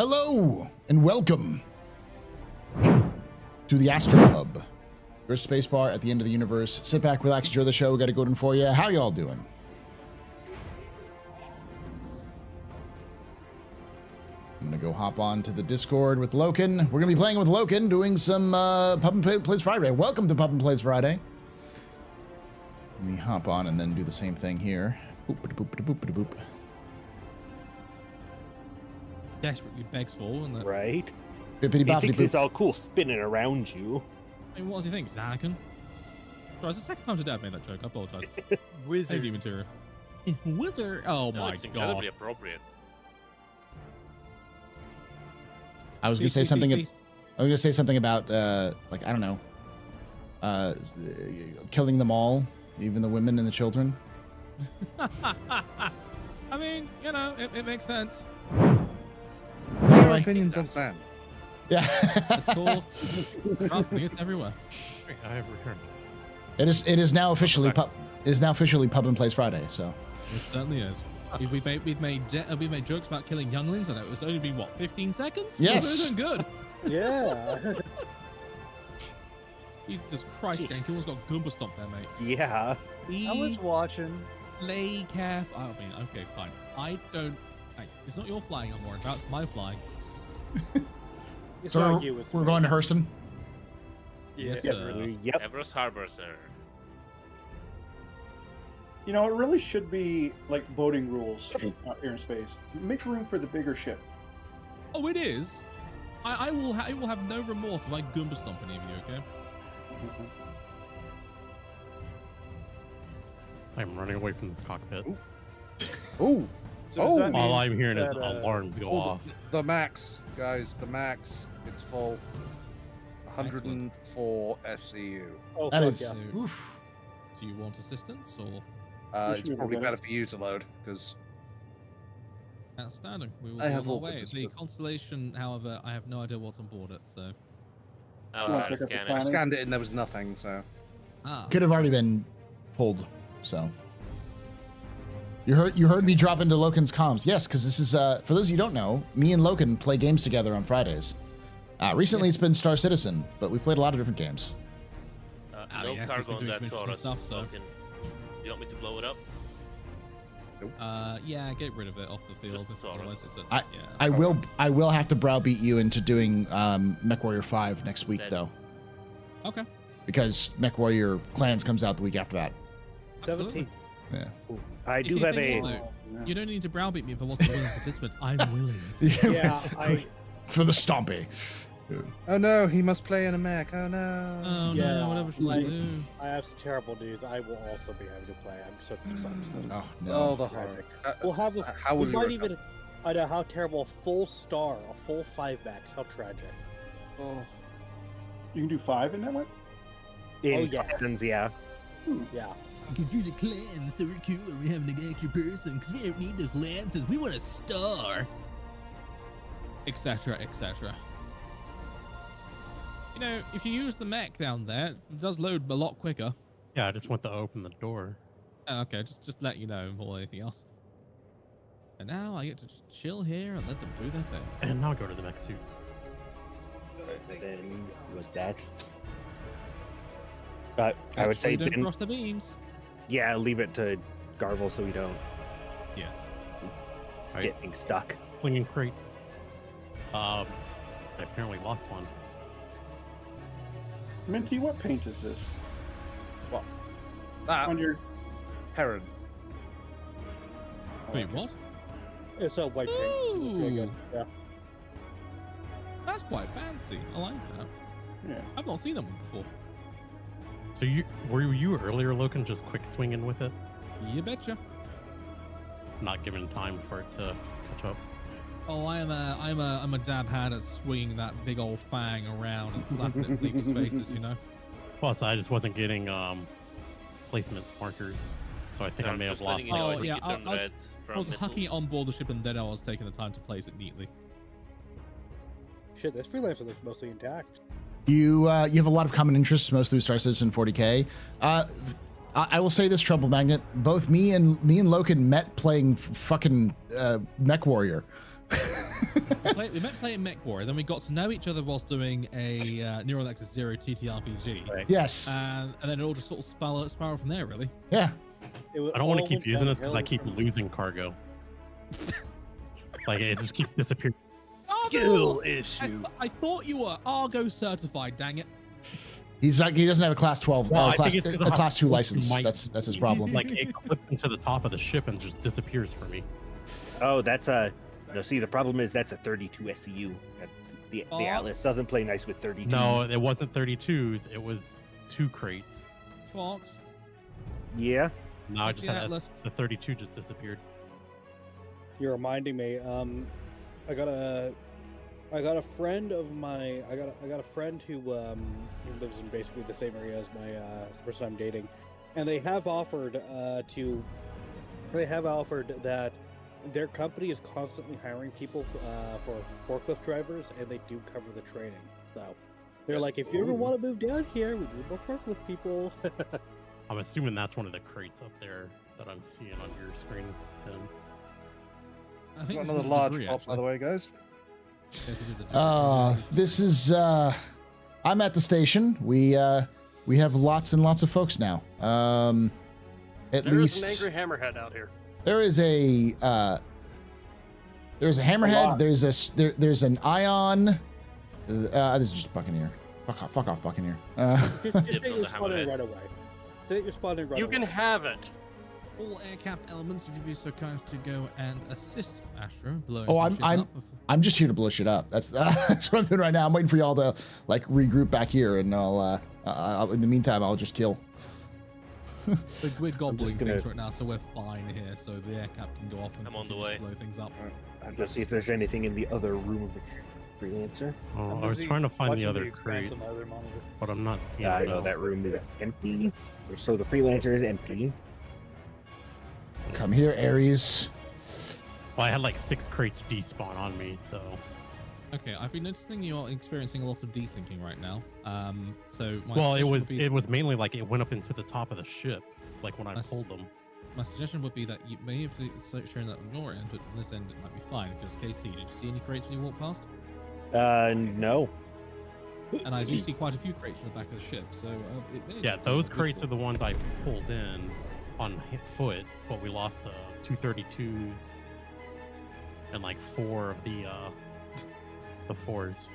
Hello and welcome to the AstroPub, your space bar at the end of the universe. Sit back, relax, enjoy the show. We got a good one for you. How y'all doing? I'm gonna go hop on to the Discord with Loken. We're gonna be playing with Loken, doing some Pub and Plays Friday. Welcome to Pub and Plays Friday. Let me hop on and then do the same thing here. Boop, boop, boop, boop, boop. Desperately begs for, isn't it? Right? Bippity He boppity thinks boop. it's all cool spinning around you. I mean, what does he think, Anakin? Sorry, it's the second time today I've made that joke. I apologize. Wizard. AV material. Wizard. Oh No, my it's god. incredibly appropriate. I was gonna say something. I was gonna say something about like, I don't know, killing them all, even the women and the children. I mean, you know, it makes sense. Your opinions on Sam. Yeah. It's cool. It's everywhere. I have returned. It is now officially Pub and Plays Friday. So It certainly is. We've made jokes about killing younglings, and it was only been what 15 seconds. Yes. We're doing good. Yeah. Jesus Christ, Gank, you almost got Goomba stomped there, mate. Yeah. I was watching. Play careful. I mean, okay, fine. I don't. Hey, it's not your flying I'm worried about. It's my flying. So we're going to Hurston. Yes, Yep. sir. Yep. Everest Harbor, sir. You know, it really should be like boating rules out here in space. Make room for the bigger ship. Oh, it is. I will have no remorse if I Goomba stomp any of you. Okay. I'm running away from this cockpit. Ooh. So does that All mean I'm hearing is that, alarms go off. The max, guys, the max. It's full. 104 SCU. Oh, That fuck is. yeah. Oof. Do you want assistance or It's probably better for you to load because outstanding? We will I be have on our all way. this, The but- Constellation, however, I have no idea what's on board it. So I'll wanna try to check out the scan I planet? it. scanned it and there was nothing. So Could have already been pulled. So you heard me drop into Loken's comms. Yes, because this is for those of you who don't know, me and Loken play games together on Fridays. Recently, it's been Star Citizen, but we played a lot of different games. No yes, he's cargo been on doing some that interesting Taurus. stuff, so- Logan. You want me to blow it up? yeah, get rid of it off the field. Just the Otherwise, Taurus. it's a, I will have to browbeat you into doing MechWarrior 5 next week Steady. though, Okay. because MechWarrior Clans comes out the week after that. 17. Yeah. I You do see, have thing is, a. though, you don't need to browbeat me if I wasn't a willing participant. I'm willing. Yeah, For the stompy. oh no, he must play in a mech. Oh no. Oh Yeah, no, whatever should I like- do? I have some terrible news. I will also be having to play. I'm so excited. Oh Oh, no. the horror. We'll have a, How will we you might recover? even. I know how terrible a full star, a full 5 max. How tragic. Oh. You can do 5 in that one? In Oh, yeah. Clans, yeah. Yeah. Because you're the clan, so we're cooler. We're having an extra person because we don't need those lances. We want a star. Etc. Etc. You know, if you use the mech down there, it does load a lot quicker. Yeah, I just went to open the door. Okay, just let you know more than anything else. And now I get to just chill here and let them do their thing. And now go to the mech suit. Then was that? But I would say don't then, cross the beams. yeah, leave it to Garble so we don't Yes. Right? get things stuck. Clinging crates. I apparently lost one. Minty, what paint is this? That On your Heron. Wait, what? It's a white paint. It's really good. Ooh. Yeah. That's quite fancy. I like that. yeah. I've not seen that one before. So were you earlier, Loken, just quick swinging with it, You betcha. not giving time for it to catch up? Oh, I'm a dab hand at swinging that big old fang around and slapping it in people's faces, you know. Plus, I just wasn't getting placement markers, so I think I I'm may have just lost. letting you know, Oh, I think yeah, it turned red I from was hucking it missiles. on board the ship and then I was taking the time to place it neatly. Shit, this freelancer looks mostly intact. You have a lot of common interests, mostly with Star Citizen 40K. I will say this, Trouble Magnet. Both me and Loken met playing fucking MechWarrior. We met playing Mech War, then we got to know each other whilst doing a Neural Nexus Zero TTRPG. Yes. And then it all just sort of spiraled from there, really. Yeah. I don't want to keep using this because I keep losing cargo. Like it just keeps disappearing. Skill issue. I thought you were Argo certified, dang it. He's not. He doesn't have a class 12. Well, I class, think it's a class 2 license. might- That's his problem. Like it clips into the top of the ship and just disappears for me. Oh, that's a. No, see, the problem is that's a 32 SCU. The Atlas doesn't play nice with 32. No, it wasn't 32s. It was 2 crates. Fox. Yeah. No, I just The had Atlas. the 32 just disappeared. You're reminding me. I got a friend of my. I got a friend who lives in basically the same area as my person I'm dating, and they have offered that their company is constantly hiring people for forklift drivers, and they do cover the training. So they're like, if you ever want to move down here, we need more forklift people. I'm assuming that's one of the crates up there that I'm seeing on your screen, Tim. I think Got it's another with large debris, pop, by the way, guys. Yes, it is a debris. This is. I'm at the station. We have lots and lots of folks now. At There least is an angry hammerhead out here. there is a hammerhead. lot. There's an ion. This is just Buccaneer. Fuck off, Buccaneer. Just Dibs take on your the spawning hammerhead. right away. Take your spawning right You away. can have it. All aircraft elements, if you'd be so kind to go and assist Astro blowing Oh, some shit up before- I'm just here to blow shit up. That's what I'm doing right now. I'm waiting for y'all to like regroup back here, and I'll in the meantime I'll just kill. We're gobbling gonna- things right now, so we're fine here. So the aircraft can go off and I'm on the continue to way. blow things up. Let's see if there's anything in the other room of the freelancer. Oh, I was trying to find the other crate, but I'm not seeing Yeah, I it. know that room is empty. So the freelancer is empty. Come here, Ares. Well, I had like 6 crates despawn on me, so Okay, I've been noticing you're experiencing a lot of desyncing right now. So my well, it suggestion was would be- it was mainly like it went up into the top of the ship, like when I That's- pulled them. My suggestion would be that you may have to start showing that on your end, but on this end it might be fine. Because KC, did you see any crates when you walked past? No. And I do see quite a few crates in the back of the ship. So it may Yeah, be those visible. crates are the ones I pulled in on foot, but we lost 2 32s and like 4 of the 4s.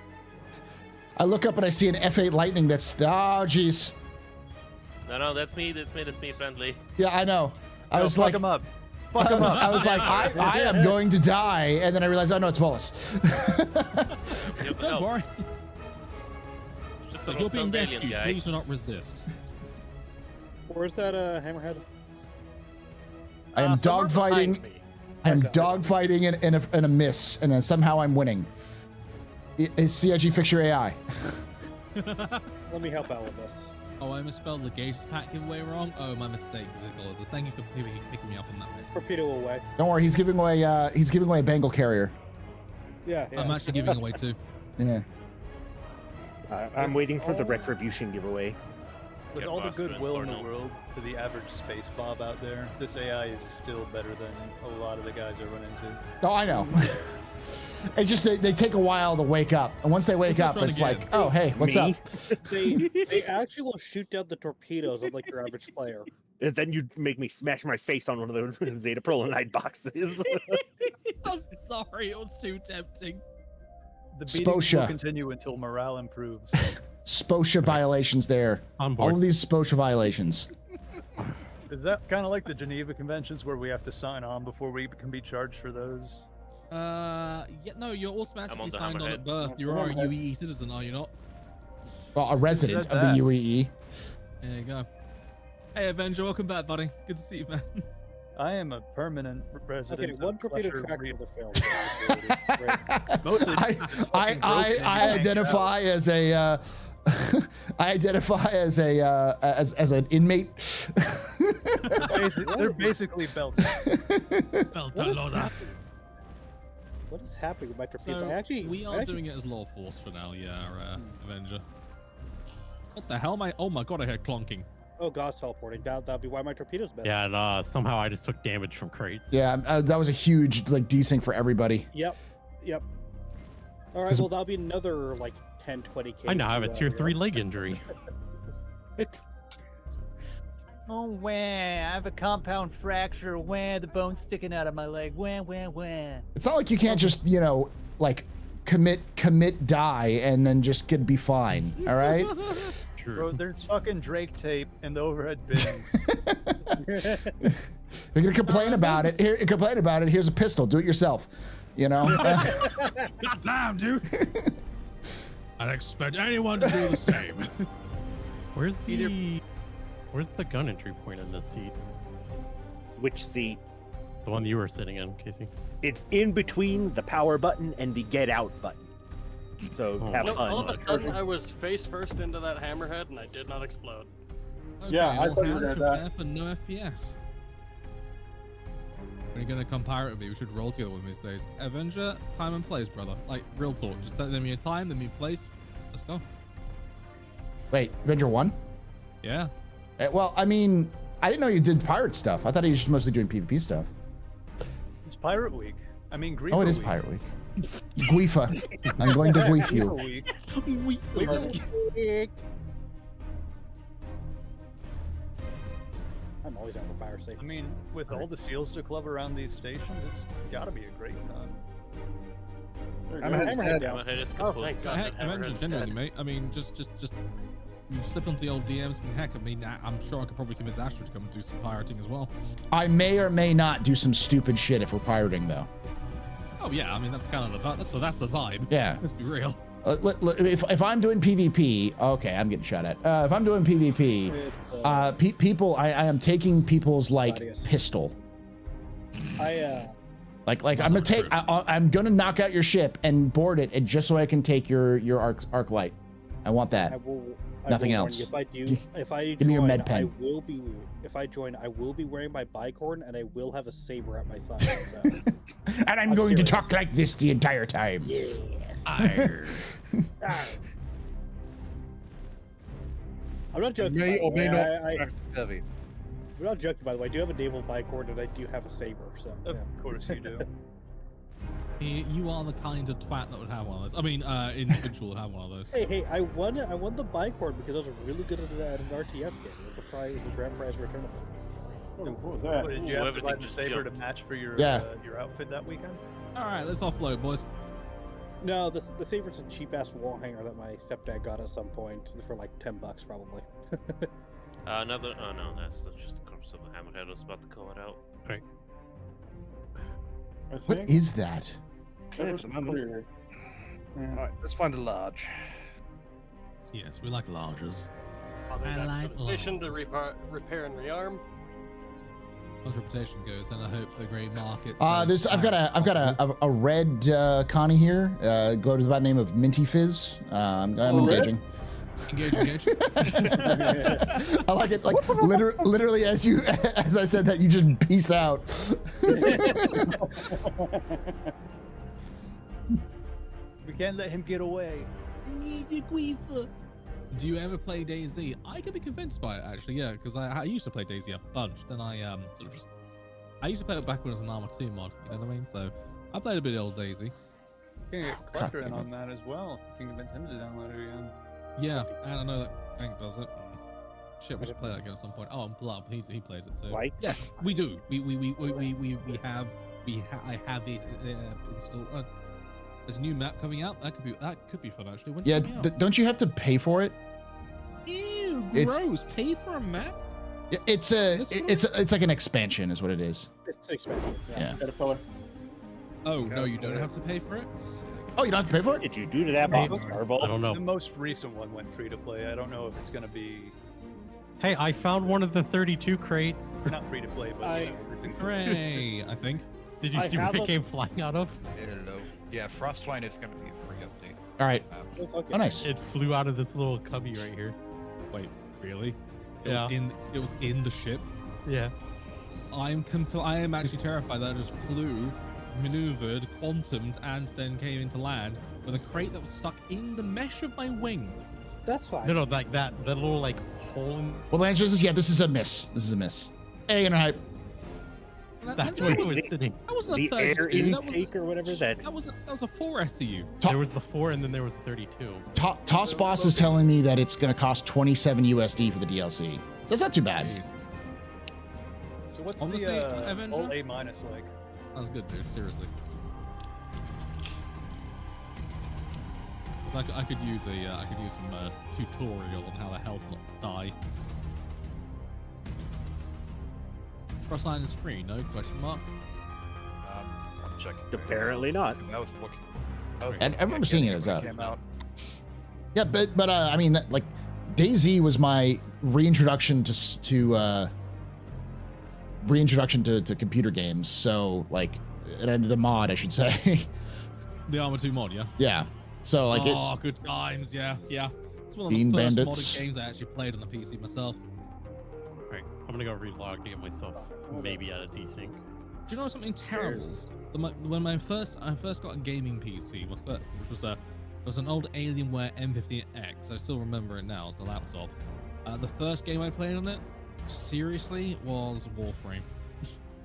I look up and I see an F8 Lightning. That's jeez. No, that's me. That's me, friendly. Yeah, I know. I Yo, was fuck like, him up. I was like, I am going to die, and then I realized, oh no, it's Volus. Yep, Don't no, worry. it's just So an you're being old alien rescued. guy. Please do not resist. Where's that hammerhead? I am Somewhere behind dogfighting. me. I am Okay. dogfighting in a miss, and somehow I'm winning. Is CIG fix your AI? Let me help out with this. Oh, I misspelled the gauges pack giveaway wrong. Oh, my mistake. Thank you for picking me up on that. Mate. Torpedo away. Don't worry, he's giving away a Bengal carrier. Yeah. I'm actually giving away two. Yeah. I'm waiting for the retribution giveaway. With Get all the faster and goodwill in the Farnell. world to the average space bob out there, this AI is still better than a lot of the guys I run into. Oh, I know. It's just they take a while to wake up, and once they wake Who's up, trying to it's get like, him? oh hey, what's Me? up? They actually will shoot down the torpedoes unlike your average player. And then you make me smash my face on one of those Zeta Prolinite boxes. I'm sorry, it was too tempting. The beatings will Sposha. continue until morale improves. Sposha violations there. On All board. of these Sposha violations. Is that kind of like the Geneva Conventions where we have to sign on before we can be charged for those? Yeah, no, you're automatically the signed on hammerhead. at birth. You are a UEE citizen, are you not? Well, a resident said of the that? UEE. There you go. Hey, Avenger, welcome back, buddy. Good to see you, man. I am a permanent resident. Okay, one of torpedo Fletcher track Reed. for the film. Great. Mostly I fucking broken I and identify as a I identify as a as an inmate. They're basically belted. What is happening with my torpedoes? So we are doing it as law force for now, yeah, Avenger. What the hell, Oh my god, I heard clonking. Oh, God's teleporting. That'll be why my torpedoes missed. Yeah, and somehow I just took damage from crates. Yeah, that was a huge like desync for everybody. Yep. All right, 'Cause- well that'll be another like 10, 20 k. I now have a tier 3 leg injury. Oh, wah, I have a compound fracture. Wah, the bone's sticking out of my leg. Wah, wah, wah. It's not like you can't just, you know, like commit, die, and then just could be fine. All right. Bro, there's fucking Drake tape in the overhead bins. You're gonna complain about it. Here, complain about it. Here's a pistol. Do it yourself. You know. God damn, dude. I'd expect anyone to do the same. Where's the gun entry point in this seat? Which seat? The one you were sitting in, Casey. It's in between the power button and the get out button. So Oh. have No, fun. all of a sudden, I was face first into that hammerhead, and I did not explode. Okay, Yeah, I all thought you were hands gonna prepare for no FPS. When you're gonna come pirate with me, we should roll together with me these days. Avenger, time and place, brother. Like, real talk. Just tell me a time, then me a place. Let's go. Wait, Avenger 1? Yeah. Well, I mean, I didn't know you did pirate stuff. I thought he was just mostly doing PvP stuff. It's Pirate Week. I mean, Griefer Oh, it is Week. Pirate Week. Guifa. I'm going to Guif you. Week. I'm always down for piracy. I mean, with all the seals to club around these stations, it's gotta be a great time. I'm head dead. Hammerhead is Oh, complete. thank God. Heck, that Avenger hammerhead's generally, dead. mate. I mean, just you slip onto the old DMs. I mean, heck, I mean, I'm sure I could probably convince Astro to come and do some pirating as well. I may or may not do some stupid shit if we're pirating, though. Oh yeah, I mean that's kind of that's the vibe. Yeah. Let's be real. If I'm doing PvP, okay, I'm getting shot at. If I'm doing PvP, It's, people, I am taking people's like Gladius. pistol. I Like I'm gonna take, I'm gonna knock out your ship and board it, and just so I can take your arc light. I want I that. will. Nothing will warn else. you, if I Give me your join, med pen. I will be. If I join, I will be wearing my bicorn, and I will have a saber at my side. So. And I'm I'm going to serious. talk like this the entire time. Yes. Arr. Ah. I'm not joking. May by the or may way. not I, attract heavy. I'm not joking, by the way. I do have a naval bicorn, and I do have a saber. So. Of yeah. course you do. You are the kind of twat that would have one of those. I mean, individual would have one of those. Hey, I won the bicorn because I was really good at an RTS game. It's a prize, it's a grand prize for a tournament. What was that? What, did you Ooh, have to buy everything the just saber to jumped. match for your Yeah. your outfit that weekend? All right, let's offload, boys. No, the saber's a cheap ass wall hanger that my stepdad got at some point for like $10 probably. Another. Oh no, that's just the corpse of the hammerhead. I was about to call it out. I What think is that? Clear for the moment. clear. Yeah. Alright, let's find a large. Yes, we like larges. I'll be I back like to the station to repair and rearm. As reputation goes, and I hope the great market. There's I've got a red Connie here. Goes by the name of Minty Fizz. I'm Oh, engaging. Engage. I like it. Like literally, as I said that, you just peaced out. We can't let him get away. Do you ever play DayZ? I can be convinced by it actually, yeah, because I used to play DayZ a bunch. Then I sort of just I used to play it back when it was an Arma 2 mod. You know what I mean? So I played a bit of old DayZ. You can get God Clutter in damn it. on that as well. You can convince him to download it again. Yeah, and I know that Gank does it. Shit, we should play that again at some point. Oh, and Blub, he plays it too. Like? Yes, we do. I have it installed. There's a new map coming out. That could be fun actually. When's Yeah, it coming out? don't you have to pay for it? Ew, it's- gross. Pay for a map? It's like an expansion, is what it is. It's expensive. Yeah. Caterpillar. Oh no, you don't have to pay for it. Sick. Oh, you don't have to pay for it? Did you do to that box, I Marvel? don't know. The most recent one went free to play. I don't know if it's gonna be Hey, I found one of the 32 crates. not free to play, but I- you know, it's included. Hooray! I think. Did you I see where have it a- came flying out of? Hello. Yeah, Frostline is going to be a free update. All right. Oh, fuck Oh, nice. It flew out of this little cubby right here. Wait, really? Yeah. It was in the ship. Yeah. I am actually terrified that I just flew, maneuvered, quantumed, and then came into land with a crate that was stuck in the mesh of my wing. That's fine. No, like that little like hole in. Well, the answer is yeah. This is a miss. This is a miss. Hey, Interhype. That's where it was sitting. That wasn't The a 32. air That was intake or whatever that. that was a 4 SCU. There was the 4 and then there was 32. Toss Boss is telling me that it's going to cost 27 USD for the DLC. So that's not too bad. So what's Honestly, the Avenger? alt A minus like? That's good, dude. Seriously. 'Cause I could use some tutorial on how the health not die. Frostline is free, no question mark. I'm checking. right Apparently now. not. And that was looking. I was I looking remember at seeing getting it as when up. Came out. Yeah, but I mean, like, DayZ was my reintroduction to computer games. So like, and the mod, I should say. The Arma 2 mod, yeah. Yeah. So like, good times, yeah. It's one of Bean the first Bandits. modded games I actually played on the PC myself. Alright, I'm gonna go relog to get myself maybe out of desync. Do you know something terrible? When I first got a gaming PC, which was an old Alienware M15X. I still remember it now. It's a laptop. The first game I played on it, seriously, was Warframe.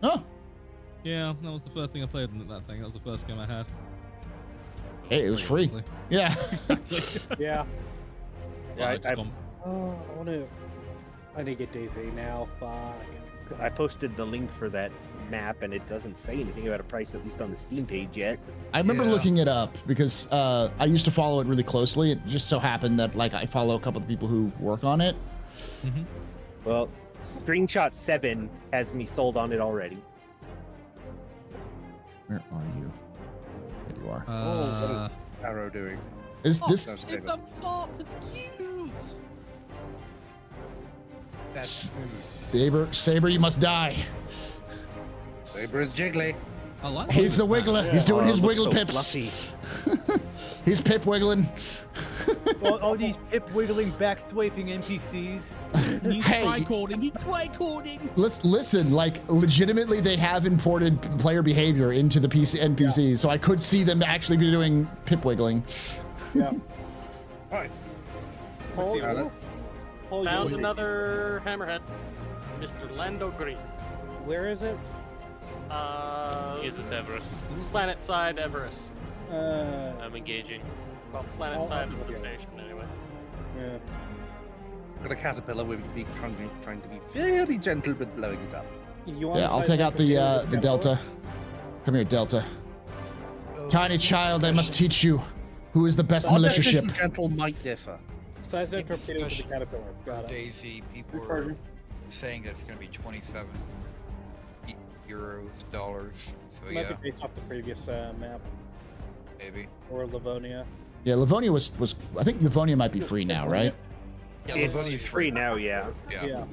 Oh. Yeah, that was the first thing I played on that thing. That was the first game I had. Hey, it was free. Honestly. Yeah. Exactly. Yeah. Well, Yeah, I need to get DayZ now. Fuck. I posted the link for that map, and it doesn't say anything about a price, at least on the Steam page yet. I remember Yeah. looking it up because I used to follow it really closely. It just so happened that like I follow a couple of the people who work on it. Mm-hmm. Well, Screenshot 7 has me sold on it already. Where are you? There you are. What is Arrow doing? Is Oh, this That's it's a fox. It's cute. That's Saber? You must die. Saber is jiggly. I like He's the wiggler. He's doing his looks wiggle so pips. fluffy. He's pip wiggling. all these pip wiggling, back swiping NPCs. He's Hey. tricording. He's tricording. Listen, like legitimately, they have imported player behavior into the NPCs, so I could see them actually be doing pip wiggling. Yeah. Alright. Paul, Got it. Paul, Found you- another hammerhead. Mr. Lando Green. Where is it? Is it Everest? Planet side Everest. I'm engaging. Well, planet Oh, side of the okay. station anyway. Yeah. Got a caterpillar with me trying to be very gentle with blowing it up. You want Yeah, I'll take out the Delta. Come here, Delta. Tiny child, I must teach you who is the best militia ship. Gentle might differ. Size that torpedo for the caterpillar. Got it. DayZ, people were Recharging. saying that it's going to be 27 euros, dollars. So Might yeah, be based off the previous map maybe. or Livonia. Yeah, Livonia was I think Livonia might be free now, right? Yeah, It's Livonia's free now, yeah. Yeah.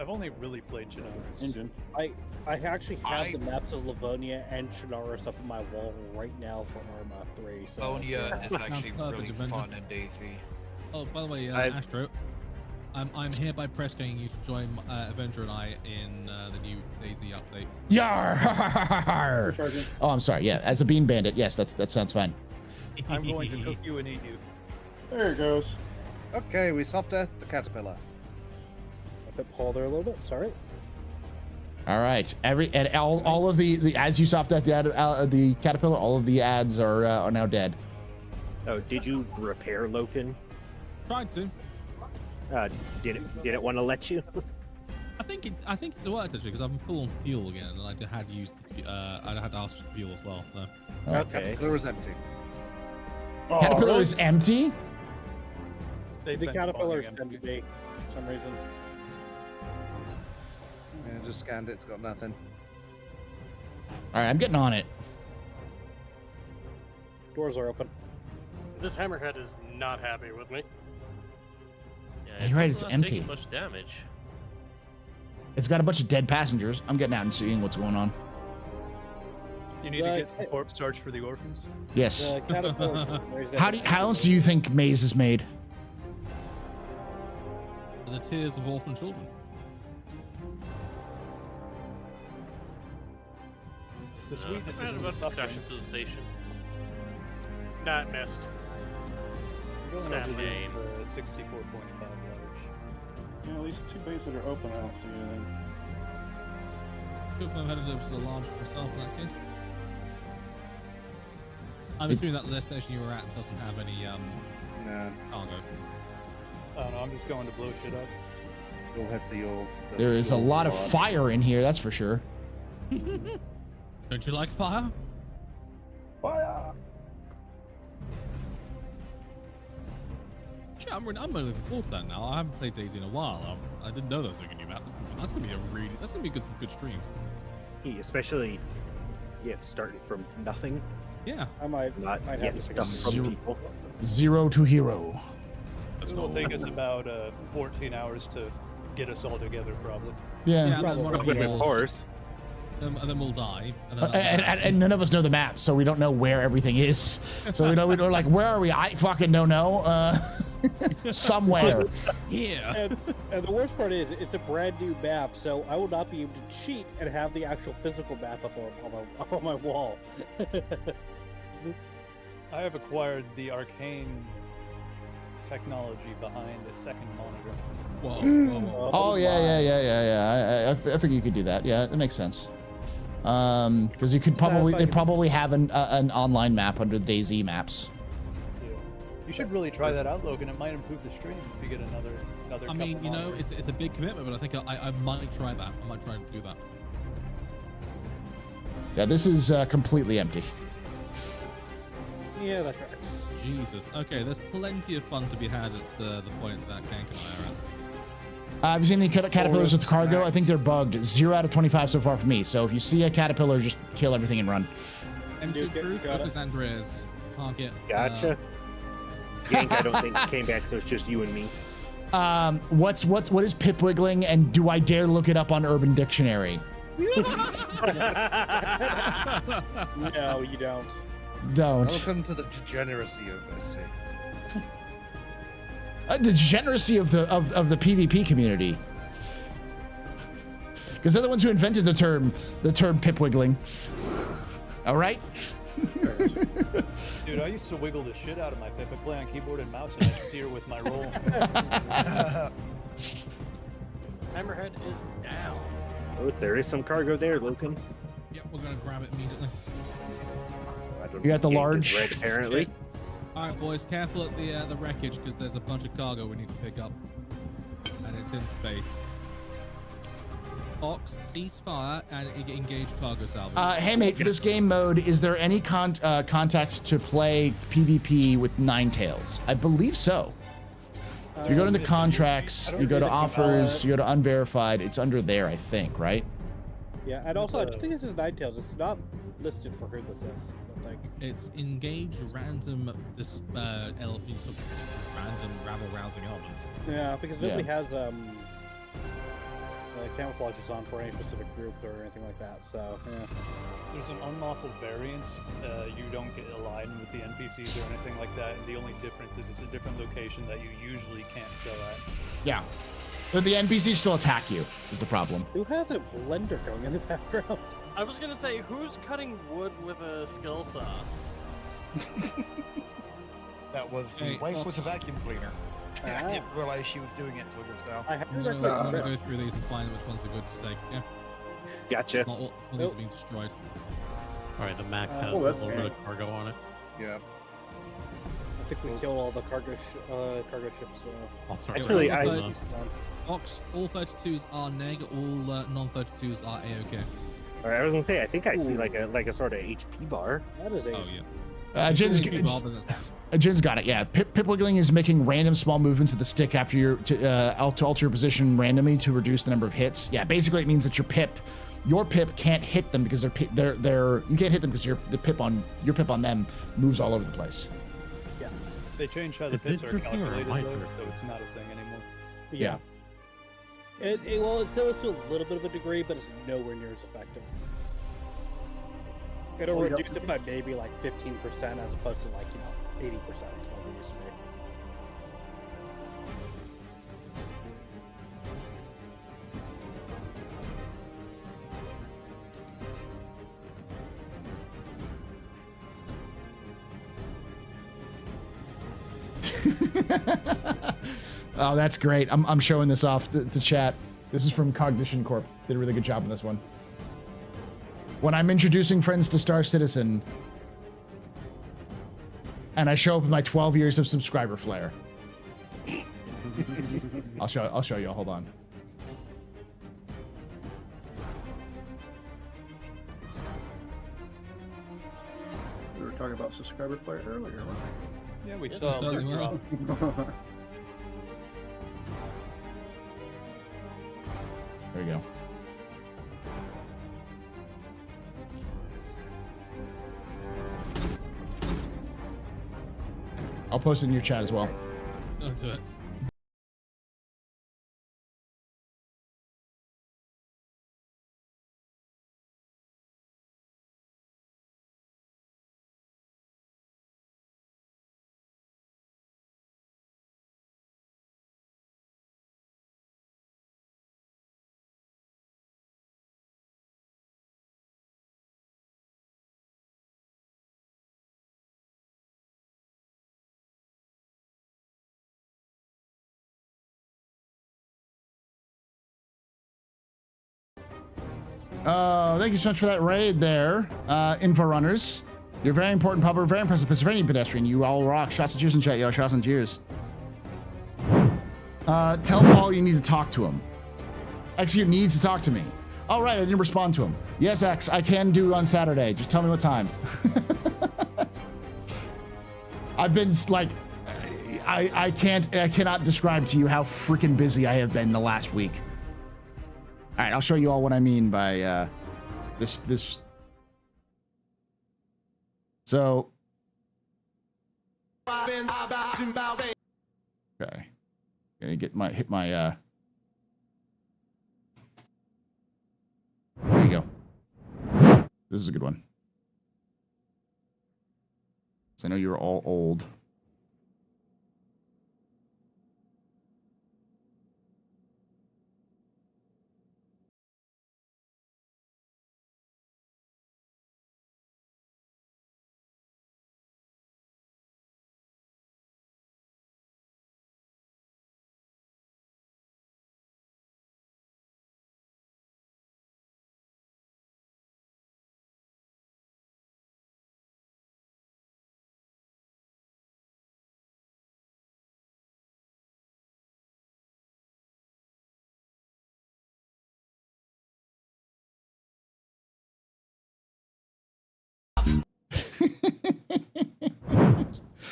I've only really played Chernarus. Engine. I actually have I- the maps of Livonia and Chernarus up on my wall right now for Arma 3. So Livonia is actually Perfect really adventure. fun in DayZ. Oh, by the way, I've- Astro, I'm hereby pressing you to join Avenger and I in the new DayZ update. Yar! Recharging. Oh, I'm sorry. Yeah, as a bean bandit, yes, that sounds fine. I'm going to cook you and eat you. There it goes. Okay, we soft earth the caterpillar. I put Paul there a little bit. Sorry. All right, all of the as you soft death the caterpillar, all of the ads are now dead. Oh, did you repair Loken? Tried to. Did it want to let you? I think it's worked actually because I'm full on fuel again, and I had to use I had to ask for fuel as well. So Okay. Caterpillar is empty. Oh, Caterpillar really? is empty. They've The been caterpillar's spawning empty for some reason. Yeah, just scanned it. It's got nothing. All right, I'm getting on it. Doors are open. This hammerhead is not happy with me. Yeah, You're right, it's it's not taking empty. much damage. It's got a bunch of dead passengers. I'm getting out and seeing what's going on. You need to Right. get some corpse charge for the orphans. Yes. The caterpillar's How else do you think Maze is made? the tears of orphan children. The sweetness I'm is in the about to crash suffering. into the station. Not missed. Sadly. It's 64.5 large. Yeah, at least 2 bases that are open. I don't see anything. If I've headed over to the launch myself in that case. I'm assuming that the destination you were at doesn't have any Nah, cargo. Oh no, I'm just going to blow shit up. you'll head to your. There is a lot of fire in here, that's for sure. Don't you like fire? Fire! Shit, I'm really looking forward to that now. I haven't played DayZ in a while. I didn't know that was a new map. That's gonna be some good streams. Especially, starting from nothing. Yeah. I might Not have get to stuff from people. 0 to hero. It's gonna take us about 14 hours to get us all together, probably. Yeah. then one of Of you will- course. and then we'll die. And, then And none of us know the map, so we don't know where everything is. So we're like, where are we? I fucking don't know. Somewhere. yeah. And the worst part is, it's a brand new map, so I will not be able to cheat and have the actual physical map up on my wall. I have acquired the arcane technology behind a second monitor. Whoa. Oh yeah. I figure you could do that. Yeah, that makes sense. Because you could they probably have an online map under the DayZ maps. Yeah. You should really try that out, Logan. It might improve the stream if you get another. I mean, you know, it's a big commitment, but I think I might try that. I might try to do that. Yeah, this is completely empty. Yeah, that tracks. Jesus. Okay, there's plenty of fun to be had at the point that Kank and I are at. Have you seen any caterpillars with cargo? I think they're bugged. 0 out of 25 so far for me. So if you see a caterpillar, just kill everything and run. M2 Truth, Lucas Andreas, target. Gotcha. Yank, I don't think came back, so it's just you and me. What is pip wiggling, and do I dare look it up on Urban Dictionary? No, you don't. Don't. Welcome to the degeneracy of SC. The degeneracy of the PvP community, because they're the ones who invented the term pip wiggling. All right. Dude, I used to wiggle the shit out of my pip. I play on keyboard and mouse, and I steer with my roll. Hammerhead is down. Oh, there is some cargo there, Logan. Yep, we're gonna grab it immediately. You got the Yank is large. red, apparently. All right, boys, careful at the wreckage because there's a bunch of cargo we need to pick up, and it's in space. Fox, cease fire and engage cargo salvage. Hey mate, for this game mode, is there any contact to play PvP with Ninetales? I believe so. You go to the contracts, you go to offers, you go to unverified. It's under there, I think, right? Yeah, and also I think this is Ninetales. It's not listed for who this is. I think. It's engage random random rabble rousing elements. Yeah, because nobody has camouflages on for any specific group or anything like that. So yeah. There's an unlawful variance. You don't get aligned with the NPCs or anything like that. And the only difference is it's a different location that you usually can't go at. Yeah. But the NPCs still attack you, is the problem. Who has a blender going in the background? I was gonna say, who's cutting wood with a skill saw? That was the wife with a vacuum cleaner. I didn't realize she was doing it until just now. I'm gonna go through these and find which ones are good to take. Yeah. Gotcha. It's not all these are being destroyed. All right, the Max has a little bit of cargo on it. Yeah. I think we killed all the cargo ships. Actually, all 32s are neg, all non-32s are A-OK. All right, I was gonna say, I think I see like a sort of HP bar. That is a. Oh yeah. Jin's got it. Yeah, pip wiggling is making random small movements of the stick after your to alter your position randomly to reduce the number of hits. Yeah, basically it means that your pip can't hit them because they're you can't hit them because your pip on them moves all over the place. Yeah. They changed how the pips are calculated, though, so it's not a thing anymore. Yeah. Well, it's still to a little bit of a degree, but it's nowhere near as effective. It'll reduce it by maybe like 15% as opposed to like 80% like it used to be. Oh, that's great. I'm showing this off the chat. This is from Cognition Corp. Did a really good job on this one. when I'm introducing friends to Star Citizen, and I show up with my 12 years of subscriber flair. I'll show you. Hold on. We were talking about subscriber player earlier, weren't we? Yeah, we Yeah, saw certainly it. were. There you go. I'll post it in your chat as well. Don't do it. Thank you so much for that raid there, Info Runners. You're very important, Pupper. Very impressive Pennsylvania pedestrian. You all rock. Shots and cheers in chat, yo. Shots and cheers. Tell Paul you need to talk to him. Execute needs to talk to me. All right, I didn't respond to him. Yes, X, I can do on Saturday. Just tell me what time. I've been like, I cannot describe to you how freaking busy I have been the last week. All right, I'll show you all what I mean by this. So, okay, gonna hit my. There you go. This is a good one. So I know you're all old.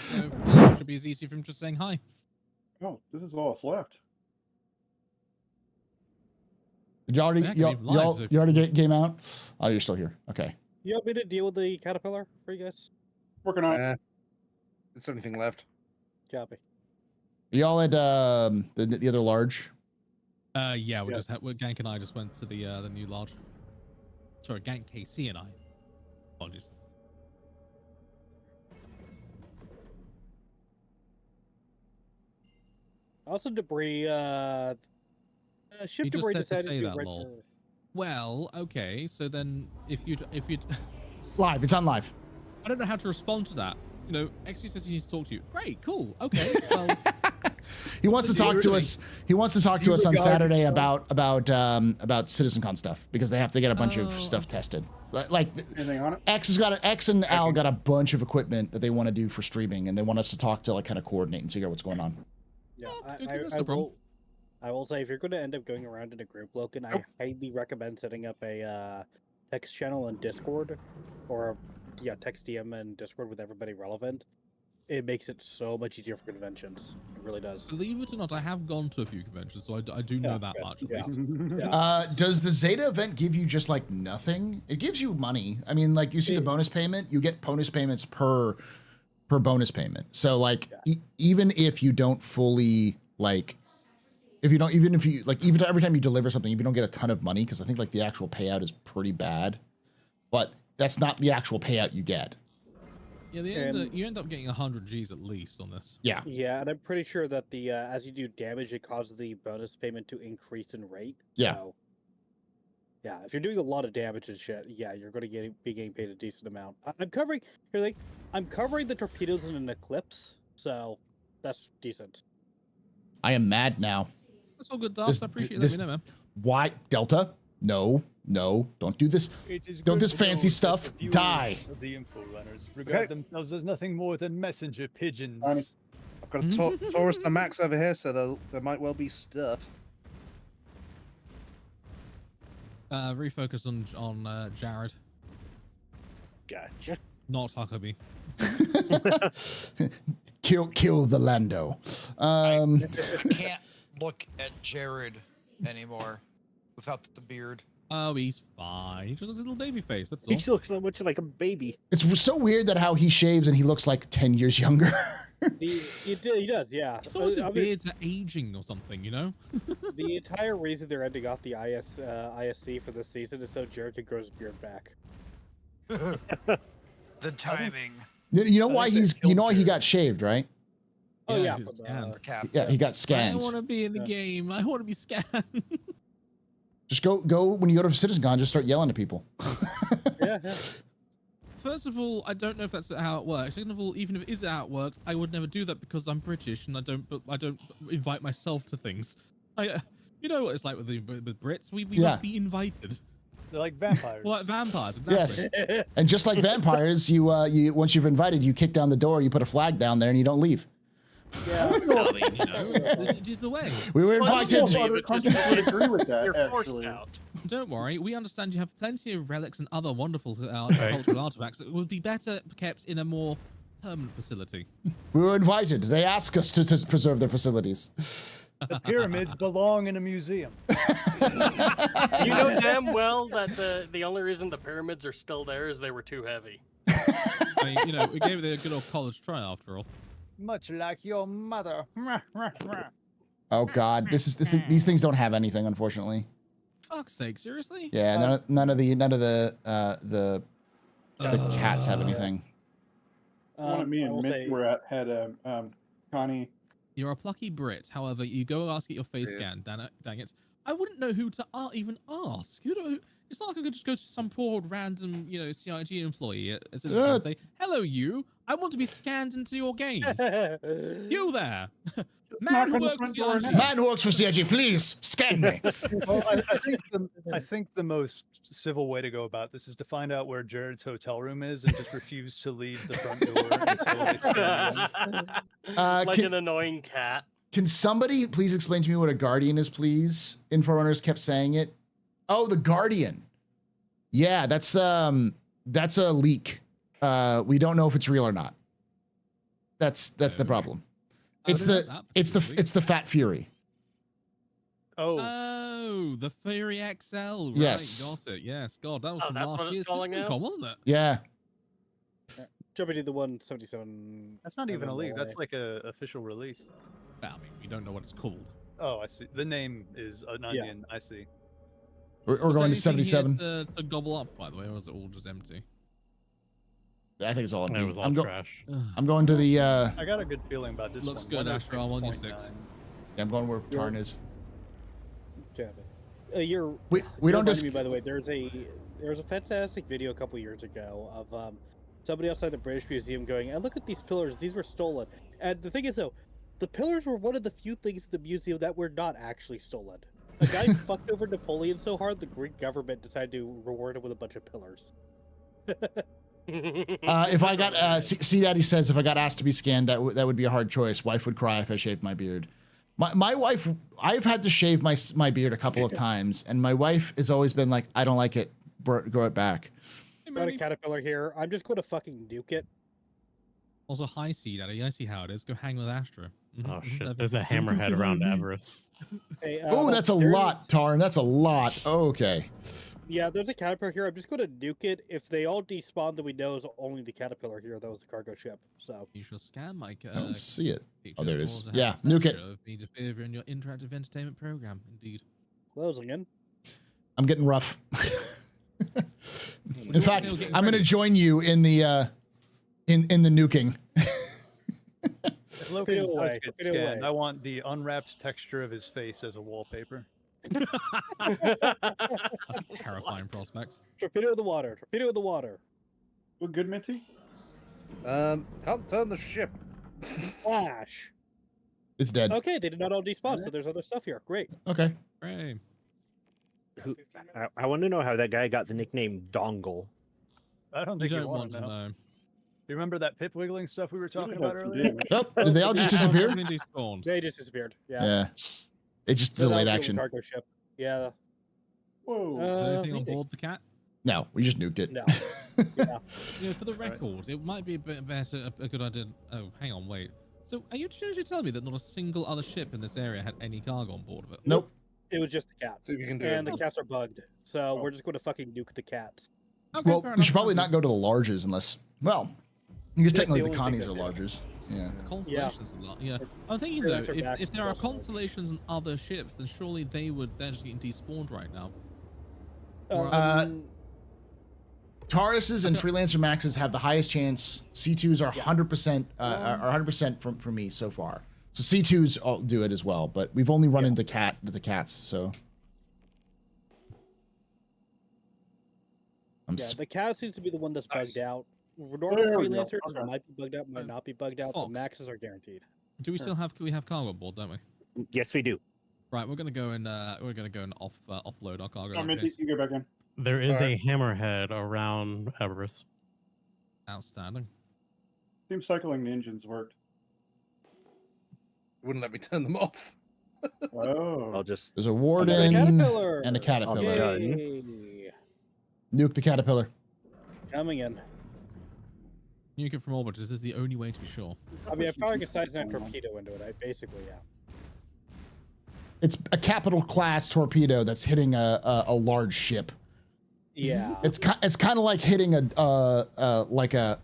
So it should be as easy from just saying hi. Oh, this is all that's left. Did you already, you already get game out? Oh, you're still here. Okay. You want me to deal with the caterpillar for you guys? Working on it. There's the only thing left. Copy. Are y'all at the other large? Yeah, Gank and I just went to the new large. Sorry, Gank, KC, and I. Apologies. Also, debris. Ship You just debris said to decided say to that, right lol. there. Well, okay. So then, if you'd live, it's on live. I don't know how to respond to that. You know, XU says he needs to talk to you. Great, cool, okay. Well, he wants to talk to us. He wants to talk to us on Saturday about CitizenCon stuff because they have to get a bunch of stuff tested. Like anything on it? X and Al got a bunch of equipment that they want to do for streaming, and they want us to talk to like kind of coordinate and figure out what's going on. Yeah, no I will say if you're going to end up going around in a group, Logan, I highly recommend setting up a text channel in Discord, or text DM and Discord with everybody relevant. It makes it so much easier for conventions. It really does. believe it or not, I have gone to a few conventions, so I do know that much at least. Does the Zeta event give you just like nothing? It gives you money. I mean, like you see the bonus payment, you get bonus payments per bonus payment. So like even if you don't fully like, even every time you deliver something, if you don't get a ton of money, because I think like the actual payout is pretty bad, but that's not the actual payout you get. Yeah, you end up getting 100 Gs at least on this. Yeah. Yeah, and I'm pretty sure that the as you do damage, it causes the bonus payment to increase in rate. Yeah. So, yeah, if you're doing a lot of damage and shit, yeah, you're going to be getting paid a decent amount. I'm covering the torpedoes in an eclipse, so that's decent. I am mad now. That's all good, Dust. I appreciate that. Man. Why Delta? No, no, don't do this. It is Don't good this to fancy know that stuff. the viewers Die. Of the info runners regard themselves as nothing more than messenger pigeons. I've got a Taurus and a Max over here, so there might well be stuff. Refocus on Jared, Gotcha. not Huckabee. Kill the Lando. I can't look at Jared anymore without the beard. Oh, he's fine. He's just a little baby face. That's all. He looks so much like a baby. It's so weird that how he shaves and he looks like 10 years younger. He does, yeah. It's almost his beards are aging or something, you know? The entire reason they're ending off the ISC for this season is so Jared can grow his beard back. The timing. You know why he got shaved, right? Oh yeah, he's scanned. Yeah, he got I scanned. want to be in the game. I want to be scanned. Just go when you go to CitizenCon, just start yelling at people. Yeah. First of all, I don't know if that's how it works. Second of all, even if it is how it works, I would never do that because I'm British and I don't invite myself to things. You know what it's like with Brits. We must be invited. They're like vampires. Well, like vampires, exactly. Yes. And just like vampires, you once you've invited, you kick down the door, you put a flag down there, and you don't leave. Yeah. Well, I mean, you know, it is the way. We were invited. Other countries would agree with that. You're forced actually. out. Don't worry, we understand you have plenty of relics and other wonderful cultural artifacts that would be better kept in a more permanent facility. We were invited. They asked us to preserve their facilities. The pyramids belong in a museum. You know damn well that the only reason the pyramids are still there is they were too heavy. I mean, you know, we gave it a good old college try after all. Much like your mother. Oh God, these things don't have anything, unfortunately. Fuck's sake, seriously? Yeah, none of the cats have anything. One of me and Mick had Connie. You're a plucky Brit. However, you go ask at your face scan. Dang it! I wouldn't know who to even ask. It's not like I could just go to some poor random, you know, CIG employee at Citizen and say, "Hello, you. I want to be scanned into your game. You there, man who works for CIG. Man who works for CIG, please scan me." Well, I think the most civil way to go about this is to find out where Jared's hotel room is and just refuse to leave the front door until they scan him. Like an annoying cat. Can somebody please explain to me what a guardian is, please? Inforunners kept saying it. Oh, the Guardian. Yeah, that's a leak. We don't know if it's real or not. That's the problem. It's the Fat Fury. Oh, the Fury XL. Right, Yes. got it. Yes, God, that was from that's what last year's it's calling CitizenCon, out? wasn't it? Yeah. Jumping to the 177. That's not even a leak. That's like a official release. I mean, we don't know what it's called. Oh, I see. The name is an onion. I see. We're going to 77. To gobble up, by the way, or is it all just empty? I think it's all empty. It was all trash. I'm going to the. I got a good feeling about this. Looks one. good, Astro. I'm on your 6. Yeah, I'm going where Tarn is. We don't just. Me, by the way, there was a fantastic video a couple years ago of somebody outside the British Museum going, "And look at these pillars. These were stolen." And the thing is, though, the pillars were one of the few things in the museum that were not actually stolen. A guy fucked over Napoleon so hard, the Greek government decided to reward him with a bunch of pillars. If I got C Daddy says if I got asked to be scanned, that would be a hard choice. Wife would cry if I shaved my beard. My wife, I've had to shave my beard a couple of times, and my wife has always been like, I don't like it, grow it back. Got a caterpillar here. I'm just going to fucking nuke it. Also, hi, C Daddy. I see how it is. Go hang with Astro. Oh shit! There's a hammerhead around Everest. Hey, Oh, that's a lot, Tarn. That's a lot. Okay. Yeah, there's a caterpillar here. I'm just going to nuke it. If they all despawn, then we know it's only the caterpillar here. That was the cargo ship. So you shall scan my. I don't see it. Oh, there it is. also Yeah, have nuke it. of me to favor in your interactive entertainment program. Indeed. closing in. I'm getting rough. In fact, I'm going to join you in the nuking. If Logan does get scanned, I want the unwrapped texture of his face as a wallpaper. That's a terrifying prospect. Torpedo in the water. Torpedo in the water. Well, good, Minty? Can't turn the ship. Flash. It's dead. Okay, they did not all despawn, so there's other stuff here. Great. Okay. Hooray. I want to know how that guy got the nickname Dongle. I don't You think you don't want want to to know. know. Do you remember that pip wiggling stuff we were talking have about some earlier? damage. Nope. Did they all just disappear? They despawned. They just disappeared. Yeah. Yeah. It just So that delayed was the action. Cargo ship. Yeah. Whoa. Is there anything on Refitting. board the cat? No, we just nuked it. No. Yeah. You know, for the record, it might be a bit better, a good idea. Oh, hang on, wait. So, are you telling me that not a single other ship in this area had any cargo on board of it? Nope. It was just the cats. See if you can do And it. the cats are bugged. So we're just going to fucking nuke the cats. Okay, Well, fair we enough, should probably that's not go to the larges unless, well, because That's technically the the only thing Connies are that's larges. Yeah. Constellations a lot. Yeah, I'm thinking Sure, though, that's our if back there are also large. constellations and other ships, then surely they're just getting despawned right now. Tauruses and Freelancer Maxes have the highest chance. C2s are 100% are 100% from me so far. So C2s all do it as well, but we've only run into the cats, so. The cat seems to be the one that's bugged out. Normal There we go. freelancers Okay. might be bugged out, might not be bugged out, Fox. but maxes are guaranteed. Do we still have cargo on board, don't we? Yes, we do. Right, we're gonna go and offload our cargo. I in mean, case. you go back in. There is Alright. a hammerhead around Everest. Outstanding. Seems cycling the engines worked. Wouldn't let me turn them off. Oh. I'll just. There's a warden Caterpillar! and a caterpillar. Yay! Nuke the caterpillar. Coming in. Nuke it from orbit. This is the only way to be sure. I mean, I fired a size 9 torpedo into it. Basically, yeah. It's a capital class torpedo that's hitting a large ship. Yeah. It's kind of like hitting a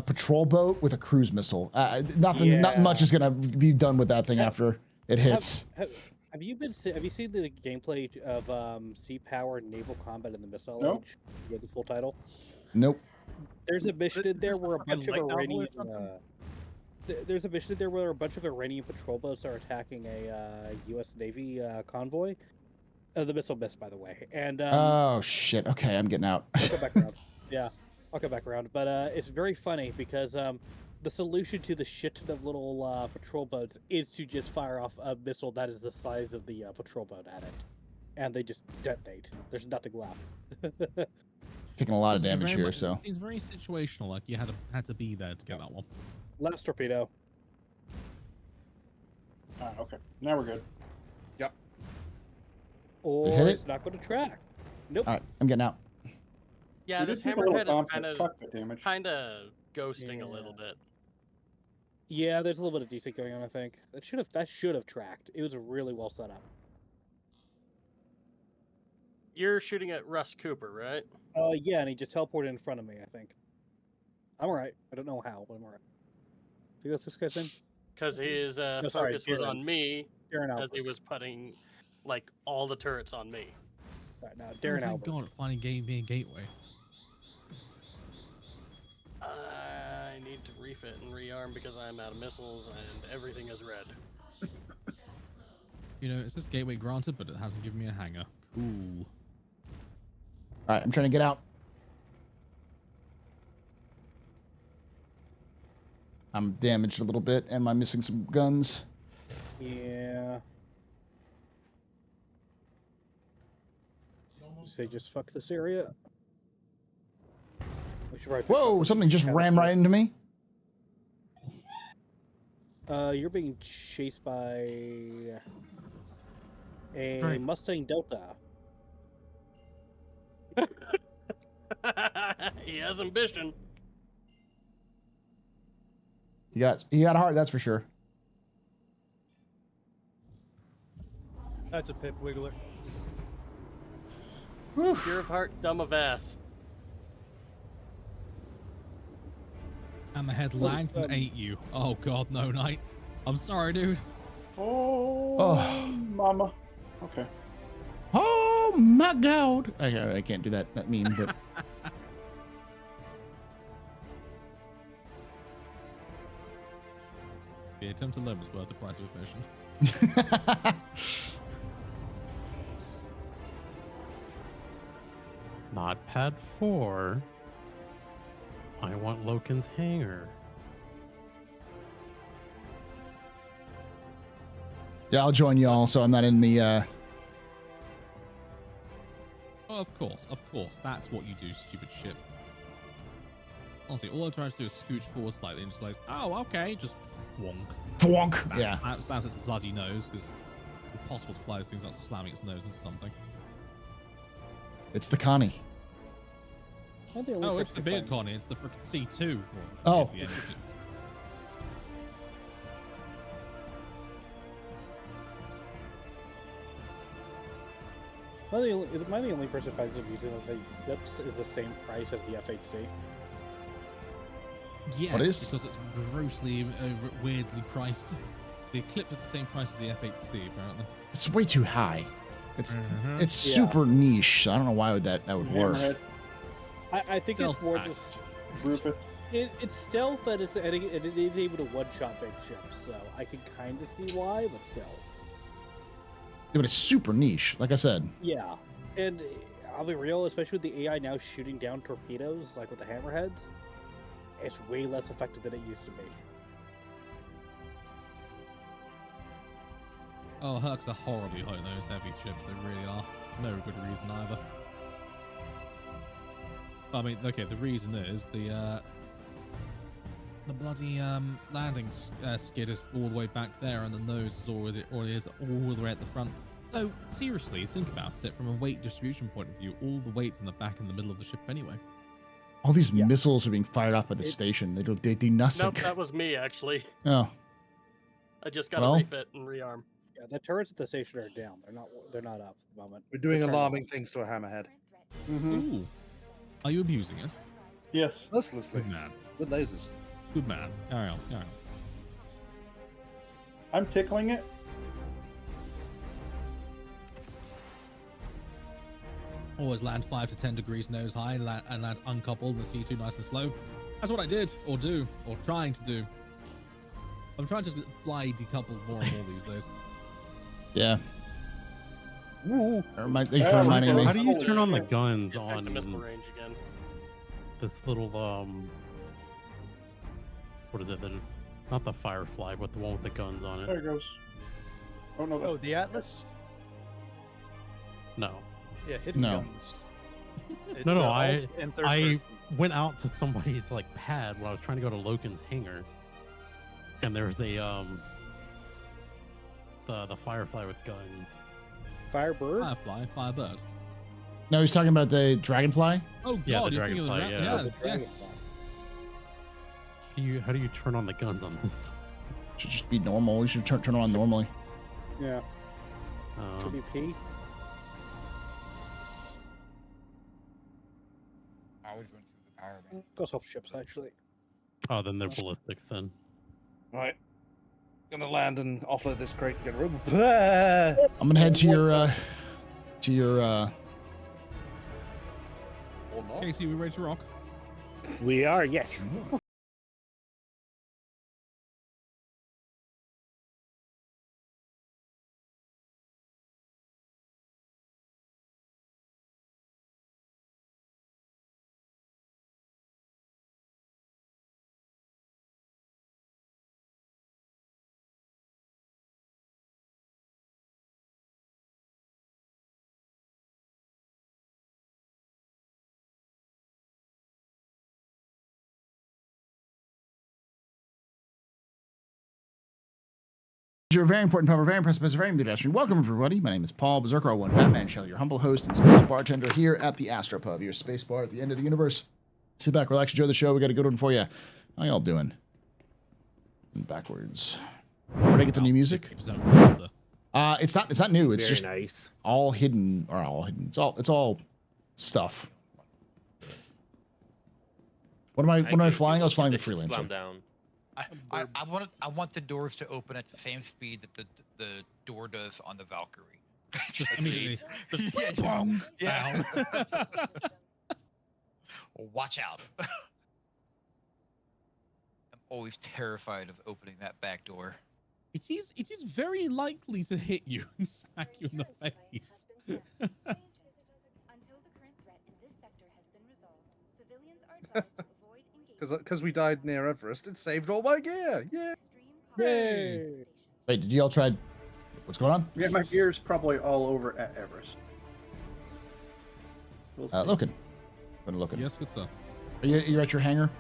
patrol boat with a cruise missile. Not much is gonna be done with that thing after it hits. Have you seen the gameplay of Sea Power Naval Combat in the Missile No. Age? You have the full title. Nope. There's a mission in there This where a fucking bunch of light novel or Iranian. something? There's a mission in there where a bunch of Iranian patrol boats are attacking a U.S. Navy convoy. The missile missed, by the way. And Oh shit. Okay, I'm getting out. I'll come back around. Yeah, I'll come back around. But it's very funny because the solution to the shit ton of little patrol boats is to just fire off a missile that is the size of the patrol boat at it, and they just detonate. There's nothing left. Taking a lot of Seems damage very here, much- so. It seems very situational. Like you had to be there to get that one. Last torpedo. Ah, okay. Now we're good. Or hit it? it's not going to track. Nope. All right, I'm getting out. Yeah, We this did take a little hammerhead is cockpit- cockpit damage. kind of ghosting a little bit. Yeah, there's a little bit of decent going on. I think that should have tracked. It was really well set up. You're shooting at Russ Cooper, right? Yeah, and he just teleported in front of me. I think. I'm alright. I don't know how, but I'm alright. Think that's this guy's name? Because his No, sorry, focus was Darren. on me Darren as Albert. he was putting like all the turrets on me. Right now, Oh, Darren thank Albert. God, finding being a gateway. I need to refit and rearm because I'm out of missiles and everything is red. You know, it's this gateway granted, but it hasn't given me a hanger. Cool. All right, I'm trying to get out. I'm damaged a little bit, and I'm missing some guns. Yeah. Say just fuck this area. We should probably pick Whoa! up Something just rammed right into me. You're being chased by a Right. Mustang Delta. He has ambition. You got heart, that's for sure. That's a pip wiggler. Pure of heart, dumb of ass. And the head lagged and ate you. Oh God, no, Knight. I'm sorry, dude. Oh, mama. Okay. Oh my God! I can't do that meme, but The attempt to live is worth the price of admission. Not pad 4. I want Loken's hangar. yeah, I'll join y'all. So I'm not in the of course. That's what you do, stupid shit. Honestly, all I try to do is scooch forward slightly and just like, oh, okay, just thwonk. Thwonk. Yeah. Slaps its bloody nose, because it's impossible to fly these things without slamming its nose into something. It's the Connie. Oh, it's the big Connie. It's the frickin' C2. Oh. The engine. Am I the only person who finds it amusing that the Eclipse is the same price as the F8C? Yes, What is? because it's grossly, weirdly priced. The Eclipse is the same price as the F8C, apparently. It's way too high. It's super niche. I don't know why that would work. I think Stealth it's more packs. just it's stealth and it is able to one-shot big ships, so I can kind of see why, but still. Yeah, but it's super niche, like I said. Yeah, and I'll be real, especially with the AI now shooting down torpedoes, like with the hammerheads, it's way less effective than it used to be. Oh, Hercs are horribly hot in those heavy ships. They really are. No good reason either. I mean, okay, the reason is the bloody landing skid is all the way back there, and the nose is already is all the way at the front. So seriously, think about it from a weight distribution point of view. All the weight's in the back and the middle of the ship anyway. All these missiles are being fired up at the station. They do nothing. Nope, that was me actually. Oh. I just got to Well. refit and rearm. Yeah, the turrets at the station are down. They're not up at the moment. We're doing They're turned alarming off. things to a hammerhead. Ooh. Are you abusing it? Yes. Mercilessly. Good man. With lasers. Good man. Carry on. I'm tickling it. Always land 5 to 10 degrees nose high and land uncoupled in the C2 nice and slow. That's what I did, or trying to do. I'm trying to fly decoupled more and more these days. Yeah. Thank you for reminding me. How do you turn on the guns Get back to on missile range again. this little what is it? Not the Firefly, but the one with the guns on There it. it goes. Oh no. Oh, the Atlas? No. Yeah, hidden No. guns. It's, No, alt and third I person. went out to somebody's like pad when I was trying to go to Loken's hangar, and there was a the Firefly with guns. Firebird? Firefly, Firebird. No, he's talking about the Dragonfly. Oh god, Yeah, the you're thinking of the Dragonfly, yeah, yeah. yes. How do you turn on the guns on this? Should just be normal. You should turn on normally. Yeah. Should Um, be P. I always went through the power band. Those help ships actually. oh, then they're ballistics then. Right. Gonna land and offload this crate and get rid of I'm gonna head to your Or not. Casey, we ready to rock? We are, yes. You're a very important pub, a very impressive, a very pedestrian. Welcome, everybody. My name is Paul Berserker, one Batman Shell, your humble host and space bartender here at the AstroPub, your space bar at the end of the universe. Sit back, relax, enjoy the show. We got a good one for you. How y'all doing? Backwards. Where'd I get the new music? It's not new. It's Very just nice. all hidden, or all hidden. It's all stuff. What am I flying? I was flying the Slam Freelancer. down. I want the doors to open at the same speed that the door does on the Valkyrie. Just immediately. Just Yeah, bong, yeah. down. Watch out. I'm always terrified of opening that back door. It is very likely to hit you and smack you in the face. Until the current threat in this sector has been resolved, civilians are advised to avoid engagement. Because we died near Everest, it saved all my gear. Yeah. Yay! Wait, did y'all try? What's going on? Yeah, my gear's probably all over at Everest. Loken. Been looking. Yes, good sir. Are you at your hangar?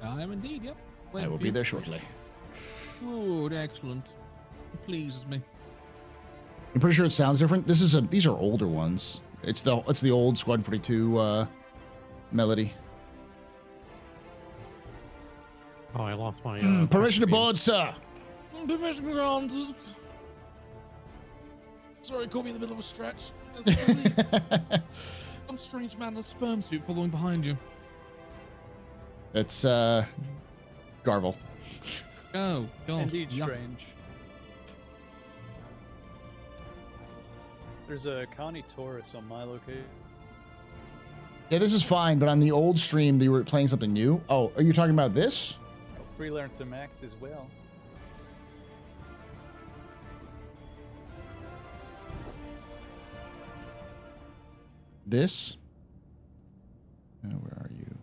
I am indeed, yep. I will be there shortly. Good, excellent. It pleases me. I'm pretty sure it sounds different. These are older ones. It's the old Squad 42 melody. Oh, I lost my. Permission to board, sir. Permission granted. Sorry, caught me in the middle of a stretch. Some strange man in a sperm suit following behind you. It's Garvel. Oh, God. Indeed yuck. strange. There's a Connie Taurus on my location. Yeah, this is fine, but on the old stream they were playing something new. Oh, are you talking about this? Oh, Freelancer Max as well. This? Where are you?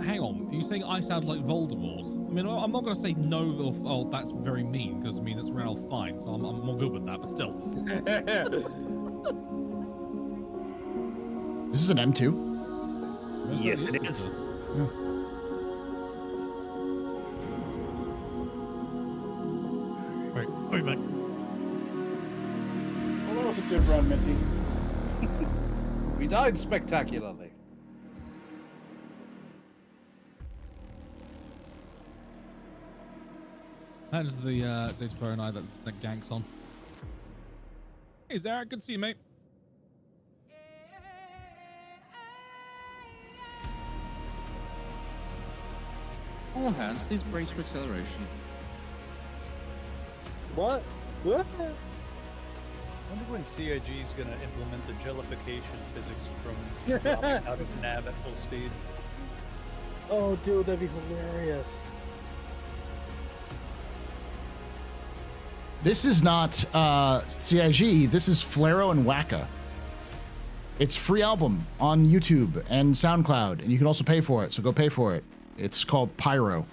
Hang on, are you saying I sound like Voldemort? I mean, I'm not going to say no, or oh, that's very mean, because I mean, it's Ralph fine, so I'm more good with that, but still. This is an M2? Yes, it is. Wait, back. Well, that was a good run, Minty. We died spectacularly. That's the Zeta Pro and I that ganks on. Hey, Zarek, good to see you, mate. All hands, please brace for acceleration. What? What? I wonder when CIG is going to implement the jellification physics from dropping out of nav at full speed. Oh, dude, that'd be hilarious. This is not CIG. This is Flaro and Wacka. It's free album on YouTube and SoundCloud, and you can also pay for it. So go pay for it. It's called Pyro.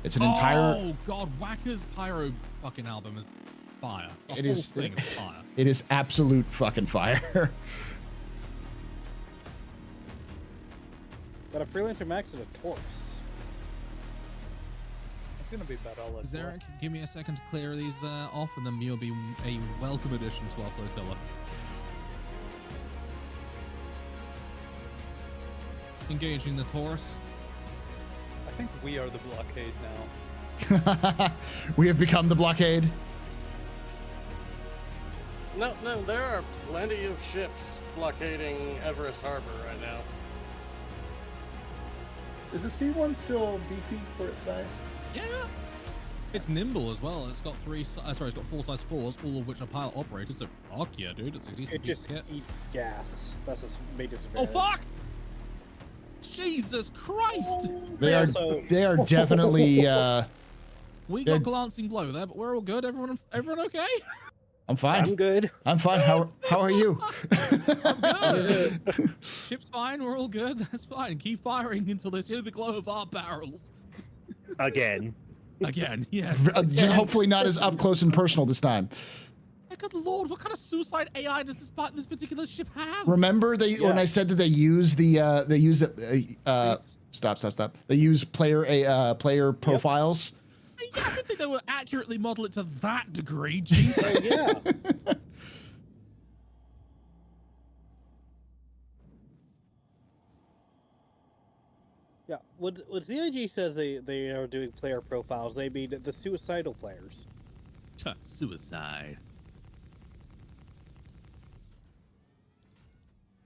It's an entire. Oh God, Wacker's Pyro fucking album is fire. The It whole is. thing is fire. It is absolute fucking fire. Got a Freelancer Max and a Taurus. It's going to be about all that's Zarek, give me a second to clear these off, and then you'll be a welcome addition to our flotilla. Engaging the Taurus. I think we are the blockade now. We have become the blockade. No, there are plenty of ships blockading Everest Harbor right now. Is the C1 still beefy for its size? Yeah. It's nimble as well. It's got it's got 4 size 4s, all of which are pilot operated. So fuck yeah, dude. It's a decent It piece just of kit. eats gas. That's its major Oh disadvantage. fuck! Jesus Christ! They are definitely. We they're- got glancing blow there, but we're all good. Everyone okay? I'm fine. I'm good. I'm fine. How are you? Good. Ship's fine. We're all good. That's fine. Keep firing until they see the glow of our barrels. Again. Again, yes. Just hopefully not as up close and personal this time. My good lord, what kind of suicide AI does this particular ship have? Remember when I said that they use stop. They use player profiles. Yeah, I didn't think they would accurately model it to that degree. Jesus. Yeah. Yeah, when CIG says they are doing player profiles, they mean the suicidal players. Suicide.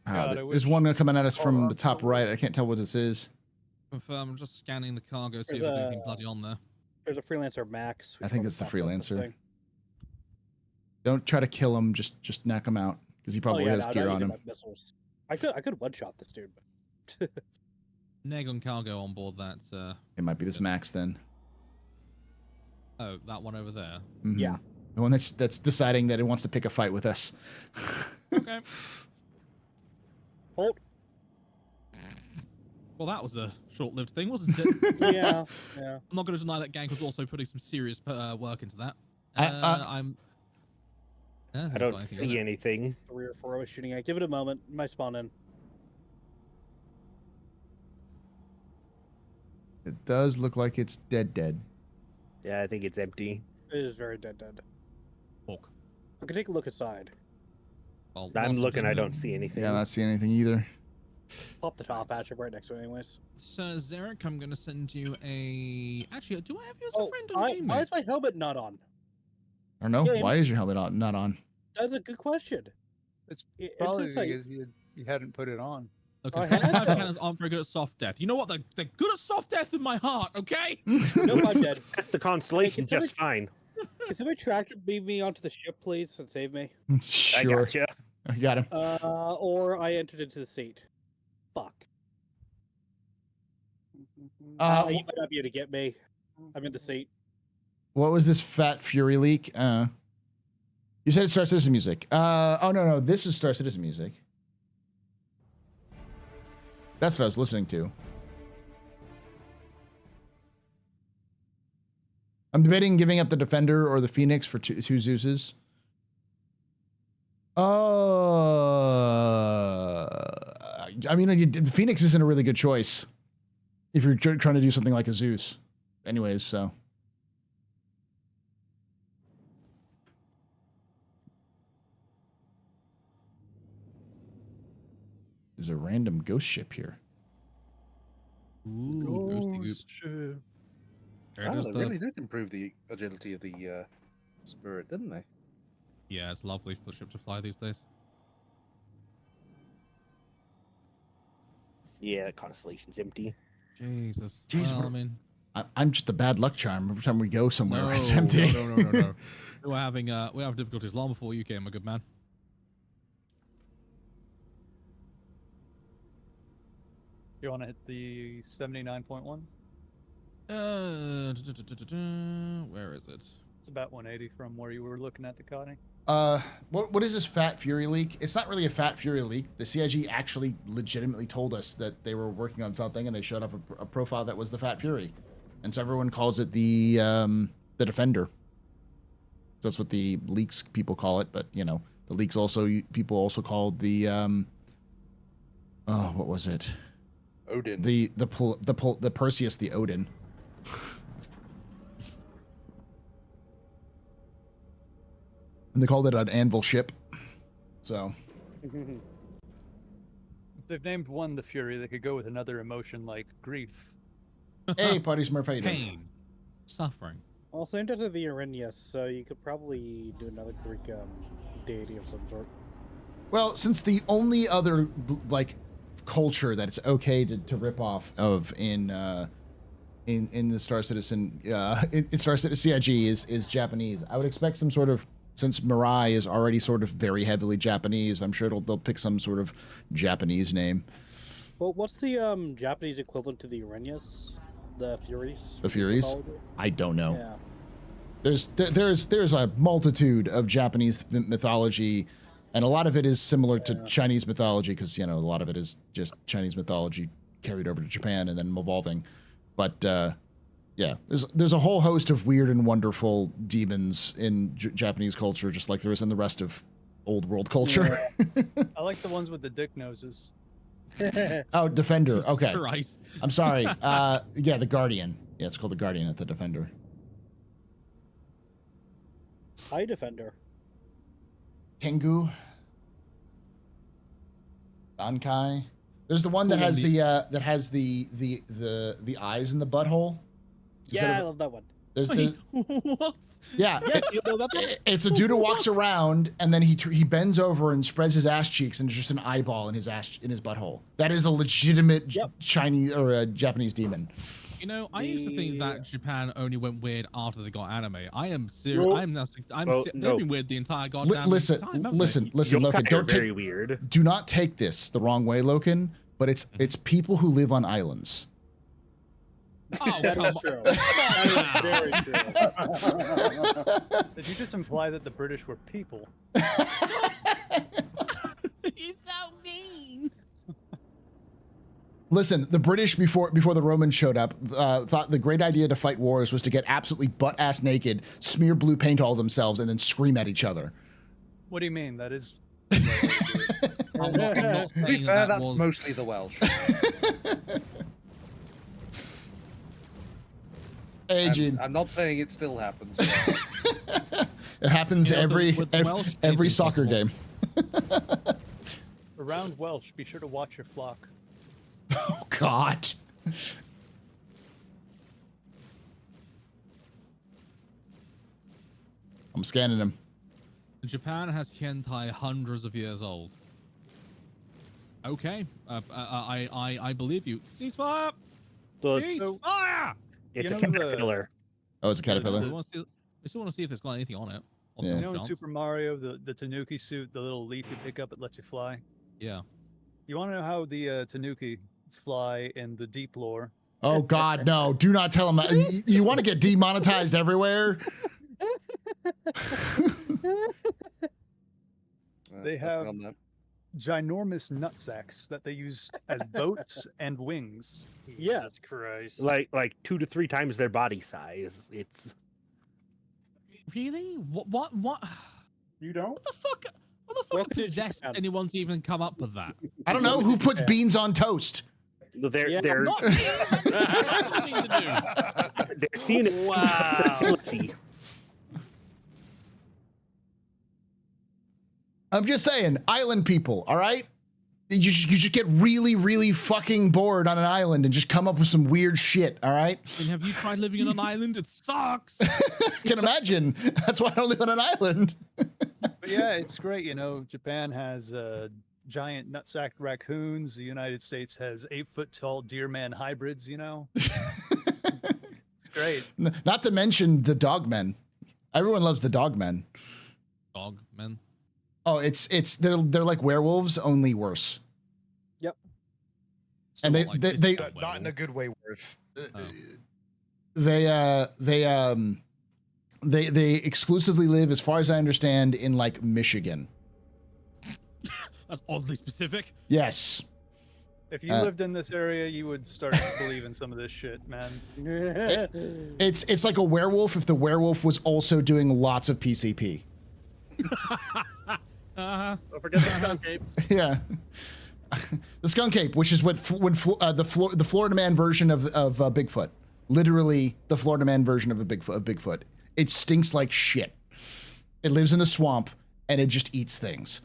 There's one coming at us from the top right. I can't tell what this is. Confirm. I'm just scanning the cargo, see if There's there's anything bloody on there. There's a Freelancer Max. I think that's the popped up this Freelancer. thing. Don't try to kill him. Just knock him out because he probably has gear on him. Missiles. I could one shot this dude. But Neg on cargo on board that. It might be this Max then. Oh, that one over there. Mhm. Yeah. The one that's deciding that it wants to pick a fight with us. Okay. Hold. Well, that was a short-lived thing, wasn't it? Yeah. I'm not going to deny that Gank was also putting some serious work into that. I don't see anything. 3 or 4 I was shooting at. Give it a moment. It might spawn in. It does look like it's dead. Yeah, I think it's empty. It is very dead. Fuck. I can take a look inside. Well, I'm looking. I don't see anything. Yeah, I'm not seeing anything either. Pop the top hatch right next to it, anyways. So, Zarek, I'm going to send you a... Actually, do I have you as a friend on game? Why is my helmet not on? I don't know. Game. Why is your helmet not on? That's a good question. It's It's probably just like- because you hadn't put it on. Okay, 75 cannons aren't very good at soft death. You know what? They're good at soft death in my heart, okay? Nope, I'm dead. That's the constellation just fine. Can somebody tractor beam me onto the ship, please, and save me? Sure. I gotcha. I got him. Or I entered into the seat. Fuck. You might not be able to get me. I'm in the seat. What was this Fat Fury leak? You said it's Star Citizen music. Oh no, this is Star Citizen music. That's what I was listening to. I'm debating giving up the Defender or the Phoenix for two Zeuses. I mean, the Phoenix isn't a really good choice if you're trying to do something like a Zeus. Anyways, so. There's a random ghost ship here. Ooh, ghosty goop. Oh, they really did improve the agility of the Spirit, didn't they? Yeah, it's lovely for the ship to fly these days. Yeah, the constellation's empty. Jesus. Jeez, Well, what- I mean, I'm just a bad luck charm. Every time we go somewhere, no, it's empty. no. We're having difficulties long before you came, my good man. You want to hit the 79.1? Where is it? It's about 180 from where you were looking at the Connie. What is this Fat Fury leak? It's not really a Fat Fury leak. The CIG actually legitimately told us that they were working on something, and they showed up a profile that was the Fat Fury, and so everyone calls it the Defender. That's what the leaks people call it, but you know, the leaks people also called the what was it? Odin. The Perseus, the Odin. And they called it an anvil ship. So. If they've named one the Fury, they could go with another emotion like grief. Hey, Putty Smurf, how you doing? Pain. Suffering. Well, same does the Arrhenius, so you could probably do another Greek deity of some sort. Well, since the only other like culture that it's okay to rip off of in the Star Citizen in Star Citizen CIG is Japanese, I would expect some sort of, since Mirai is already sort of very heavily Japanese, I'm sure they'll pick some sort of Japanese name. Well, what's the Japanese equivalent to the Arrhenius? The Furies? The Furies? I don't know. Yeah. There's a multitude of Japanese mythology, and a lot of it is similar to Chinese mythology, because you know a lot of it is just Chinese mythology carried over to Japan and then evolving. But yeah, there's a whole host of weird and wonderful demons in Japanese culture, just like there is in the rest of old world culture. I like the ones with the dick noses. Oh, Defender. Jesus Okay. Christ. I'm sorry. Yeah, the Guardian. Yeah, it's called the Guardian at the Defender. Hi, Defender. Tengu. Bankai. There's the one that has the eyes in the butthole. Yeah, I love that one. There's Wait, the what? yeah. Yes, you know that one? It's a dude who walks around and then he bends over and spreads his ass cheeks and there's just an eyeball in his butthole. That is a legitimate Chinese or a Japanese demon. You know, I used to think that Japan only went weird after they got anime. I am serious. No. They've been weird the entire goddamn Listen, time. haven't listen, they? Loken. Don't very take weird. Do not take this the wrong way, Loken. But it's people who live on islands. Oh, That come is on. true. That is very true. Did you just imply that the British were people? He's so mean. Listen, the British before the Romans showed up thought the great idea to fight wars was to get absolutely butt-ass naked, smear blue paint all themselves, and then scream at each other. What do you mean? That is. I'm not To be saying fair, that that's was- mostly the Welsh. Hey, And Gene. I'm not saying it still happens. It happens You know, with every Welsh, every anything's soccer possible. game. Around Welsh, be sure to watch your flock. Oh God. I'm scanning him. Japan has hentai hundreds of years old. Okay, I believe you. Ceasefire! Ceasefire! It's You a know the- caterpillar. Oh, it's a We caterpillar. still want to see if it's got anything on it. Yeah. You know in Super Mario, the Tanuki suit, the little leaf you pick up, it lets you fly. Yeah. You want to know how the Tanuki fly in the deep lore? Oh God, no! Do not tell him that. You want to get demonetized everywhere? They have ginormous nutsacks that they use as boats and wings. Yeah. Jesus Christ. Like 2 to 3 times their body size. It's Really? What? You don't? What the fuck? What the fuck possessed anyone to even come up with that? I don't know who puts beans on toast. they're Not me. That's nothing to do. they're seeing it Wow. fertility. I'm just saying, island people. All right, you just get really, really fucking bored on an island and just come up with some weird shit. All right. And have you tried living on an island? It sucks. I can imagine. That's why I don't live on an island. But yeah, it's great. You know, Japan has giant nutsack raccoons. The United States has 8-foot-tall deer-man hybrids. You know, it's great. Not to mention the dogmen. Everyone loves the dogmen. Dogmen. Oh, they're like werewolves, only worse. Yep. And they Not in a good way, worth. They exclusively live, as far as I understand, in like Michigan. That's oddly specific. Yes. If you lived in this area, you would start to believe in some of this shit, man. It's like a werewolf if the werewolf was also doing lots of PCP. Don't forget the skunk ape. Yeah. The skunk ape, which is what the Florida man version of Bigfoot. Literally the Florida man version of Bigfoot. It stinks like shit. It lives in the swamp and it just eats things.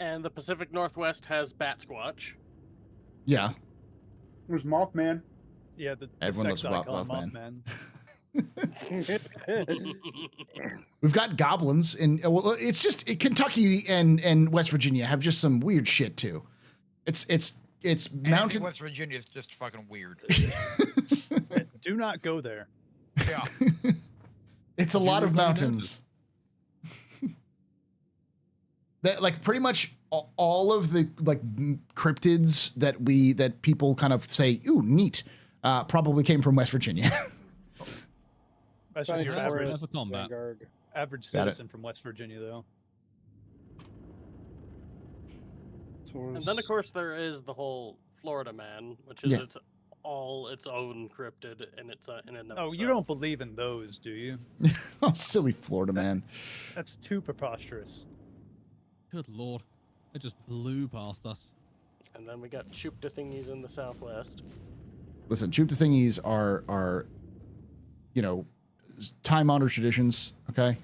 And the Pacific Northwest has Bat Squatch. Yeah. There's Mothman. Yeah, the Everyone sex loves icon Mothman. We've got goblins in well, it's just Kentucky and West Virginia have just some weird shit too. It's mountain. West Virginia is just fucking weird. Do not go there. Yeah. It's a lot of mountains. That like pretty much all of the like cryptids that people kind of say, ooh, neat, probably came from West Virginia. That's just your average, That's a combat. average Got it. citizen from West Virginia, though. And then, of course, there is the whole Florida man, which is Yeah. its own cryptid in and of Oh, you itself. don't believe in those, do you? Oh, silly Florida man. That's too preposterous. Good lord. It just blew past us. And then we got Chupta thingies in the southwest. Listen, Chupta thingies are, you know, time-honored traditions. Okay.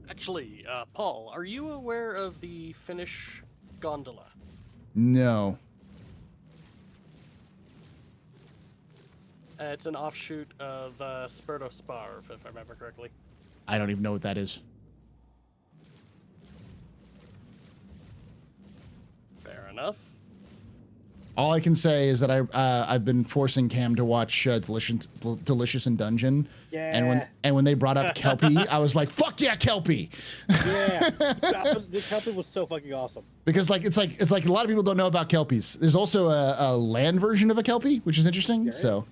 Actually, Paul, are you aware of the Finnish gondola? No. It's an offshoot of Sparv, if I remember correctly. I don't even know what that is. Fair enough. All I can say is that I've been forcing Cam to watch Delicious in Dungeon. Yeah. And when they brought up Kelpie, I was like, "Fuck yeah, Kelpie!" Yeah, the Kelpie was so fucking awesome. Because it's like a lot of people don't know about Kelpies. There's also a land version of a Kelpie, which is interesting. So.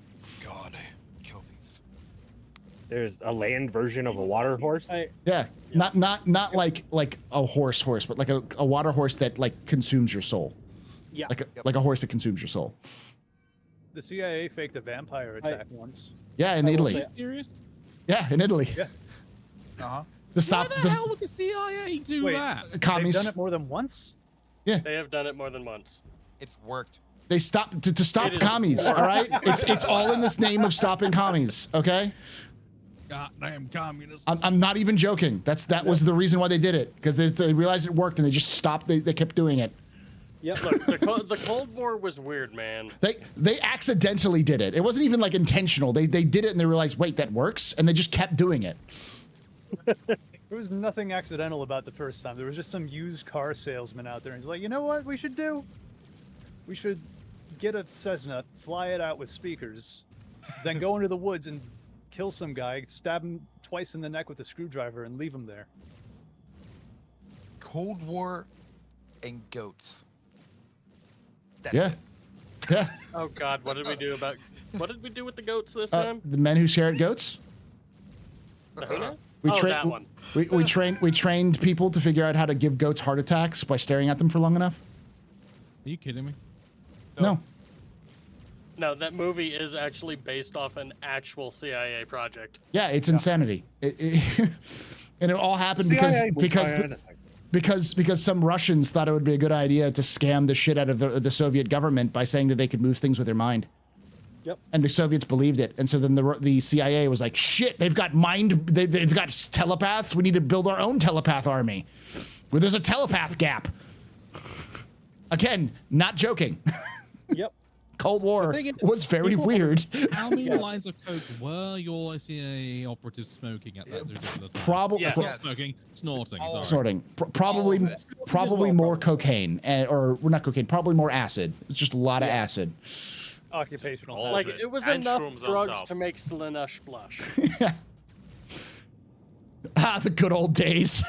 God, Kelpies. There's a land version of a water horse. Yeah, not like a horse, but like a water horse that like consumes your soul. Yeah, like a horse that consumes your soul. The CIA faked a vampire attack once. Yeah, in Italy. Are you serious? Yeah, in Italy. Yeah. Uh-huh. To stop Why the hell would the CIA do that? Commies. They've done it more than once? Yeah. They have done it more than once. It's worked. They stopped to stop commies. All right, it's all in this name of stopping commies. Okay. Goddamn communists. I'm not even joking. That was the reason why they did it, because they realized it worked and they just stopped. They kept doing it. Yep. Look, the Cold War was weird, man. They accidentally did it. It wasn't even like intentional. They did it and they realized, wait, that works, and they just kept doing it. There was nothing accidental about the first time. There was just some used car salesman out there, and he's like, you know what we should do? We should get a Cessna, fly it out with speakers, then go into the woods and kill some guy, stab him twice in the neck with a screwdriver, and leave him there. Cold War and goats. That's Yeah. it. Yeah. Oh God, what did we do with the goats this time? The men who shared goats. The Huna? We Oh, that one. We trained people to figure out how to give goats heart attacks by staring at them for long enough. Are you kidding me? No. No, that movie is actually based off an actual CIA project. Yeah, it's insanity. And it all happened CIA will try because some Russians thought it would be a good idea to scam the shit out of the Soviet government by saying that they could move things with their mind. Yep. And the Soviets believed it, and so then the CIA was like, "Shit, they've got they've got telepaths. We need to build our own telepath army, where there's a telepath gap." Again, not joking. Yep. Cold War was very weird. How many lines of coke were your CIA operatives smoking at that particular time? Probably Not smoking, snorting. Sorry. Snorting. Probably more cocaine, or not cocaine. Probably more acid. It's just a lot of acid. Occupational. Like it was And enough shrooms on drugs top. to make Slanesh blush. The good old days.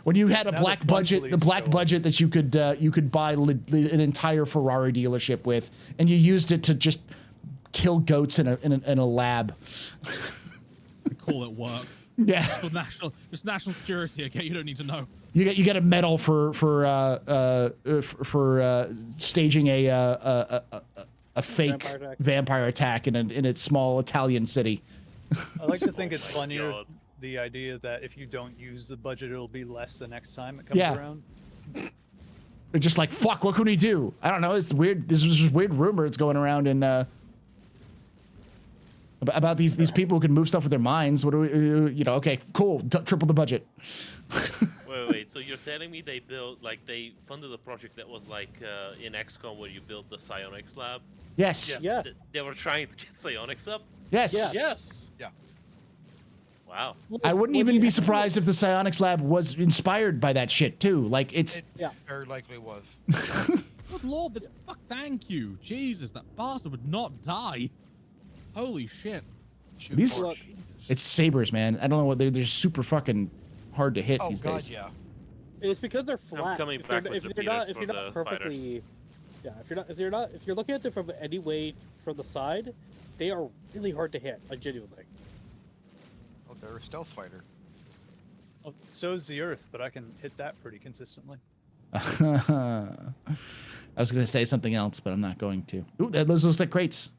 When you had a Now black the budget, the black budget that you could buy an entire Ferrari dealership with, and you used it to just kill goats in a lab. We call it work. Yeah. It's national security. Okay, you don't need to know. You get a medal for staging a fake vampire attack in a small Italian city. I like to think it's funnier, the idea that if you don't use the budget, it'll be less the next time it comes around. They're just like, fuck, what can we do? I don't know. It's weird. This was just weird rumor that's going around in about these people who can move stuff with their minds. What do we, okay, cool. Triple the budget. Wait. So you're telling me they funded a project that was like in XCOM where you build the psionics lab? Yes. Yeah. They were trying to get psionics up? Yes. Yeah. Yes. Yeah. Wow. I wouldn't even be surprised if the psionics lab was inspired by that shit too. Like It very likely was. Good lord, thank you. Jesus, that bastard would not die. Holy shit. It's sabers, man. I don't know what they're super fucking hard to hit these days. Yeah. It's because they're flat. coming If back they're- with if the you're not, beaters if for you're not the perfectly, yeah, if you're looking at them from any way from the side, they are really hard to hit. Like genuinely. Oh, they're a stealth fighter. Oh, so's the Earth, but I can hit that pretty consistently. I was going to say something else, but I'm not going to. Ooh, those looks like crates.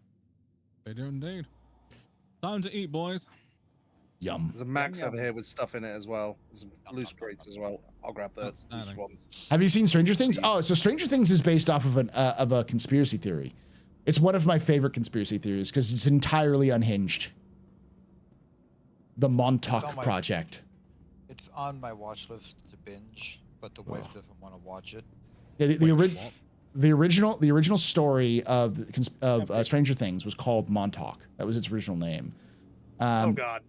They do indeed. Time to eat, boys. Yum. There's a Max over here with stuff in it as well. There's some loose crates as well. I'll grab the loose ones. Have you seen Stranger Things? Oh, so Stranger Things is based off of a conspiracy theory. It's one of my favorite conspiracy theories because it's entirely unhinged. The Montauk Project. It's on my watch list to binge, but the wife doesn't want to watch it. Yeah, the original story of Stranger Things was called Montauk. That was its original name. Oh God.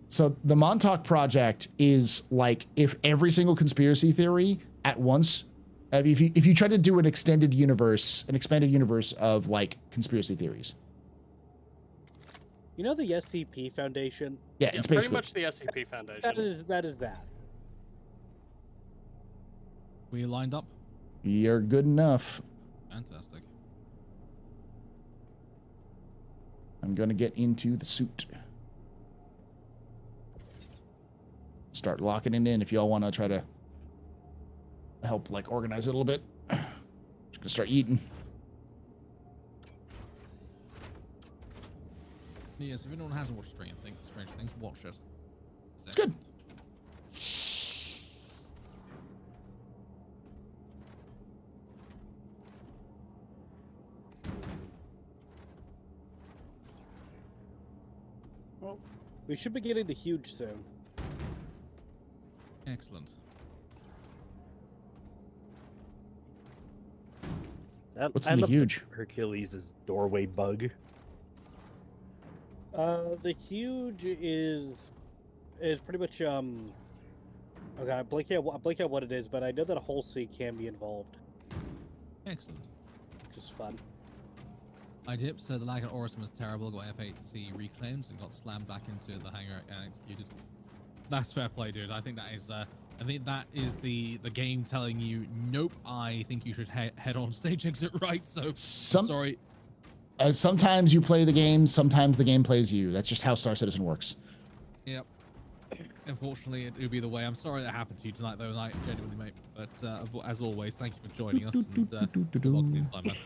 So the Montauk Project is like if every single conspiracy theory at once, if you try to do an expanded universe of like conspiracy theories. You know the SCP Foundation? Yeah, it's pretty basically much the SCP Foundation. That is that. We lined up. You're good enough. Fantastic. I'm going to get into the suit. Start locking it in if y'all want to try to help, like, organize it a little bit. Just going to start eating. Yes, if anyone hasn't watched Strange Things, watch it. It's good. Well, we should be getting the huge soon. Excellent. What's in the huge? Hercules' doorway bug. The huge is pretty much okay, I blank out what it is, but I know that a whole sea can be involved. Excellent. Which is fun. I dipped, so the lag at Orison was terrible, got F8C reclaimed and got slammed back into the hangar and executed. That's fair play, dude. I think that is the game telling you, nope, I think you should head on stage exit right, so sorry. Sometimes you play the game, sometimes the game plays you. That's just how Star Citizen works. Yep. Unfortunately, it would be the way. I'm sorry that happened to you tonight, though, Knight, genuinely, mate. But as always, thank you for joining us. And welcome inside, man.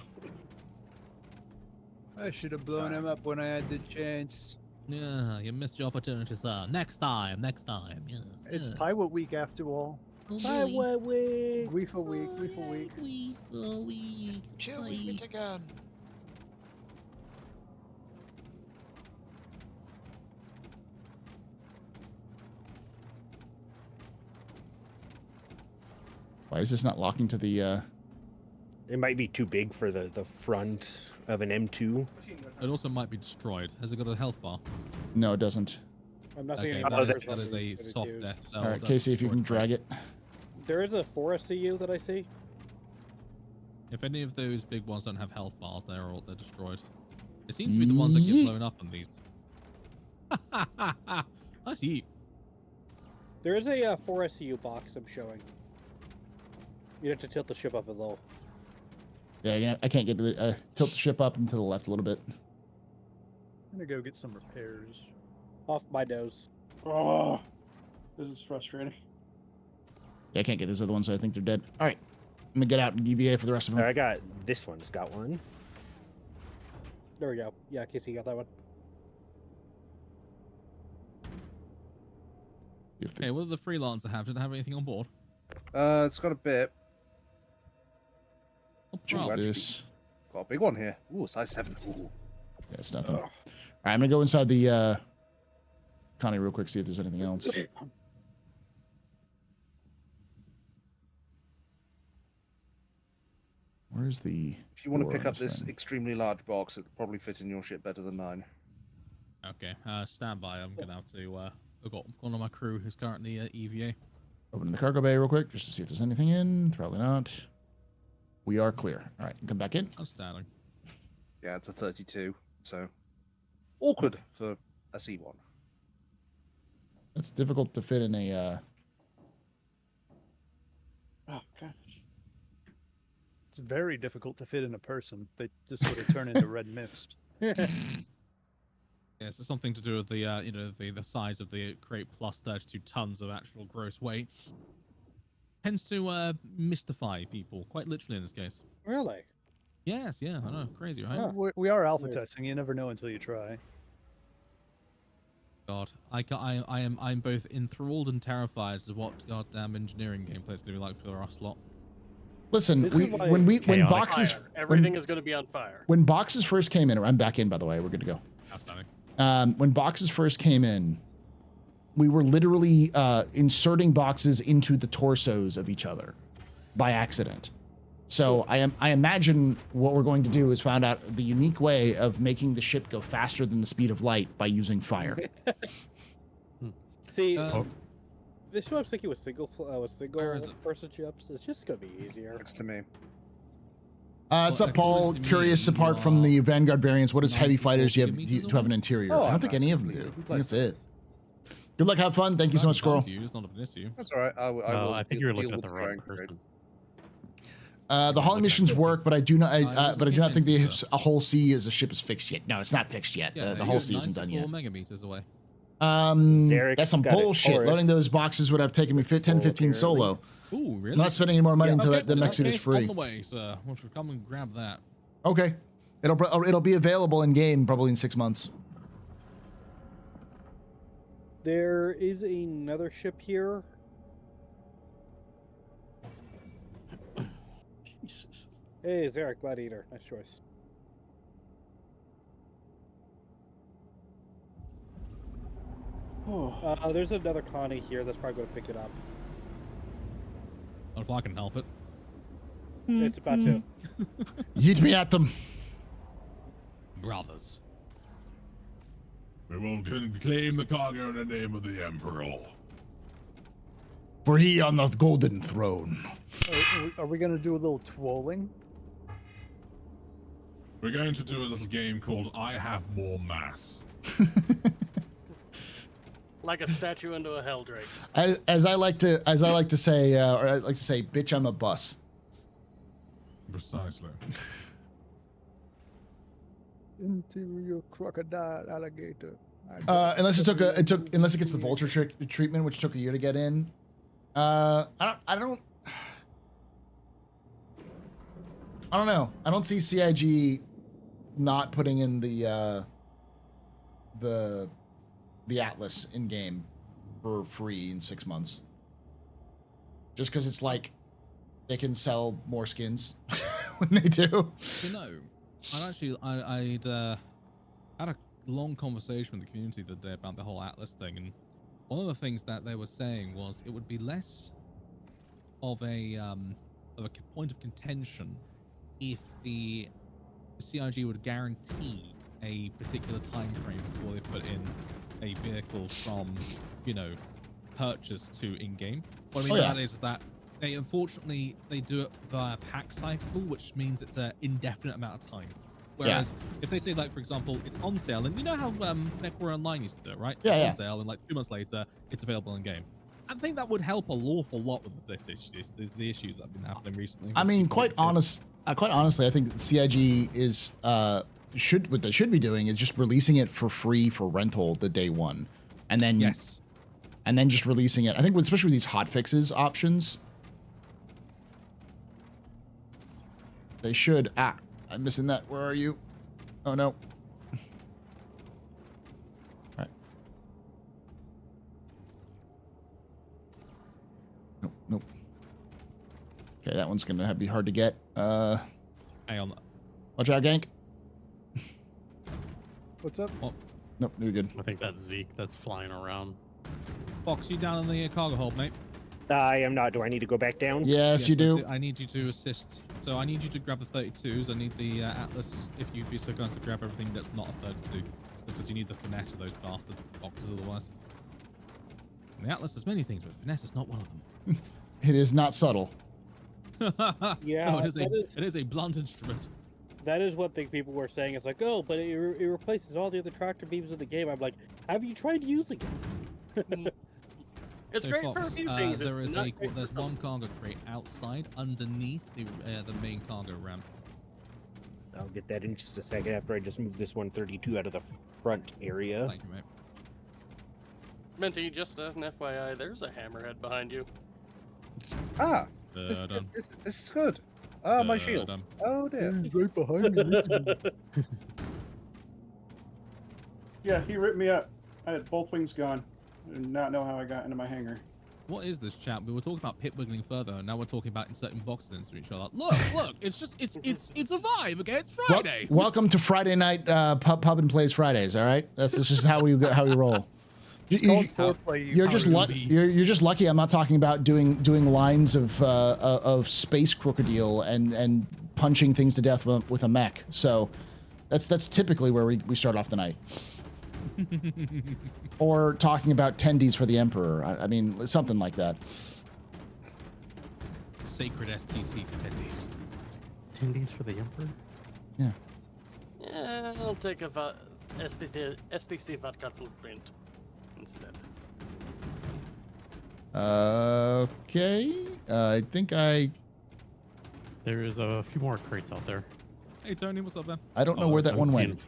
I should have blown him up when I had the chance. Yeah, you missed your opportunity, sir. Next time. Yes. It's Pilot Week after all. Pilot Week. Week for week. Chill it again. Why is this not locking to the... It might be too big for the front of an M2. It also might be destroyed. Has it got a health bar? No, it doesn't. I'm not Okay, seeing that is a soft death. All right, Casey, if you can drag it. There is a 4SCU that I see. If any of those big ones don't have health bars, they're destroyed. It seems to be the ones that get blown up on these. I see. There is a 4SCU box I'm showing. You have to tilt the ship up a little. Yeah, I can't get to the... tilt the ship up and to the left a little bit. I'm gonna go get some repairs. Off my nose. Oh, this is frustrating. Yeah, I can't get those other ones, so I think they're dead. All right. I'm going to get out and DVA for the rest of them. I got... This one's got one. There we go. Yeah, Casey, you got that one. Hey, what did the freelancer have? Did it have anything on board? It's got a bit. Oh, this. Got a big one here. Ooh, size 7. Ooh. Yeah, it's nothing. All right, I'm going to go inside the Connie real quick, see if there's anything else. Where's the... If you want to door pick on up this thing? extremely large box, it'll probably fit in your ship better than mine. Okay, stand by. I'm gonna have to. I've got one of my crew who's currently EVA. Open the cargo bay real quick, just to see if there's anything in. Probably not. We are clear. All right, come back in. Outstanding. Yeah, it's a 32, so awkward for a C1. That's difficult to fit in a... Oh, God. It's very difficult to fit in a person. They just sort of turn into red mist. Yes, it's something to do with the the size of the crate plus 32 tons of actual gross weight. Tends to mystify people, quite literally in this case. Really? Yes, yeah, I know, crazy, right? Huh. We are alpha testing. You never know until you try. God, I'm both enthralled and terrified as what goddamn engineering gameplay is gonna be like for us lot. Listen, when boxes fire. Everything is going to be on fire. When boxes first came in, I'm back in, by the way. We're good to go. Outstanding. When boxes first came in, we were literally inserting boxes into the torsos of each other by accident. So I imagine what we're going to do is find out the unique way of making the ship go faster than the speed of light by using fire. See, this is what I was thinking with single person ships. It's just gonna be easier. Next to me. What's up, Paul? Curious, apart from the Vanguard variants, what does heavy fighters do you have an interior? I don't think any of them do. I think that's it. Good luck, have fun. Thank you so much, Squirrel. That's all right. I I think you were looking at the wrong person. The hauling missions work, but I do not. But I do not think a whole sea as a ship is fixed yet. No, it's not fixed yet. Yeah, The whole sea isn't done yet. 94 megameters away. That's some bullshit. Loading those boxes would have taken me 10, 15 solo. Ooh, really? I'm not spending any more money until that mech suit is free. On the way, sir. Why don't you come and grab that? Okay, it'll be available in game probably in 6 months. There is another ship here. Jesus. Hey, Zarek, Gladiator. Nice choice. There's another Connie here that's probably going to pick it up. If I can help it. It's about to. Yeet me at them. Brothers. We will claim the cargo in the name of the Emperor. For he on the golden throne. Are we going to do a little twirling? We're going to do a little game called I Have More Mass. Like a statue into a hell drake. As I like to say, bitch, I'm a bus. Precisely. Interior crocodile alligator. Unless it gets the vulture treatment, which took a year to get in. I don't know. I don't see CIG not putting in the Atlas in game for free in 6 months. Just because it's like they can sell more skins when they do. You know, I'd had a long conversation with the community the other day about the whole Atlas thing, and one of the things that they were saying was it would be less of a point of contention if the CIG would guarantee a particular time frame before they put in a vehicle from, purchase to in-game. What I mean by that is that they unfortunately do it via pack cycle, which means it's an indefinite amount of time. Whereas if they say, like, for example, it's on sale, and you know how MechWarrior Online used to do it, right? Yeah, it's on sale, and like 2 months later, it's available in game. I think that would help an awful lot with the issues that have been happening recently. I mean, quite honestly, I think CIG is what they should be doing is just releasing it for free for rental the day one, and then just releasing it. I think especially with these hot fixes options, they should. I'm missing that. Where are you? Oh no. All right. Nope. Okay, that one's gonna be hard to get. Hang on. Watch out, gank. What's up? Oh. Nope, you're good. I think that's Zeke that's flying around. Fox, you down in the cargo hold, mate? I am not. Do I need to go back down? Yes, you do. I need you to assist. So I need you to grab the 32s. I need the Atlas, if you'd be so kind to grab everything that's not a 32. Because you need the finesse of those bastard boxes otherwise. And the Atlas has many things, but finesse is not one of them. It is not subtle. Yeah, no, it is a blunt instrument. That is one thing people were saying. It's like, oh, but it replaces all the other tractor beams in the game. I'm like, have you tried using it? It's so great Fox, for a few things. There's one cargo crate outside underneath the main cargo ramp. I'll get that in just a second after I just move this 132 out of the front area. Thank you, mate. Minty, just an FYI, there's a hammerhead behind you. Ah, this is good. Ah, my shield. Oh dear. He's right behind me. Yeah, he ripped me up. I had both wings gone. I did not know how I got into my hangar. What is this, chat? We were talking about pit wiggling further, and now we're talking about inserting boxes into each other. Look, it's a vibe, okay? It's Friday. Welcome to Friday night pub and plays Fridays. All right, that's just how we roll. You're just lucky. I'm not talking about doing lines of space crocodile and punching things to death with a mech. So that's typically where we start off the night. Or talking about tendies for the Emperor. I mean, something like that. Sacred STC for tendies. Tendies for the Emperor? Yeah. Yeah, I'll take a STC vodka blueprint instead. Okay. I think I There's a few more crates out there. Hey Tony, what's up, man? I don't know where that one went.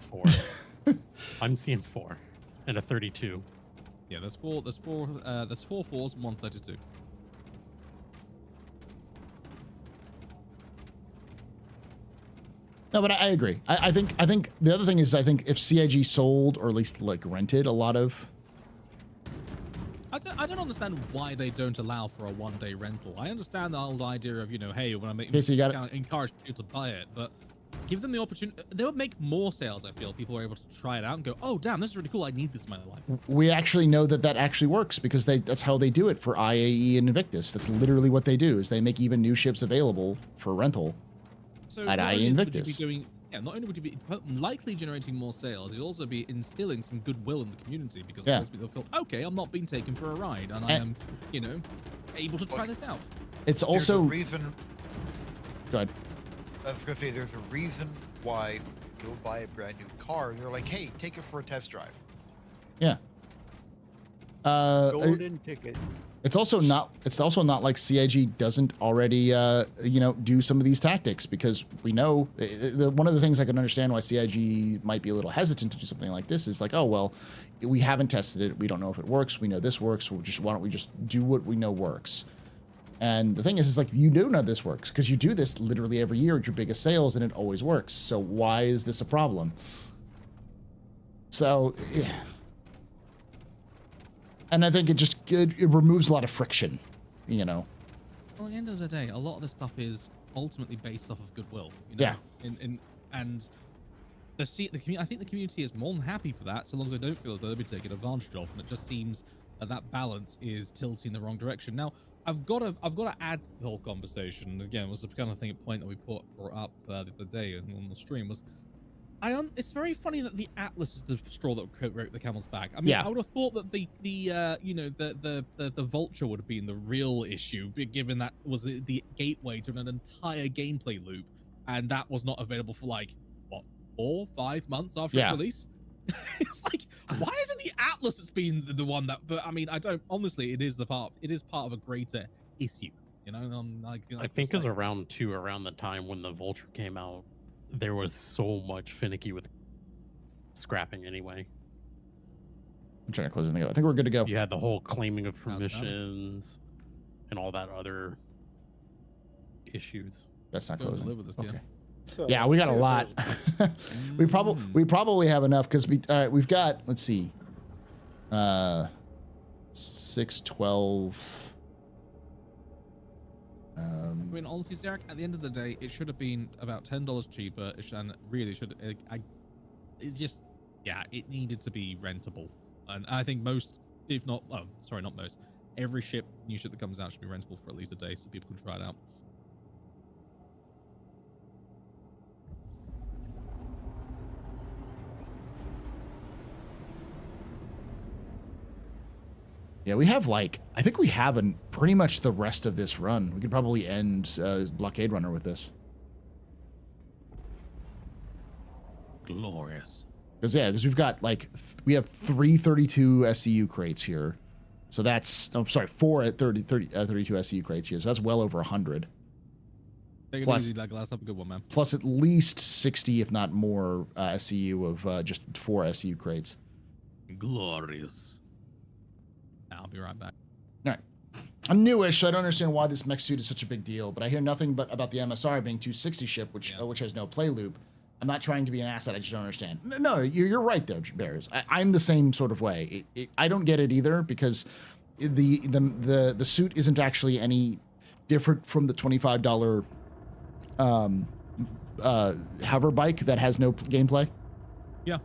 I'm seeing 4 and a 32. Yeah, there's four 4s and 132. No, but I agree. I think the other thing is I think if CIG sold or at least like rented a lot of. I don't understand why they don't allow for a one-day rental. I understand the old idea of, hey, when I make so you gotta encourage people to buy it, but give them the opportunity. They would make more sales. I feel people are able to try it out and go, oh damn, this is really cool. I need this in my life. We actually know that actually works because that's how they do it for IAE and Invictus. That's literally what they do is they make even new ships available for rental at IAE Invictus. Not only would you be likely generating more sales, you'll also be instilling some goodwill in the community because they'll feel, okay, I'm not being taken for a ride and I am, able to try this out. It's also a reason. Go ahead. I was gonna say there's a reason why you'll buy a brand new car. They're like, hey, take it for a test drive. Yeah. Golden ticket. It's also not like CIG doesn't already do some of these tactics because we know one of the things I can understand why CIG might be a little hesitant to do something like this is like, oh well, we haven't tested it, we don't know if it works, we know this works, why don't we just do what we know works. And the thing is like you do know this works because you do this literally every year at your biggest sales and it always works. So why is this a problem? So yeah. And I think it removes a lot of friction, Well, at the end of the day, a lot of this stuff is ultimately based off of goodwill. Yeah. And I think the community is more than happy for that, so long as they don't feel as though they'll be taken advantage of. And it just seems that balance is tilting in the wrong direction. Now, I've got to add to the whole conversation. And again, it was the kind of point that we brought up the other day on the stream was. It's very funny that the Atlas is the straw that broke the camel's back. I mean, I would have thought that the Vulture would have been the real issue, given that was the gateway to an entire gameplay loop, and that was not available for 4-5 months after its release. It's like, why isn't the Atlas that's been the one that? But I mean, I don't. Honestly, it is part of a greater issue. I think it was around the time when the Vulture came out. There was so much finicky with scrapping anyway. I'm trying to close everything up. I think we're good to go. You had the whole claiming of permissions and all that other issues. That's not closing. Okay. Yeah, we got a lot. we probably have enough because we've got, let's see, 6, 12. I mean, honestly, Zarek, at the end of the day, it should have been about $10 cheaper. And really should. It needed to be rentable. And I think most, if not, not most, every new ship that comes out should be rentable for at least a day so people can try it out. Yeah, we have I think we have pretty much the rest of this run. We could probably end Blockade Runner with this. Glorious. Because we've got we have 332 SCU crates here. So that's, 4 at 32 SCU crates here. So that's well over 100. Take it easy, Douglas. Have a good one, man. Plus at least 60, if not more, SCU of just 4 SCU crates. Glorious. I'll be right back. All right. I'm newish, so I don't understand why this mech suit is such a big deal, but I hear nothing but about the MSR being 260 ship, which has no play loop. I'm not trying to be an asset. I just don't understand. No, you're right there, Bears. I'm the same sort of way. I don't get it either because the suit isn't actually any different from the $25 hover bike that has no gameplay. Yeah,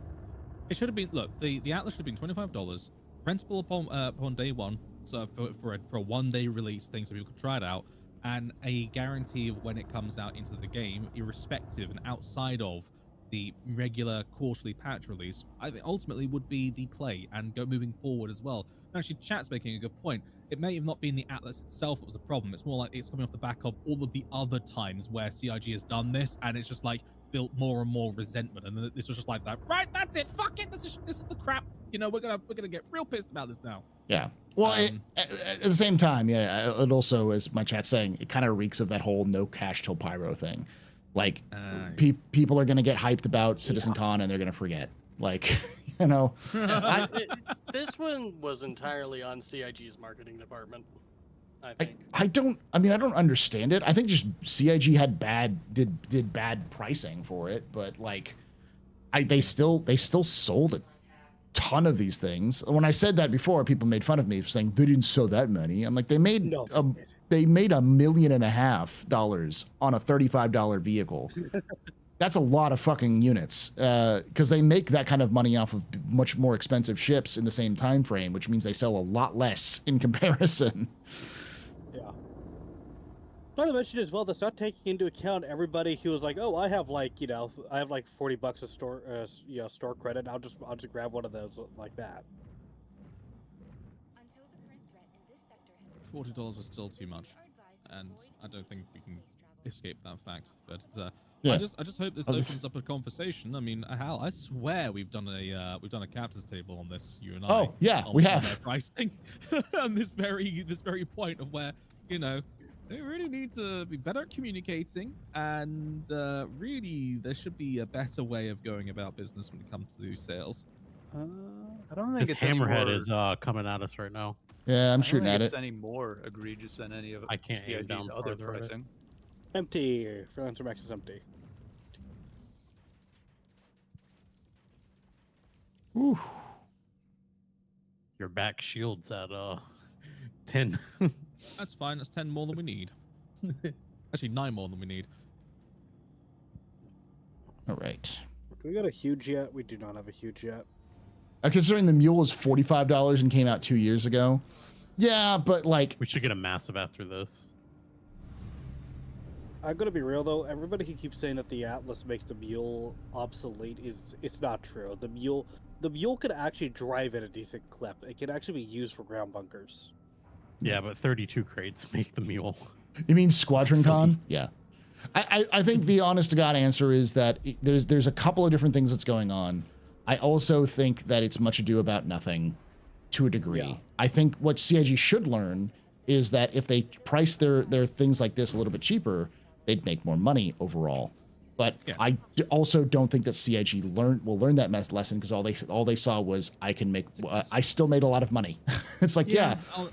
it should have been. Look, the Atlas should have been $25. Rentable upon day one, so for a one-day release thing, so people could try it out, and a guarantee of when it comes out into the game, irrespective and outside of the regular quarterly patch release. I think ultimately would be the play and moving forward as well. Actually, chat's making a good point. It may have not been the Atlas itself that was a problem. It's more like it's coming off the back of all of the other times where CIG has done this, and it's just like built more and more resentment. And then this was just like that. Right, that's it. Fuck it. This is the crap. You know, we're gonna get real pissed about this now. Yeah. Well, at the same time, yeah, it also, as my chat's saying, it kind of reeks of that whole no cash till pyro thing. Like, people are gonna get hyped about CitizenCon and they're gonna forget. Like, you know. This one was entirely on CIG's marketing department. I don't understand it. I think just CIG had did bad pricing for it, but like, they still sold a ton of these things. When I said that before, people made fun of me for saying they didn't sell that many. I'm like, they made $1.5 million on a $35 vehicle. That's a lot of fucking units, because they make that kind of money off of much more expensive ships in the same time frame, which means they sell a lot less in comparison. Yeah. Not to mention as well, that's not taking into account everybody who was like, oh, I have like, I have like $40 of store, store credit. I'll just grab one of those like that. $40 was still too much, and I don't think we can escape that fact. But Yeah. I just hope this opens up a conversation. I mean, Hal, I swear we've done a captain's table on this. You and I. Oh yeah, we have. On their pricing, on this very point of where they really need to be better at communicating, and really there should be a better way of going about business when it comes to these sales. I don't think This it's hammerhead is coming at us right now. Yeah, I'm shooting at it's it. any more egregious than any of I can't aim down CIG's other farther at it. pricing. Empty. Freelancer Max is empty. Ooh. Your back shield's at 10. That's fine. That's 10 more than we need. Actually, 9 more than we need. All right. Do we got a huge yet? We do not have a huge yet. Considering the mule is $45 and came out 2 years ago. Yeah, but like, we should get a massive after this. I'm gonna be real though. Everybody who keeps saying that the Atlas makes the mule obsolete it's not true. The mule could actually drive at a decent clip. It can actually be used for ground bunkers. Yeah, but 32 crates make the mule. You mean Squadron Con? Yeah. I think the honest to God answer is that there's a couple of different things that's going on. I also think that it's much ado about nothing to a degree. Yeah. I think what CIG should learn is that if they price their things like this a little bit cheaper, they'd make more money overall. But yeah. I also don't think that CIG will learn that lesson, because all they saw was I can make I still made a lot of money. It's like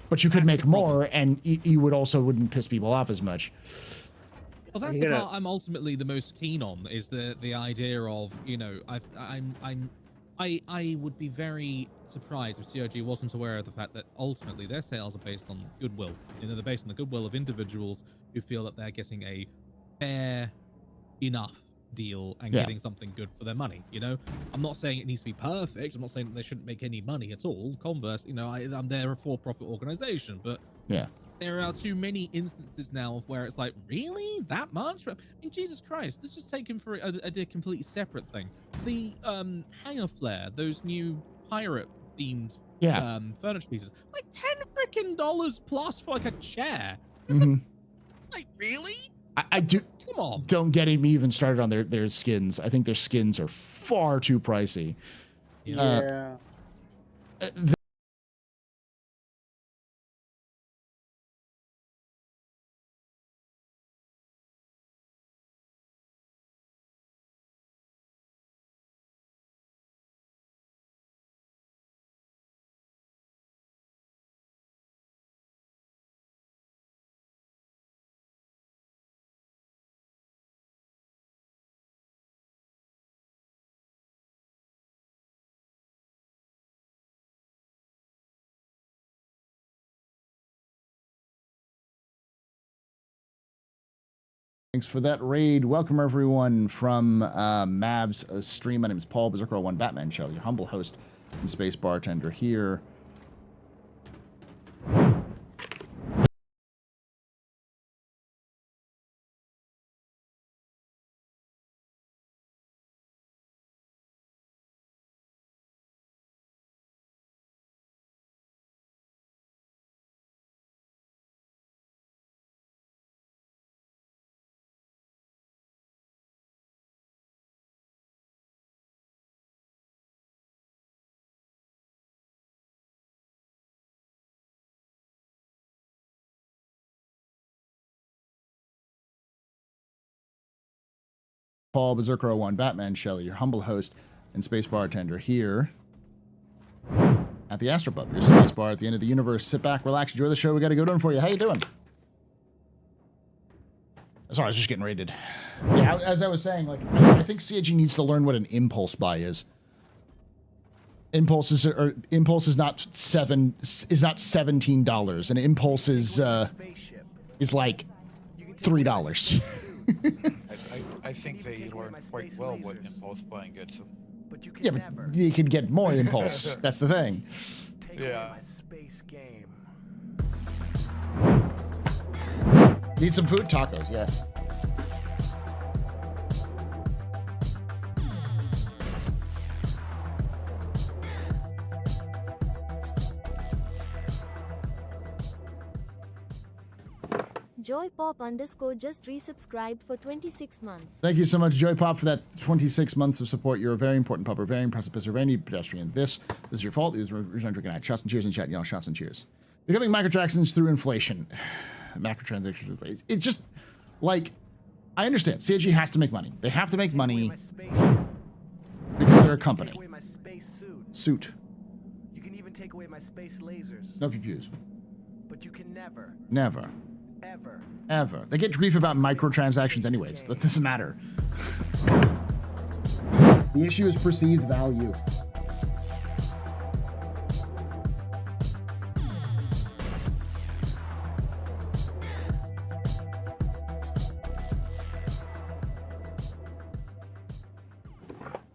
but you could make more, and you wouldn't piss people off as much. Well, that's the part I'm ultimately the most keen on, is the idea of, I would be very surprised if CIG wasn't aware of the fact that ultimately their sales are based on goodwill. They're based on the goodwill of individuals who feel that they're getting a fair enough deal and getting something good for their money. I'm not saying it needs to be perfect. I'm not saying that they shouldn't make any money at all. Converse, they're a for-profit organization, but there are too many instances now of where it's like, really? That much? I mean, Jesus Christ, let's just take him for a completely separate thing. The hangar flare, those new pirate themed furniture pieces, like $10 freaking plus for like a chair. Like, really? I do. Come on. Don't get me even started on their skins. I think their skins are far too pricey. Yeah. Thanks for that raid. Welcome everyone from Mav's stream. My name is Paul Berserker 01 Batman Shell, your humble host and space bartender here. Paul, Berserker01, Batman, Shelley, your humble host and space bartender here at the AstroPub, your space bar at the end of the universe. Sit back, relax, enjoy the show. We got a good one for you. How you doing? Sorry, I was just getting rated. Yeah, as I was saying, like, I think CIG needs to learn what an impulse buy is. Impulse is not $17. An impulse is like $3. I think they learned quite well what impulse buying gets them. Yeah, but you can get more impulse. That's the thing. Yeah. Need some food? Tacos, yes. JoyPop_ just resubscribed for 26 months. Thank you so much, Joy Pop, for that 26 months of support. You're a very important pupper, very precipice, very neat pedestrian. This is your fault. This is reason I'm drinking at. Shots and cheers in chat, y'all. Shots and cheers. Becoming microtransactions through inflation. Macrotransactions. It's just like, I understand. CIG has to make money. They have to make money because they're a company. Take away my space Suit. You can even take away my space lasers. No pew-pews. But you can never. Never. Ever. They get grief about microtransactions anyways. That doesn't matter. The issue is perceived value.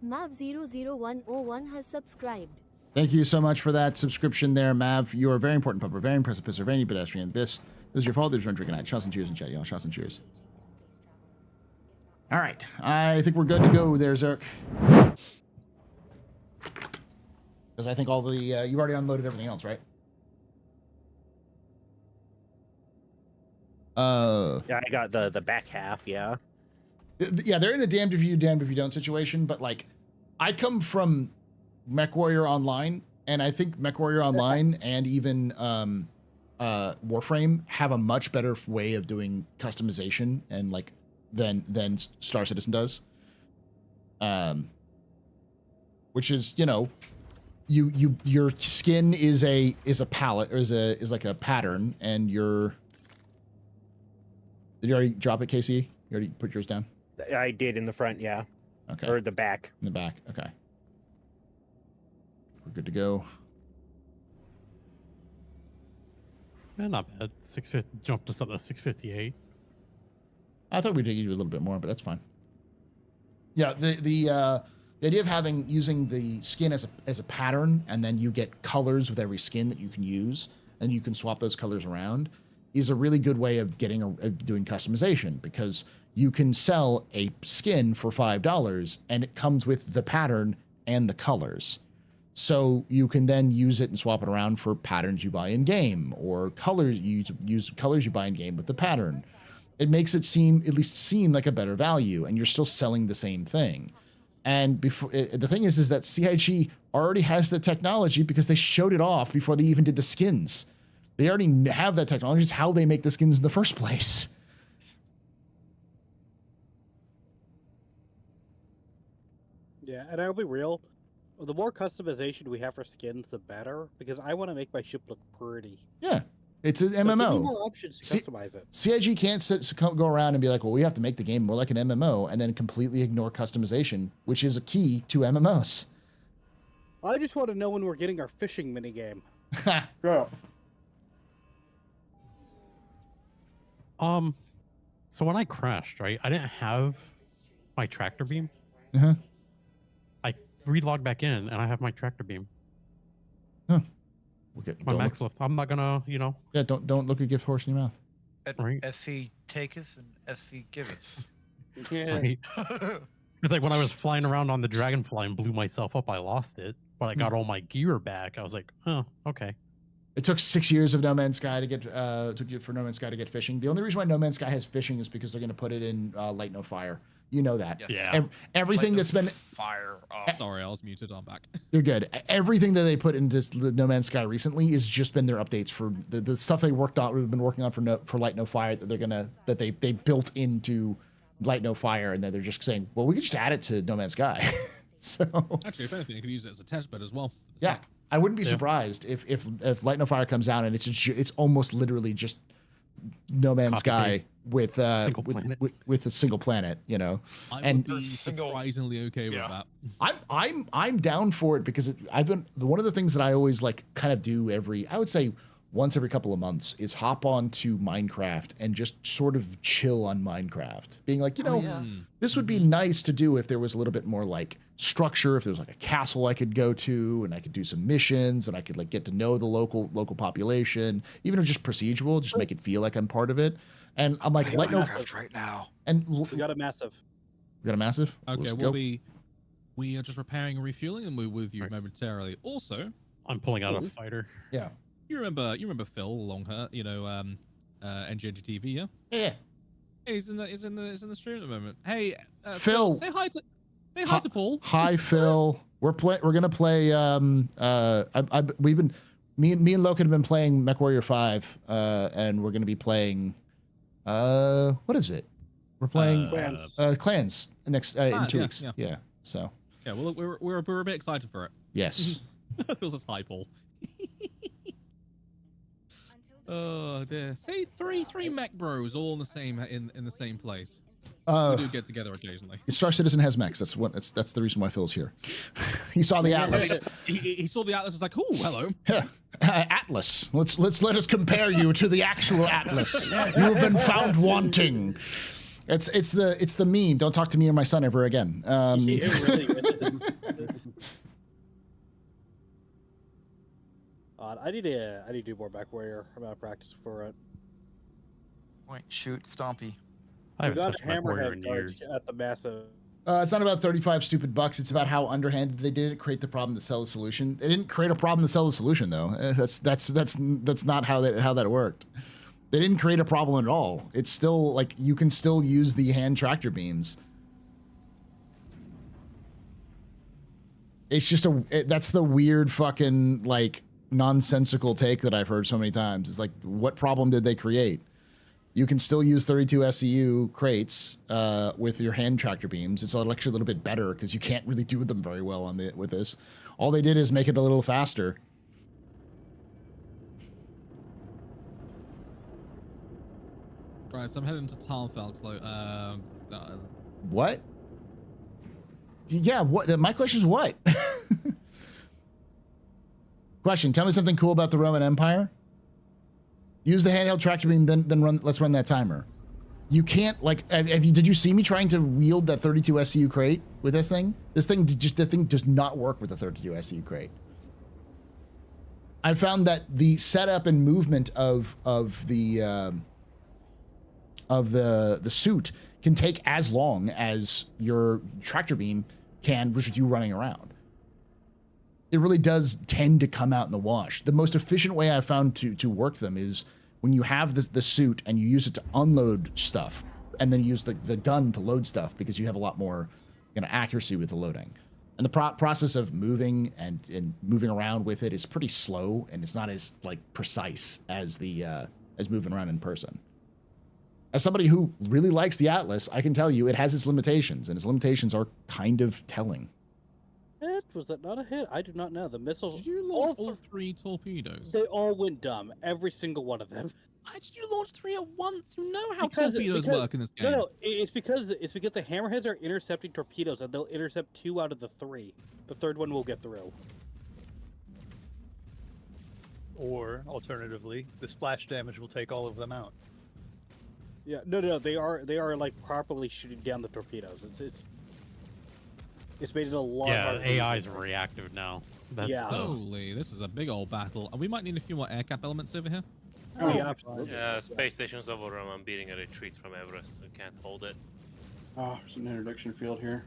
Mav00101 has subscribed. Thank you so much for that subscription there, Mav. You are a very important pupper, very precipice, very neat pedestrian. This is your fault. There's one drinking night. Shots and cheers in chat, y'all. Shots and cheers. All right. I think we're good to go there, Zerk. Because I think all the... you've already unloaded everything else, right? Yeah, I got the back half, yeah. Yeah, they're in a damned if you don't situation, but like, I come from MechWarrior Online, and I think MechWarrior Online and even Warframe have a much better way of doing customization and like than Star Citizen does. Which is, you know, your skin is a palette or is like a pattern, and your... Did you already drop it, Casey? You already put yours down? I did in the front, yeah. Okay. Or the back. In the back, okay. We're good to go. Yeah, not bad. 650 jumped to something 658. I thought we'd give you a little bit more, but that's fine. Yeah, the idea of using the skin as a pattern, and then you get colors with every skin that you can use, and you can swap those colors around, is a really good way of doing customization, because you can sell a skin for $5 and it comes with the pattern and the colors. So you can then use it and swap it around for patterns you buy in game, or colors you use colors you buy in game with the pattern. It makes it at least seem like a better value, and you're still selling the same thing. And the thing is that CIG already has the technology because they showed it off before they even did the skins. They already have that technology. It's how they make the skins in the first place. Yeah, and I'll be real. The more customization we have for skins, the better, because I want to make my ship look pretty. Yeah, it's an So MMO. give me more options to customize it. CIG can't go around and be like, well, we have to make the game more like an MMO, and then completely ignore customization, which is a key to MMOs. I just want to know when we're getting our fishing minigame. Go. So when I crashed, right, I didn't have my tractor beam. Uh-huh. I relogged back in, and I have my tractor beam. Huh. Okay, My max lift. I'm not gonna, you know. Yeah, don't look a gift horse in your mouth. Right. SC taketh and SC giveth. Yeah. Right. It's like when I was flying around on the Dragonfly and blew myself up, I lost it, but I got all my gear back. I was like, oh, okay. It took 6 years of No Man's Sky to get for No Man's Sky to get fishing. The only reason why No Man's Sky has fishing is because they're going to put it in Light No Fire. You know that. Yeah. Everything that's been fire. Sorry, I was muted. I'm back. You're good. Everything that they put into No Man's Sky recently has just been their updates for the stuff they worked on. We've been working on for Light No Fire that they built into Light No Fire, and then they're just saying, well, we could just add it to No Man's Sky. So actually, if anything, you could use it as a test bed as well. yeah, I wouldn't be surprised if Light No Fire comes out and it's almost literally just No Man's Sky with a single planet, you know. I would be surprisingly okay with that. I'm down for it because I've been one of the things that I always like kind of do I would say once every couple of months is hop on to Minecraft and just sort of chill on Minecraft, being like, this would be nice to do if there was a little bit more like structure, if there was like a castle I could go to and I could do some missions and I could like get to know the local population, even if just procedural, just make it feel like I'm part of it. And I'm like, Light No Fire right now. And we got a massive. We got a massive. Okay, we are just repairing and refueling, and we're with you momentarily. Also, I'm pulling out a fighter. Yeah. You remember Phil Longhair, NGTV, yeah? Yeah. Hey, he's in the stream at the moment. Hey, Phil, say hi to Paul. Hi, Phil. We're gonna play. Me and Logan have been playing MechWarrior 5, and we're gonna be playing. What is it? We're playing Clans next in 2 weeks. Yeah. So. Yeah. Well, look, we're a bit excited for it. Yes. Feels as high, Paul. Oh dear. Say three mech bros all in the same place. We do get together occasionally. Star Citizen has mechs. That's the reason why Phil's here. He saw the Atlas. He saw the Atlas. Was like, oh, hello. Atlas. Let us compare you to the actual Atlas. You have been found wanting. It's the meme. Don't talk to me or my son ever again. It really is. I need to do more MechWarrior. I'm out of practice for it. Point, shoot, Stompy. I haven't got touched MechWarrior in Hammerhead years. at the massive. It's not about 35 stupid bucks. It's about how underhanded they didn't create the problem to sell the solution. They didn't create a problem to sell the solution, though. That's not how that worked. They didn't create a problem at all. It's still like you can still use the hand tractor beams. It's just that's the weird fucking like nonsensical take that I've heard so many times. It's like, what problem did they create? You can still use 32 SCU crates with your hand tractor beams. It's actually a little bit better because you can't really do them very well with this. All they did is make it a little faster. Right, so I'm heading to Tarnfeld. What? Yeah, what? My question is what? Question, tell me something cool about the Roman Empire. Use the handheld tractor beam, then run. Let's run that timer. You can't like. Did you see me trying to wield that 32 SCU crate with this thing? The thing does not work with the 32 SCU crate. I found that the setup and movement of the suit can take as long as your tractor beam can, which is you running around. It really does tend to come out in the wash. The most efficient way I've found to work them is when you have the suit and you use it to unload stuff, and then you use the gun to load stuff because you have a lot more accuracy with the loading. And the process of moving and moving around with it is pretty slow, and it's not as like precise as as moving around in person. As somebody who really likes the Atlas, I can tell you it has its limitations, and its limitations are kind of telling. Was that not a hit? I do not know. The missiles. Did you launch all 3 torpedoes? They all went dumb. Every single one of them. Why did you launch 3 at once? You know how torpedoes work in this game. No, it's because the hammerheads are intercepting torpedoes, and they'll intercept 2 out of the 3. The third one will get through. Or alternatively, the splash damage will take all of them out. Yeah, no, they are like properly shooting down the torpedoes. It's made it a lot. Yeah, AI is reactive now. Holy, this is a big old battle. And we might need a few more aircap elements over here. Oh, yeah, absolutely. Yeah, space station's overrun. I'm beating a retreat from Everest. I can't hold it. Oh, there's an interdiction field here.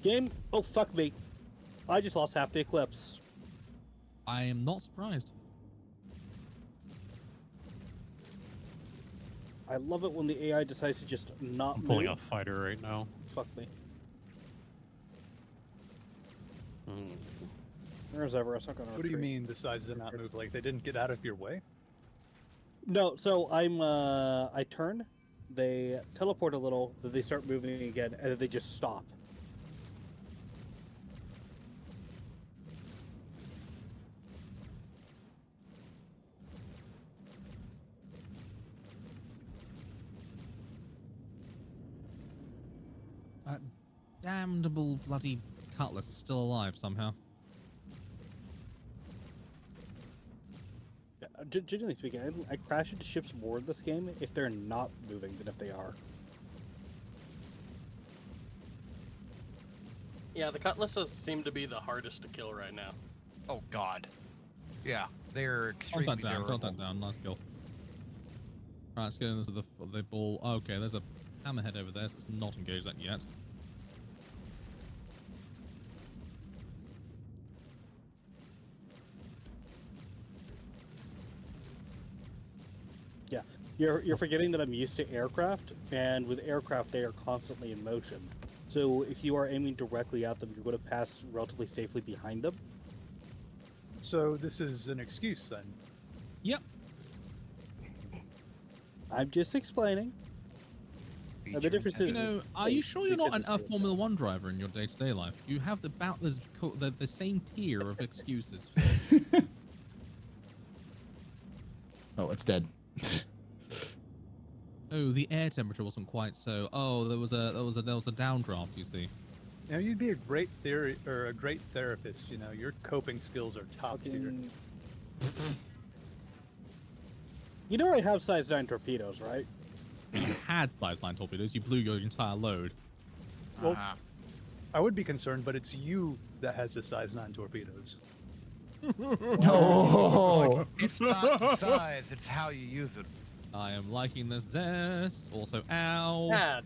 Game? Oh, fuck me. I just lost half the Eclipse. I am not surprised. I love it when the AI decides to just not I'm pulling move. a fighter right now. Fuck me. Where's Everest? I'm gonna What do you retreat. mean decides to not move? Like they didn't get out of your way? No, so I turn, they teleport a little, then they start moving again, and then they just stop. That damnable bloody cutlass is still alive somehow. Generally speaking, I crash into ships more in this game if they're not moving than if they are. Yeah, the cutlasses seem to be the hardest to kill right now. Oh God. Yeah, they're extremely durable. Contact down, nice kill. Right, let's get into the ball. Oh, okay, there's a hammerhead over there, so let's not engage that yet. Yeah, you're forgetting that I'm used to aircraft, and with aircraft they are constantly in motion. So if you are aiming directly at them, you're going to pass relatively safely behind them. So this is an excuse then? Yep. I'm just explaining. The difference is, you know, are you sure you're not a Formula One driver in your day-to-day life? You have the same tier of excuses. Oh, it's dead. Oh, the air temperature wasn't quite so. Oh, there was a downdraft. You see. Now you'd be a great therapist. You know, your coping skills are top tier. You know I have size 9 torpedoes, right? You had size 9 torpedoes. You blew your entire load. Well, I would be concerned, but it's you that has the size 9 torpedoes. No. It's not the size, it's how you use it. I am liking the zest. Also, ow.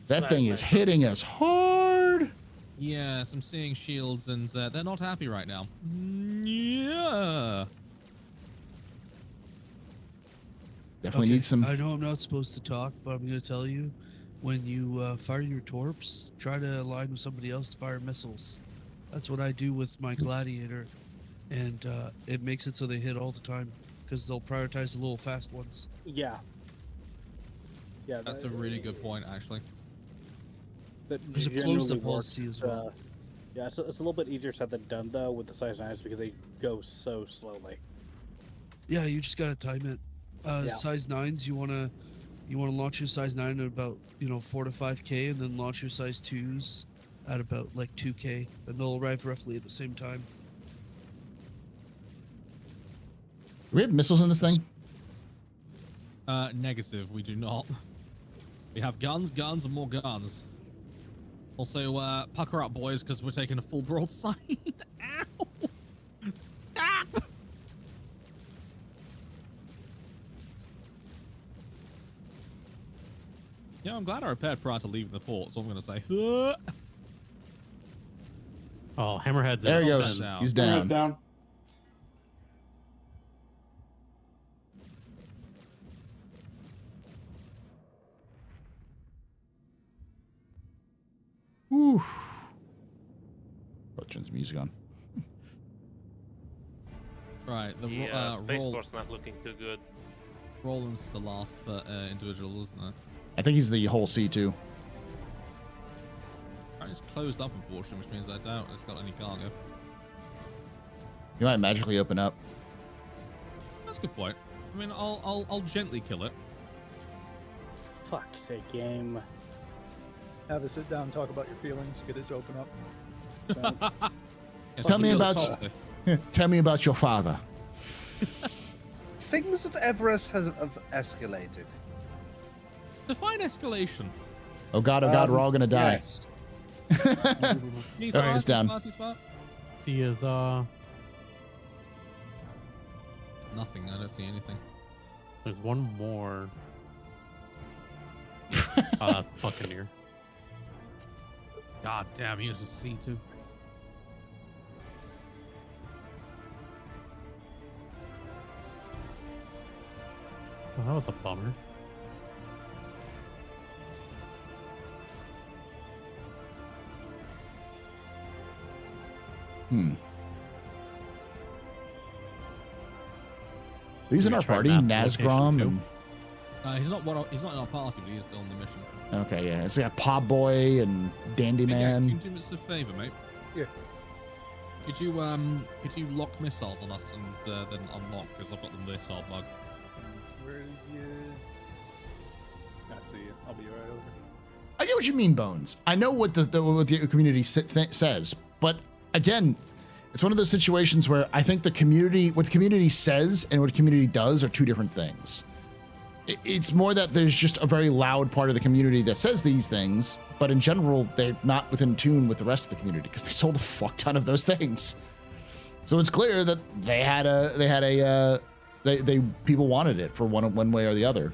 That thing is hitting us hard. Yes, I'm seeing shields, and they're not happy right now. Yeah. Definitely need some. I know I'm not supposed to talk, but I'm going to tell you, when you fire your torps, try to align with somebody else to fire missiles. That's what I do with my gladiator, and it makes it so they hit all the time because they'll prioritize the little fast ones. Yeah. Yeah. That's a really good point, actually. There's a closed-up policy as well. Yeah, it's a little bit easier said than done though with the size 9s because they go so slowly. Yeah, you just gotta time it. Yeah. Size 9s, you wanna launch your size 9 at about 4 to 5K, and then launch your size 2s at about like 2K, and they'll arrive roughly at the same time. Do we have missiles in this thing? Negative. We do not. We have guns, and more guns. Also, pucker up, boys, because we're taking a full broadside. Ow! Stop! Yeah, I'm glad I repaired prior to leaving the port, so I'm going to say, Oh, Hammerhead's there he goes. He's down. Down. Whew. Turn some music on. Right, the spaceport's not looking too good. Roland's is the last individual, isn't it? I think he's the whole C2. Right, it's closed up, unfortunately, which means I doubt it's got any cargo. He might magically open up. That's a good point. I mean, I'll gently kill it. Fuck's sake, game. Have a sit down and talk about your feelings. Get it to open up. Tell me about your father. Things that Everest have escalated. Define escalation. Oh god, we're all gonna die. Yes. He's it's down. He is nothing. I don't see anything. There's one more. Buccaneer. God damn, he has a C2. Well, that was a bummer. These in our party, Nazgrom and He's not in our party, but he is still on the mission. Okay, yeah. It's got Pop Boy and Dandy Hey, Man. Can you do us a favor, mate? Yeah. Could you lock missiles on us and then unlock, because I've got the missile bug. Where is you? I see you. I'll be right over. I get what you mean, Bones. I know what the community says, but again, it's one of those situations where I think what the community says and what the community does are two different things. It's more that there's just a very loud part of the community that says these things, but in general, they're not within tune with the rest of the community because they sold a fuck ton of those things. So it's clear that people wanted it for one way or the other.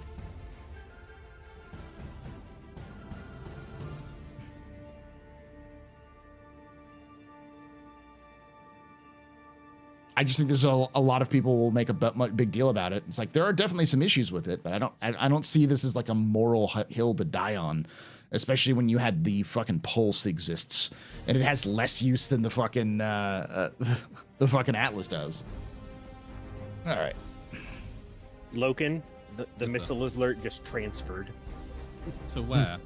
I just think there's a lot of people will make a big deal about it. It's like there are definitely some issues with it, but I don't see this as like a moral hill to die on, especially when you had the fucking pulse exists and it has less use than the fucking Atlas does. All right, Loken, the missile alert just transferred. To where?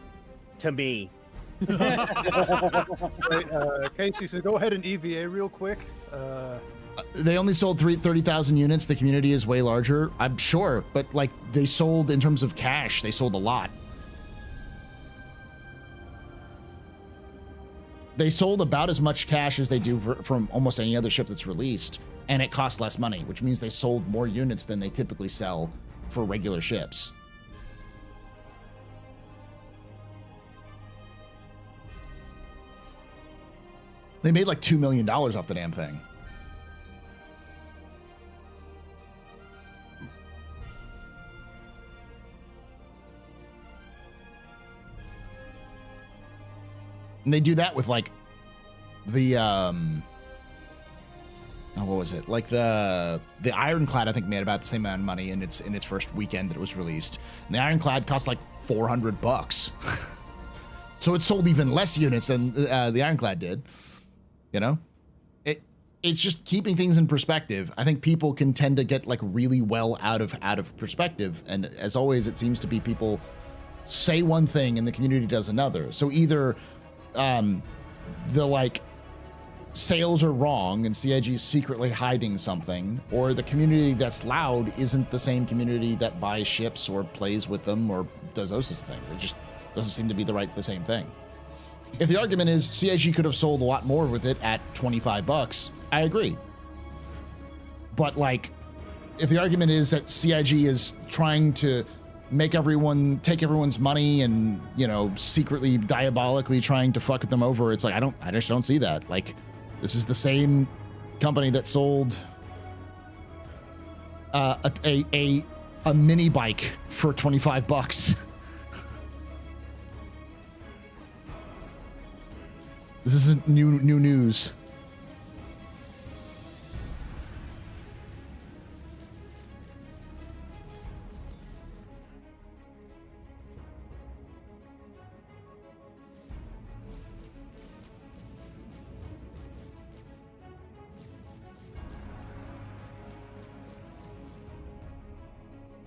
To me. Casey, so go ahead and EVA real quick. They only sold 30,000 units. The community is way larger, I'm sure, but like they sold in terms of cash, they sold a lot. They sold about as much cash as they do from almost any other ship that's released, and it costs less money, which means they sold more units than they typically sell for regular ships. They made like $2 million off the damn thing. And they do that with like the what was it? Like the Ironclad, I think, made about the same amount of money in its first weekend that it was released. And the Ironclad cost like $400. So it sold even less units than the Ironclad did. You know? It's just keeping things in perspective. I think people can tend to get like really well out of perspective, and as always, it seems to be people say one thing and the community does another. So either the like sales are wrong and CIG is secretly hiding something, or the community that's loud isn't the same community that buys ships or plays with them or does those sorts of things. It just doesn't seem to be the same thing. If the argument is CIG could have sold a lot more with it at $25, I agree. But like, if the argument is that CIG is trying to make everyone take everyone's money and, you know, secretly diabolically trying to fuck them over, it's like I just don't see that. Like, this is the same company that sold a mini bike for $25. This isn't new news.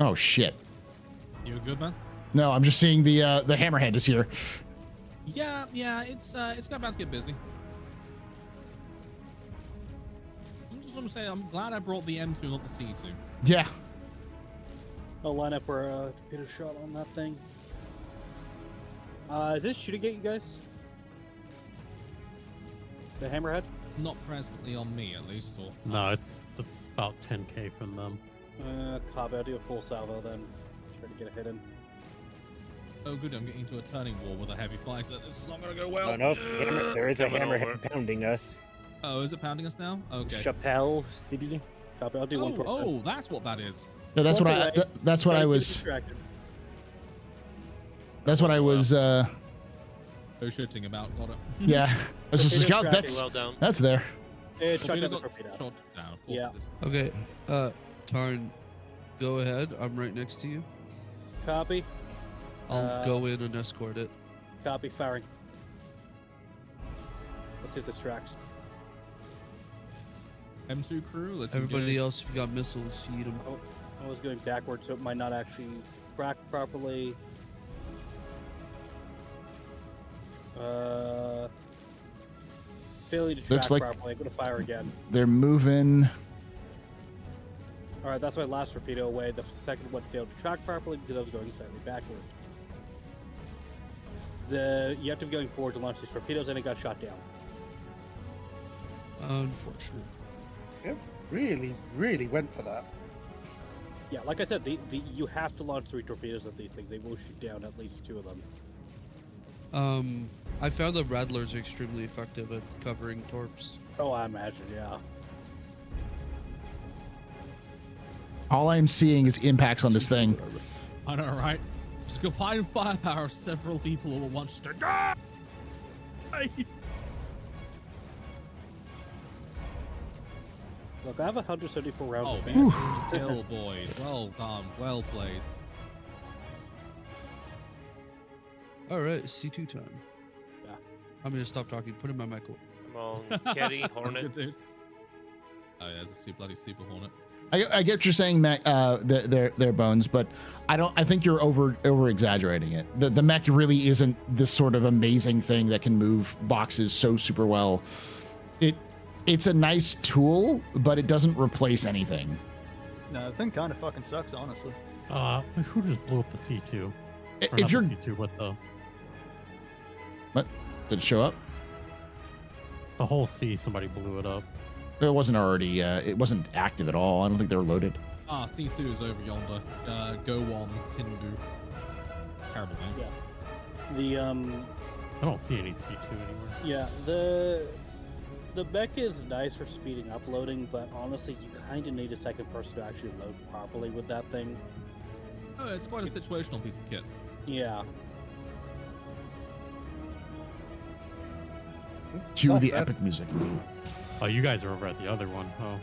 Oh shit. You a good man? No, I'm just seeing the Hammerhead is here. Yeah, it's about to get busy. I'm just want to say I'm glad I brought the M2, not the C2. Yeah. I'll line up for a computer shot on that thing. Is this shooting at you guys? The Hammerhead? Not presently on me, at least. Or No, it's about 10k from them. Copy. I'll do a full salvo then. Try to get a hit in. Oh, good. I'm getting into a turning war with a heavy fighter. This is not going to go well. Oh, no. There is a Hammerhead pounding us. Oh, is it pounding us now? Okay. Chappelle City. Copy. I'll do one per turn. Oh, that's what that is. Yeah, that's what I. That's what I was. That's what I was. Oh, shooting about. Got it. Yeah. I was just Torpedo scout. tracking. Well done. That's there. It's shot Torpedo down the got torpedo. shot down, of course. Yeah. It is. Okay, Tarn, go ahead. I'm right next to you. Copy. I'll go in and escort it. Copy. Firing. Let's see if this tracks. M2 crew. Let's Everybody engage. else, if you got missiles, eat them. I was going backwards, so it might not actually track properly. Failing to track Looks like properly. I'm gonna fire again. they're moving. All right, that's my last torpedo away. The second one failed to track properly because I was going slightly backward. You have to be going forward to launch these torpedoes, and it got shot down. Unfortunate. It really, really went for that. Yeah, like I said, you have to launch 3 torpedoes at these things. They will shoot down at least 2 of them. I found that Rattlers are extremely effective at covering torps. Oh, I imagine, yeah. All I'm seeing is impacts on this thing. I know, right? Just combined firepower of several people all at once to die. Look, I have 174 rounds. Oh, of beautiful kill, boys. Well done. Well played. All right, C2 time. Yeah. I'm gonna stop talking. Put in my mic. Come on, Caddy, Hornet. Good, dude. Oh yeah, there's a bloody Super Hornet. I get what you're saying, Mac. Their bones, but I think you're over exaggerating it. The mech really isn't this sort of amazing thing that can move boxes so super well. It's a nice tool, but it doesn't replace anything. No, the thing kind of fucking sucks, honestly. Who just blew up the C2? If you're C2, what did it show up? The whole C, somebody blew it up. It wasn't already. It wasn't active at all. I don't think they were loaded. Ah, C2 is over yonder. Go on, Tinbu. Terrible name. Yeah. I don't see any C2 anywhere. Yeah, the mech is nice for speeding up loading, but honestly, you kind of need a second person to actually load properly with that thing. Oh, it's quite a situational piece of kit. Yeah. Cue the epic music. Oh, you guys are over at the other one. Oh.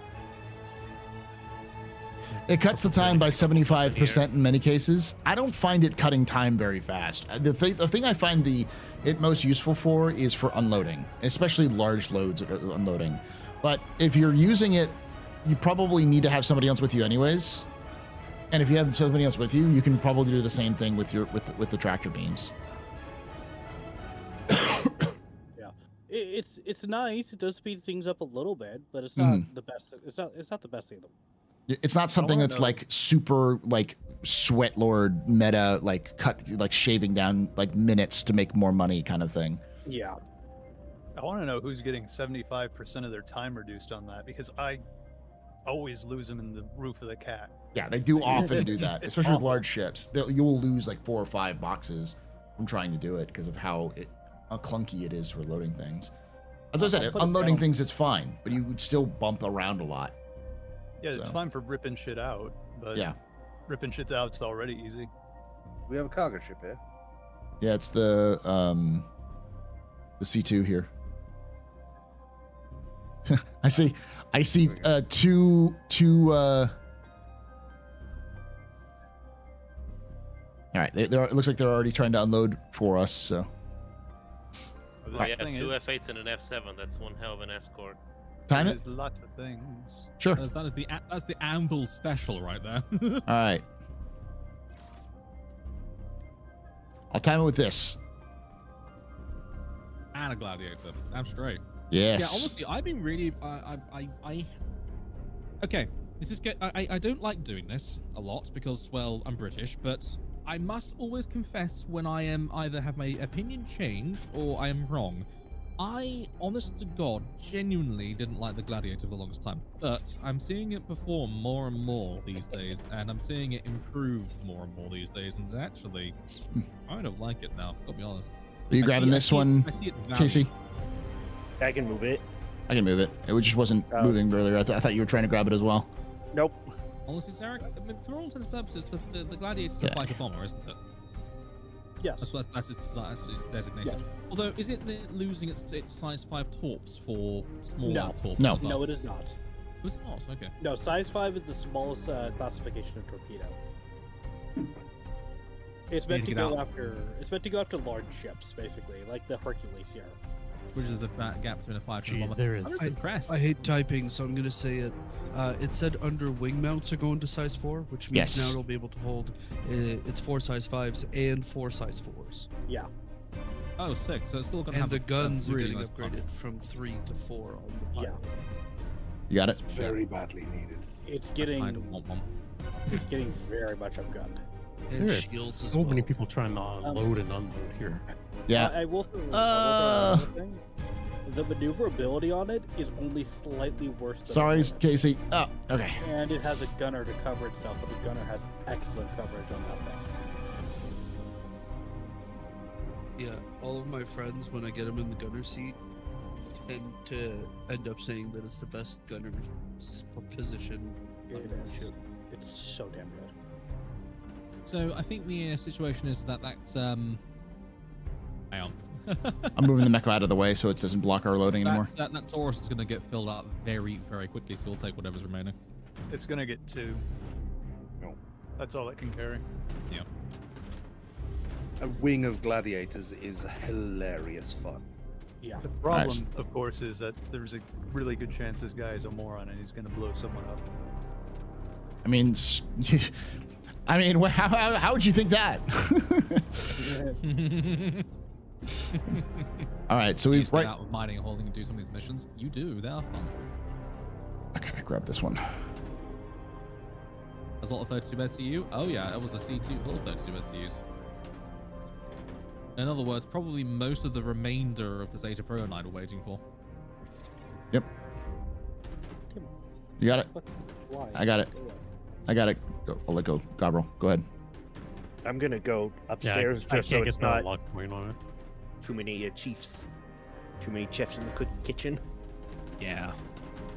It cuts the time by 75% in many cases. I don't find it cutting time very fast. The thing I find it most useful for is for unloading, especially large loads at unloading. But if you're using it, you probably need to have somebody else with you anyways. And if you have somebody else with you, you can probably do the same thing with the tractor beams. Yeah, it's nice. It does speed things up a little bit, but it's not the best. It's not the best thing. It's not something that's like super like sweat lord meta, like shaving down like minutes to make more money kind of thing. Yeah. I want to know who's getting 75% of their time reduced on that, because I always lose them in the roof of the cat. Yeah, they do often do that, especially with large ships. You will lose like 4 or 5 boxes from trying to do it because of how clunky it is for loading things. As I said, unloading things, it's fine, but you would still bump around a lot. Yeah, it's fine for ripping shit out, but yeah, ripping shit out is already easy. We have a cargo ship here. Yeah, it's the C2 here. I see two all right, it looks like they're already trying to unload for us, so. Oh, yeah, 2 F8s and an F7. That's one hell of an escort. Time it. There's lots of things. Sure. That's the Anvil special right there. All right. I'll time it with this. And a gladiator. I'm straight. Yes. Yeah, honestly, I've been really okay, this is good. I don't like doing this a lot because, well, I'm British, but I must always confess when I am either have my opinion changed or I am wrong. I, honest to God, genuinely didn't like the Gladiator for the longest time, but I'm seeing it perform more and more these days, and I'm seeing it improve more and more these days, and actually, I kind of like it now, I'll be honest. Are you grabbing this one, Casey? I can move it. I can move it. It just wasn't moving earlier. I thought you were trying to grab it as well. Nope. Honestly, Sarah, I mean, for all intents and purposes, the Gladiator's a fighter bomber, isn't it? Yes. That's its designation. Yeah. Although, is it losing its size 5 torps for smaller torps? No. No, it is not. Oh, it's not? Okay. No, size 5 is the smallest classification of torpedo. It's meant to go after. It's meant to go after large ships, basically, like the Hercules here. Which is the gap between a fighter and a bomber. there I'm just impressed. I hate typing, so I'm gonna say it. It said under wing mounts are going to size 4, which means now it'll be able to hold it's 4 size 5s and 4 size 4s. Yeah. Oh, sick. So it's still gonna And have the guns are really getting nice upgraded punch. from 3 to 4 on the pilot. You got it? It's very badly needed. It's getting. I don't want one. It's getting very much upgunned. And There shields is as so many well. people trying to load and unload here. Yeah. I will throw another thing. The maneuverability on it is only slightly worse than Sorry, Casey. Oh, okay. and it has a gunner to cover itself, but the gunner has excellent coverage on that thing. Yeah, all of my friends, when I get them in the gunner seat, tend to end up saying that it's the best gunner position. It is. It's so damn good. So I think the situation is that that's hang on. I'm moving the mecha out of the way so it doesn't block our loading anymore. That Taurus is going to get filled up very, very quickly, so we'll take whatever's remaining. It's gonna get 2. No. That's all it can carry. Yeah. A wing of gladiators is hilarious fun. Yeah. The problem, of course, is that there's a really good chance this guy is a moron and he's gonna blow someone up. I mean, how would you think that? All right, so we've Get out of mining and holding and do some of these missions. You do. They are fun. Okay, grab this one. There's a lot of 32 SCU. Oh yeah, that was a C2 full of 32 SCUs. In other words, probably most of the remainder of the Zeta Pro and I were waiting for. Yep. You got it. I got it. I got it. Go, I'll let go. Gabriel, go ahead. I'm gonna go upstairs I just so can't it's get the not lock point on it. too many chiefs, too many chefs in the kitchen. Yeah.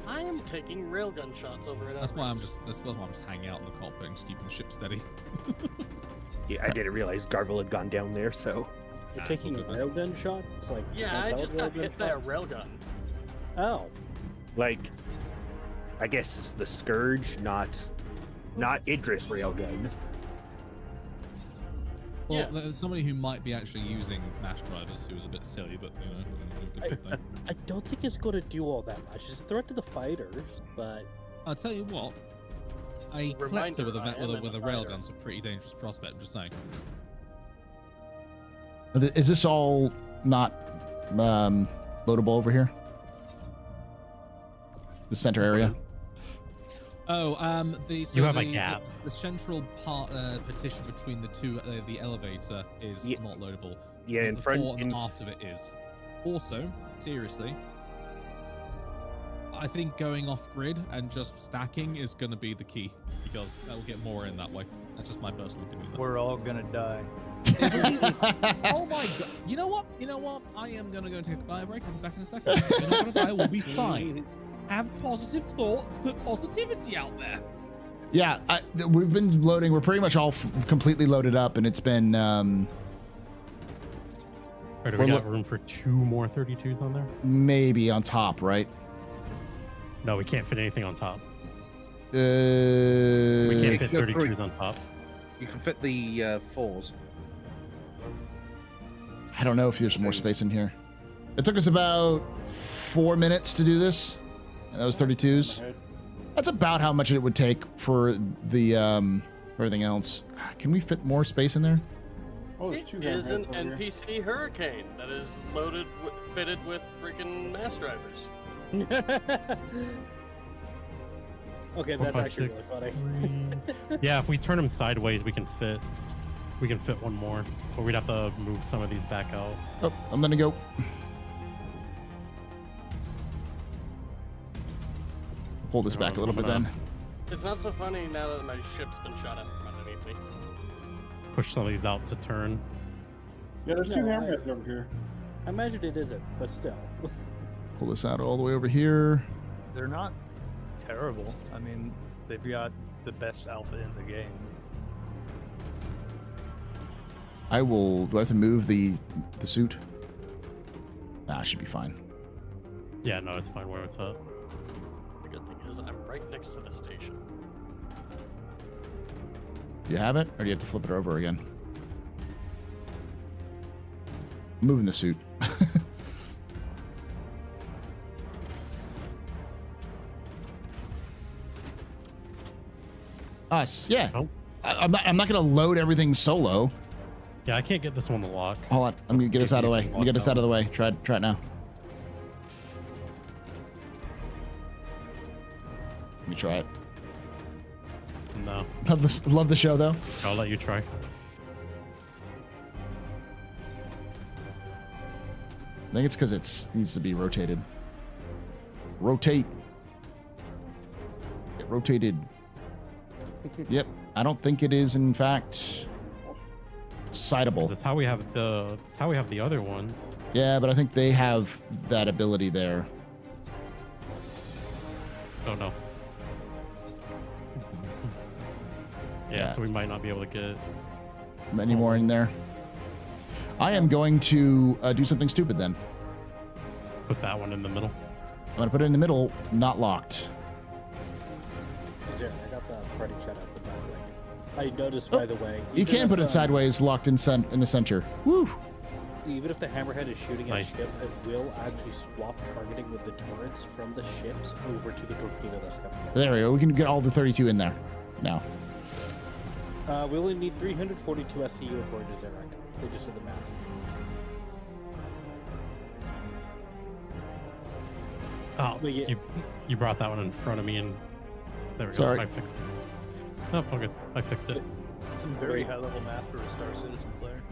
I am taking railgun shots over at That's why I'm Everest. just hanging out in the cockpit and just keeping the ship steady. Yeah, I didn't realize Garvel had gone down there, so. You're taking a railgun shot? It's like Yeah, I just got hit by a railgun. Oh. Like, I guess it's the Scourge, not Idris railgun. Well, there's somebody who might be actually using mass drivers who was a bit silly, but you know, good thing. I don't think it's going to do all that much. It's a threat to the fighters, but I'll tell you what, a collector with a railgun's a pretty dangerous prospect. I'm just saying. Is this all not loadable over here? The center area? Oh, You have a gap. The central part partition between the two, the elevator is not loadable. Yeah, but in the front- fore and aft of it is. Also, seriously, I think going off grid and just stacking is going to be the key because that will get more in that way. That's just my personal opinion. We're all gonna die. Oh my god! You know what? I am gonna go take a bio break. I'll be back in a second. You're not gonna die. We'll be fine. Have positive thoughts. Put positivity out there. Yeah, we've been loading. We're pretty much all completely loaded up, and it's been. Or do we got room for 2 more 32s on there? Maybe on top, right? No, we can't fit anything on top. We can't fit 32s on top. You can fit the 4s. I don't know if there's more space in here. It took us about 4 minutes to do this. And that was 32s. That's about how much it would take for the everything else. Can we fit more space in there? Oh, It is an NPC Hurricane that is loaded, fitted with freaking mass drivers. Okay, 4, that's 5, actually 6, really funny. 3. Yeah, if we turn them sideways, we can fit one more, but we'd have to move some of these back out. Oh, I'm gonna go. Pull this back a little bit then. It's not so funny now that my ship's been shot at from underneath me. Push some of these out to turn. Yeah, there's 2 No, hammerheads over here. I imagine it isn't, but still. Pull this out all the way over here. They're not terrible. I mean, they've got the best alpha in the game. I will. Do I have to move the suit? Nah, should be fine. Yeah, no, it's fine where it's at. The good thing is I'm right next to the station. Do you have it, or do you have to flip it over again? Moving the suit. Us, yeah. Oh. I'm not gonna load everything solo. Yeah, I can't get this one to lock. Hold on, I'm gonna get this out of the way. Let me get this out of the way. Try it now. Let me try it. No. Love the show though. I'll let you try. I think it's because it needs to be rotated. Rotate. It rotated. Yep. I don't think it is in fact citable. That's how we have the other ones. Yeah, but I think they have that ability there. Oh no. Yeah, so we might not be able to get Any more in there? I am going to do something stupid then. Put that one in the middle. I'm going to put it in the middle, not locked. I got the party chat out the back. I noticed, by the way. You can put it sideways, locked in the center. Woo! Even if the hammerhead is shooting at a ship, it will actually swap targeting with the turrets from the ships over to the torpedo that's coming in. There we go. We can get all the 32 in there now. We only need 342 SCU according to Zerek. They just did the math. Oh, you brought that one in front of me, and there we Sorry. go. I fixed it. Oh, okay. I fixed it. Some very high-level math for a Star Citizen player.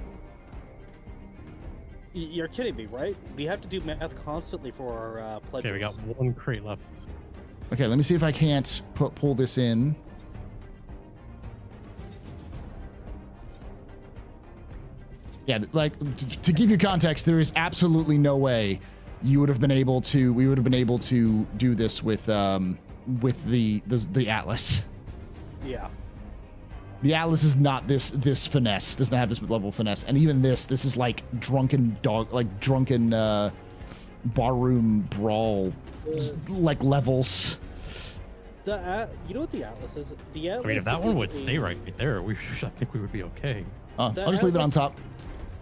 You're kidding me, right? We have to do math constantly for our pledges. Okay, we got one crate left. Okay, let me see if I can't pull this in. Yeah, like to give you context, there is absolutely no way you would have been able to. We would have been able to do this with the Atlas. Yeah. The Atlas is not this finesse. Does not have this level of finesse, and even this is like drunken barroom brawl, like levels. You know what the Atlas is? The Atlas. I mean, if that one would stay right there, I think we would be okay. I'll just leave it on top.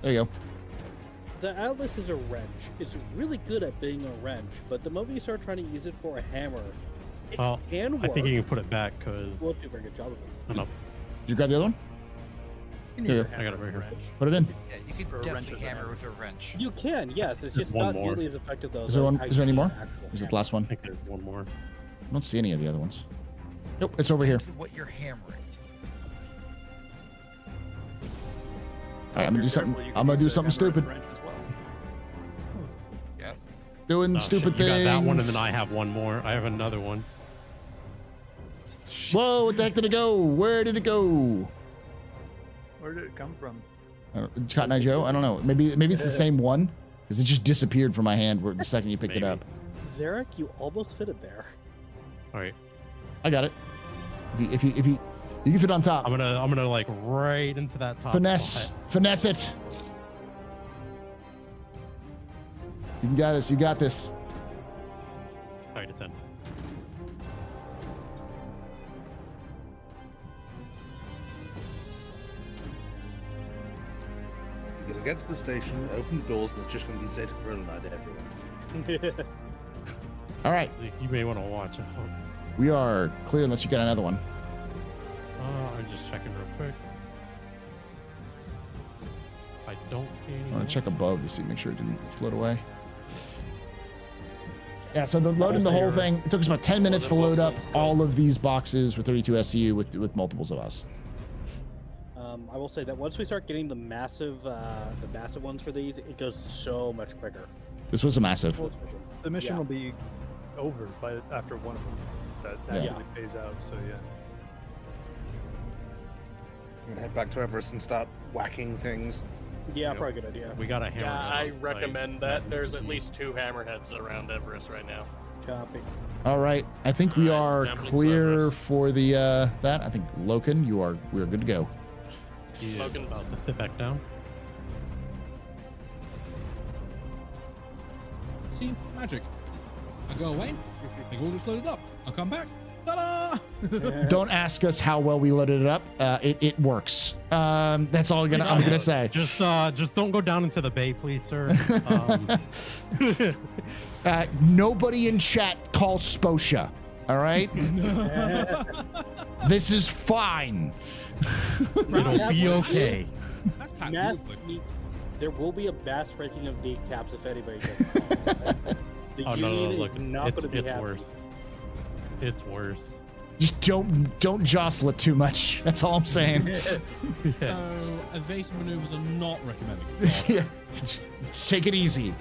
There you go. The Atlas is a wrench. It's really good at being a wrench, but the moment you start trying to use it for a hammer, it can work. I think you can put it back because. We'll do a very good job of it. Oh, no. Did you grab the other one? Here. I got it right here. Put it in. Yeah, you could definitely hammer with a wrench. You can, yes. It's just not nearly as effective though. Is there any more? Is it the last one? I think there's one more. I don't see any of the other ones. Nope, it's over here. What you're hammering. All right, I'm gonna do something. I'm gonna do something stupid. Yeah. Doing stupid things. You got that one, and then I have one more. I have another one. Whoa! What the heck did it go? Where did it go? Where did it come from? Cotton Eye Joe? I don't know. Maybe it's the same one because it just disappeared from my hand the second you picked it up. Zarek, you almost fit it there. All right. I got it. If you can fit on top. I'm gonna like right into that top. Finesse it. You got this. You got this. All right, it's in. You're gonna get to the station, open the doors, and it's just gonna be Zeta Grenade everywhere. All right. You may want to watch out. We are clear unless you got another one. I'm just checking real quick. I don't see any. I want to check above to see, make sure it didn't float away. Yeah, so loading the whole thing, it took us about 10 minutes to load up all of these boxes with 32 SCU with multiples of us. I will say that once we start getting the massive ones for these, it goes so much quicker. This was a massive. The mission will be over after one of them. That actually pays out. So yeah. I'm gonna head back to Everest and start whacking things. Yeah, probably a good idea. We got a hammer. Yeah, I recommend that. There's at least 2 hammerheads around Everest right now. Copy. All right, I think we are clear for the that. I think Loken, we're good to go. Loken's about to sit back down. See, magic. I go away, they all just loaded up. I'll come back, Ta-da! Don't ask us how well we loaded it up. It works. That's all I'm gonna say. Just don't go down into the bay, please, sir. Nobody in chat calls Sposha. All right. This is fine. It'll be okay. There will be a mass breaking of kneecaps if anybody does it. The union is not going to be it's happy. worse. It's worse. Just don't jostle it too much. That's all I'm saying. So evasive maneuvers are not recommended. Yeah. Take it easy.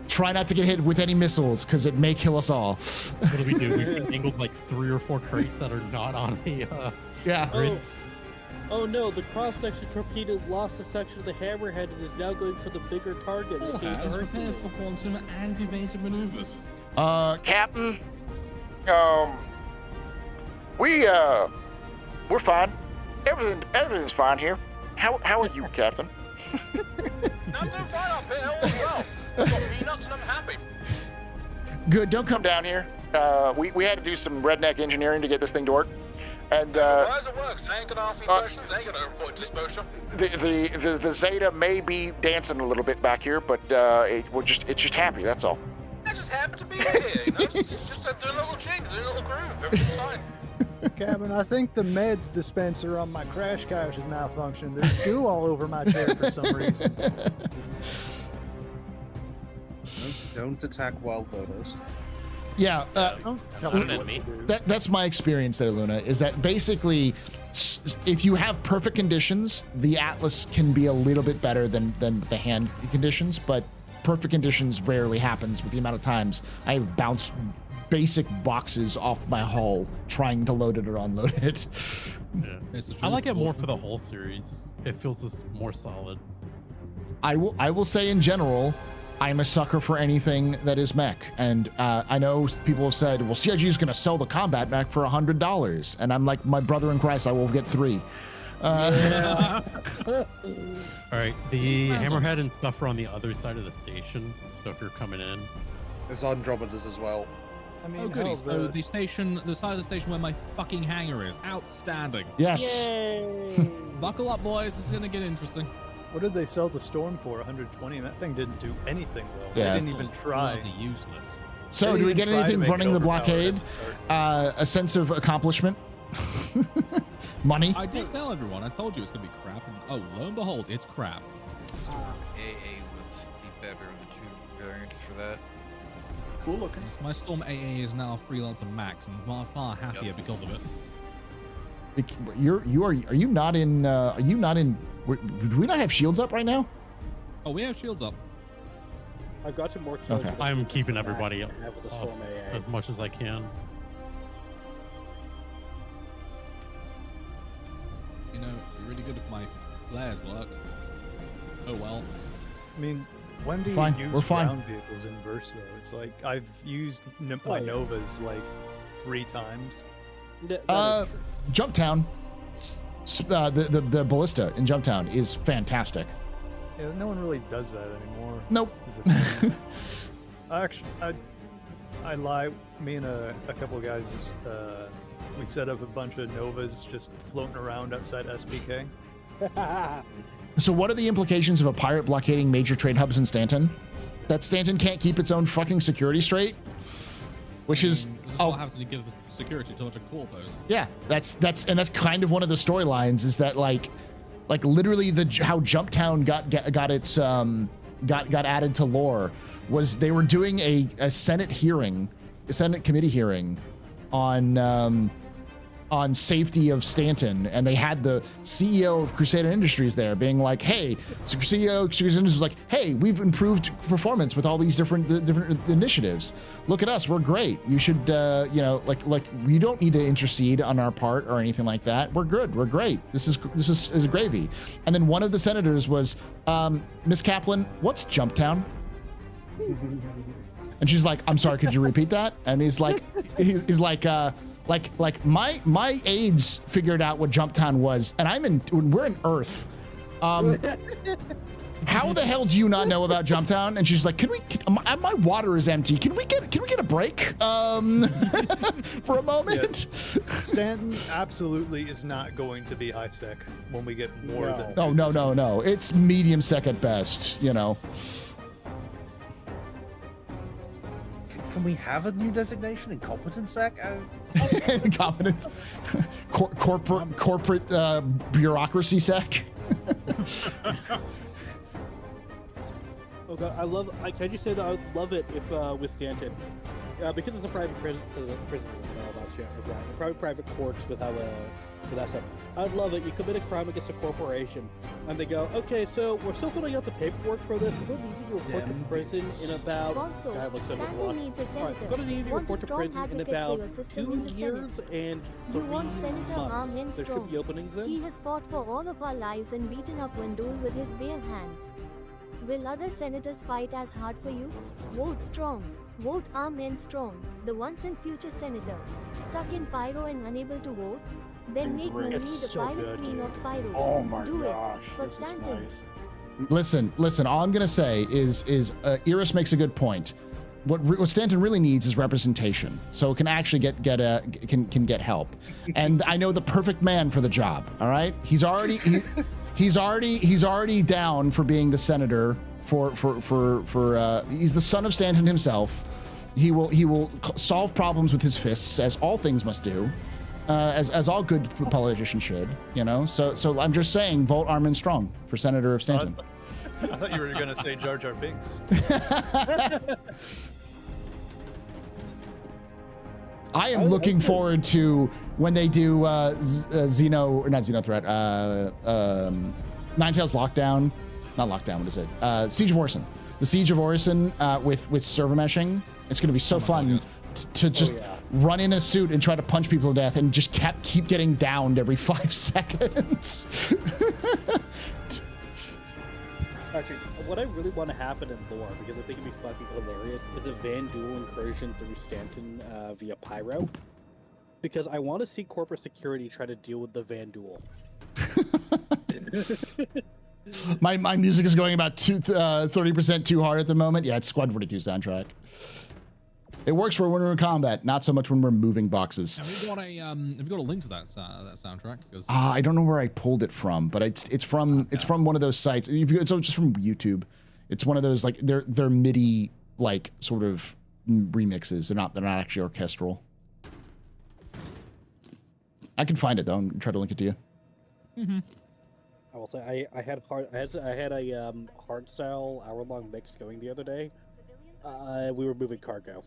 Try not to get hit with any missiles because it may kill us all. What do we do? We've angled like 3 or 4 crates that are not on the yeah. grid. Oh no, the cross-section torpedo lost a section of the hammerhead and is now going for the bigger target. All hands prepare for quantum and evasive maneuvers. Captain, we're fine. Everything's fine here. How are you, Captain? I'm doing fine up here, all is well. I've got peanuts and I'm happy. Good, don't come down here. We had to do some redneck engineering to get this thing to work. And As it works, I ain't gonna ask any questions, I ain't gonna report disposure. the Zeta may be dancing a little bit back here, but it's just happy, that's all. I just happen to be here, you know? It's just doing a little jig, doing a little groove, everything's fine. Captain, I think the meds dispenser on my crash couch is malfunctioned. There's goo all over my chair for some reason. Don't attack wild voters. Yeah, tell me what to do. that's my experience there, Luna, is that basically if you have perfect conditions, the Atlas can be a little bit better than the hand conditions, but perfect conditions rarely happens with the amount of times I've bounced basic boxes off my hull trying to load it or unload it. Yeah. I like it more for the whole series. It feels just more solid. I will say in general, I'm a sucker for anything that is mech, and I know people have said, well, CIG is going to sell the combat mech for $100, and I'm like, my brother in Christ, I will get 3. All right, the hammerhead and stuff are on the other side of the station, so if you're coming in. There's Andromedas as well. I mean, Oh goody, so the side of the station where my fucking hangar is. Outstanding. Yes. Buckle up, boys, it's gonna get interesting. What did they sell the Storm for? 120? That thing didn't do anything well. Yeah. They didn't even try. Useless. So do we get anything running the blockade? A sense of accomplishment? Money? I did tell everyone. I told you it's gonna be crap. And, oh, lo and behold, it's crap. AA was the better of the 2 variants for that. Cool looking. Yes, my Storm AA is now a freelancer max, and I'm far happier because of it. Are you not in? Do we not have shields up right now? Oh, we have shields up. I've got to more. Okay. I'm keeping everybody up Have the Storm AA. as much as I can. You know, really good if my flares worked. Oh well. I mean, when do Fine, you use we're fine. ground vehicles in Verse, though? It's like, I've used my Novas like 3 times. Jumptown. The ballista in Jumptown is fantastic. Yeah, no one really does that anymore. Nope. Actually, I lie. Me and a couple of guys, we set up a bunch of Novas just floating around outside SPK. So what are the implications of a pirate blockading major trade hubs in Stanton? That Stanton can't keep its own fucking security straight? Which is what happens when you give security to a bunch of corpos. Yeah, that's kind of one of the storylines, is that like literally how Jumptown got its got added to lore was they were doing a Senate committee hearing on safety of Stanton, and they had the CEO of Crusader Industries there being like, hey, so CEO of Crusader Industries was like, hey, we've improved performance with all these different initiatives. Look at us, we're great. You should, like we don't need to intercede on our part or anything like that. We're good, we're great. This is gravy. And then one of the senators was, Miss Kaplan, what's Jumptown? And she's like, I'm sorry, could you repeat that? And he's like, like my aides figured out what Jumptown was, and we're in Earth. how the hell do you not know about Jumptown? And she's like, my water is empty. Can we get a break for a moment? Yeah. Stanton absolutely is not going to be high sec when we get more than. No. It's medium sec at best, you know. Can we have a new designation? Incompetent sec? Incompetence. Corporate bureaucracy sec. Oh god, can you say that I would love it if with Stanton, because it's a private prison and all that shit, right? Private courts with how for that stuff. I'd love it. You commit a crime against a corporation, and they go, okay, so we're still filling out the paperwork for this. We're going to need you to report to prison in about. Also, Stanton needs a senator. We're going to need you to Want a report to strong prison in advocate about for your system 2 in the years Senate. and You 3 want Senator months. Armin There should Strong. be openings then. He has fought for all of our lives and beaten up Wendell with his bare hands. Will other senators fight as hard for you? Vote strong. Vote Armin Strong, the once and future senator. Stuck in Pyro and unable to vote? Then make Marie the pirate queen of Pyro. Oh my Do gosh, it for this is Stanton. Listen. All I'm gonna say is Iris makes a good point. What Stanton really needs is representation, so it can actually get help. And I know the perfect man for the job. All right, he's already down for being the senator for he's the son of Stanton himself. He will solve problems with his fists, as all things must do. As all good politicians should, you know. So I'm just saying, vote Armin Strong for Senator of Stanton. I thought you were going to say Jar Jar Binks. I am looking forward to when they do Ninetales Lockdown, not Lockdown. What is it? Siege of Orison. The Siege of Orison with server meshing. It's going to be so fun to just run in a suit and try to punch people to death and just keep getting downed every 5 seconds. Actually, what I really want to happen in lore, because I think it'd be fucking hilarious, is a Van Duel incursion through Stanton via Pyro. Because I want to see corporate security try to deal with the Van Duel. My music is going about 30% too hard at the moment. Yeah, it's Squad 42 soundtrack. It works for when we're in combat, not so much when we're moving boxes. Have you got a link to that soundtrack? I don't know where I pulled it from, but it's from one of those sites. It's just from YouTube. It's one of those like they're MIDI like sort of remixes. They're not actually orchestral. I can find it though and try to link it to you. Mm-hmm. I will say I had a hardstyle hour-long mix going the other day. We were moving cargo.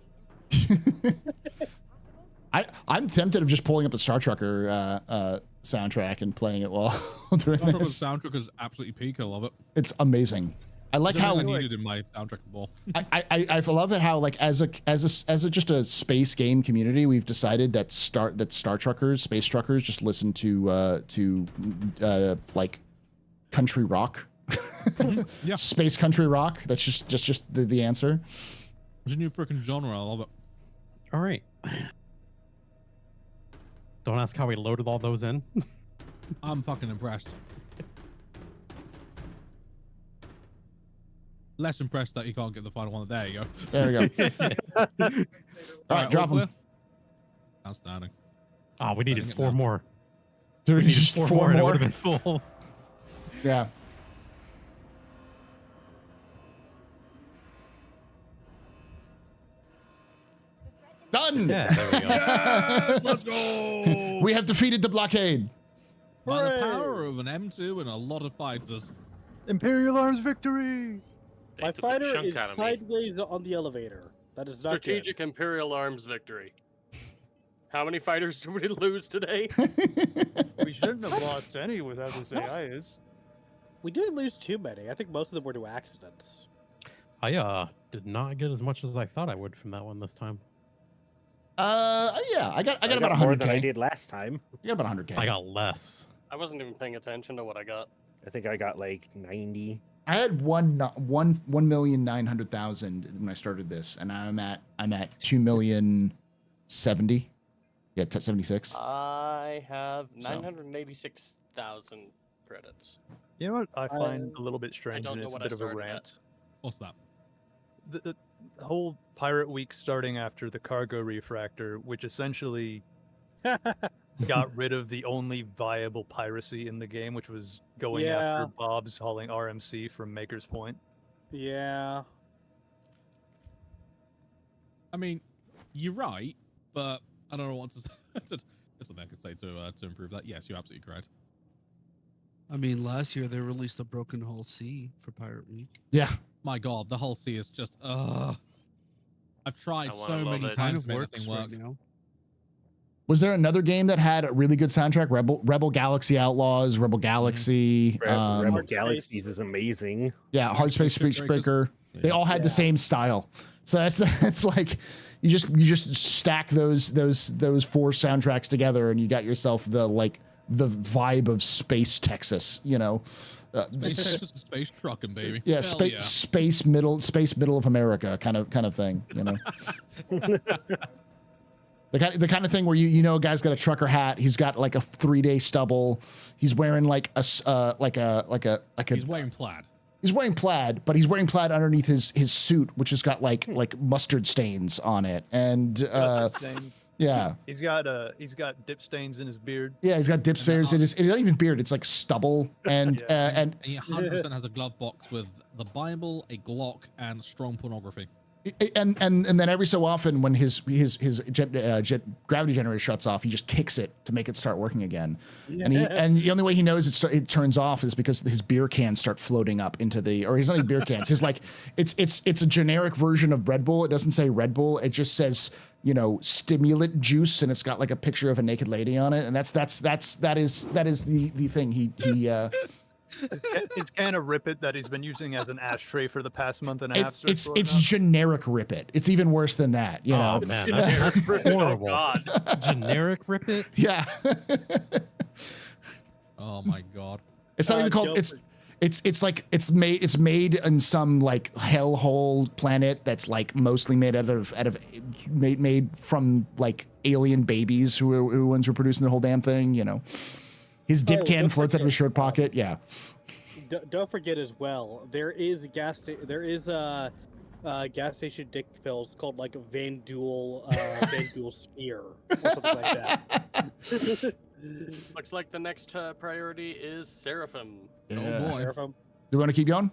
I'm tempted of just pulling up the Star Trekker soundtrack and playing it while doing this. The soundtrack is absolutely peak. I love it. It's amazing. I like how I needed in my soundtrack ball. I love it how like as a just a space game community, we've decided that Star Truckers, space truckers, just listen to like country rock. Yeah. Space country rock. That's just the answer. It's a new freaking genre. I love it. All right. Don't ask how we loaded all those in. I'm fucking impressed. Less impressed that you can't get the final one. There you go. There we go. All right, drop them. Outstanding. Oh, we needed 4 more. We needed just 4 4 more, and it more? would have been full. Yeah. Done. Yeah, there we go. Yes, let's go. We have defeated the blockade. By the power of an M2 and a lot of fighters. Imperial Arms victory. My fighter is sideways on the elevator. That is not Strategic Imperial Arms victory. How many fighters did we lose today? We shouldn't have lost any without this AI is. We didn't lose too many. I think most of them were to accidents. I did not get as much as I thought I would from that one this time. Yeah, I got about 100K. More than I did last time. I got about 100K. I got less. I wasn't even paying attention to what I got. I think I got like 90. I had 1,900,000 when I started this, and I'm at 2,070,000. Yeah, 76. I have 986,000. credits. You know what I find a little bit strange, don't and know it's a what I bit of a started rant. What's that? The whole Pirate Week starting after the Cargo Refractor, which essentially got rid of the only viable piracy in the game, which was going after Bob's hauling RMC from Maker's Point. Yeah. I mean, you're right, but I don't know what to say. There's something I could say to improve that. Yes, you're absolutely correct. I mean, last year they released a Broken Hull C for Pirate Week. Yeah. My God, the whole C is just I've tried so many Kind times of to make works that thing work. right now. Was there another game that had a really good soundtrack? Rebel Galaxy Outlaws, Rebel Galaxy. Rebel Galaxies is amazing. Yeah, Hardspace Breaker. They all had the same style. So that's like you just stack those 4 soundtracks together and you got yourself the vibe of space Texas, you know. Space trucking, baby. Yeah, Hell yeah. space middle of America kind of thing, you know. The kind of thing where you know a guy's got a trucker hat, he's got like a 3-day stubble, he's wearing like He's wearing plaid. He's wearing plaid, but he's wearing plaid underneath his suit, which has got like mustard stains on it, and yeah, he's got dip stains in his beard. Yeah, he's got dip stains in his. It's not even beard; it's like stubble, and And he 100% has a glove box with the Bible, a Glock, and strong pornography. and then every so often when his gravity generator shuts off, he just kicks it to make it start working again. And the only way he knows it turns off is because his beer cans start floating up into the, or he's not even beer cans. His it's a generic version of Red Bull. It doesn't say Red Bull. It just says, you know, stimulant juice, and it's got like a picture of a naked lady on it. And that is the thing he His can of Rip It that he's been using as an ashtray for the past month and a half. It's generic Rip It. It's even worse than that, you know. Man, that's horrible. Oh, God. Generic Rip It? Yeah. Oh my God. It's not even called. It's made in some like hellhole planet that's like mostly made made from like alien babies who are the ones who are producing the whole damn thing, you know. His dip can floats out of his shirt pocket. Yeah. Don't forget as well. There is a gas station dick pills called like Van Duel Spear or something like that. Looks like the next priority is Seraphim. Yeah. Oh boy. Seraphim. Do you want to keep going?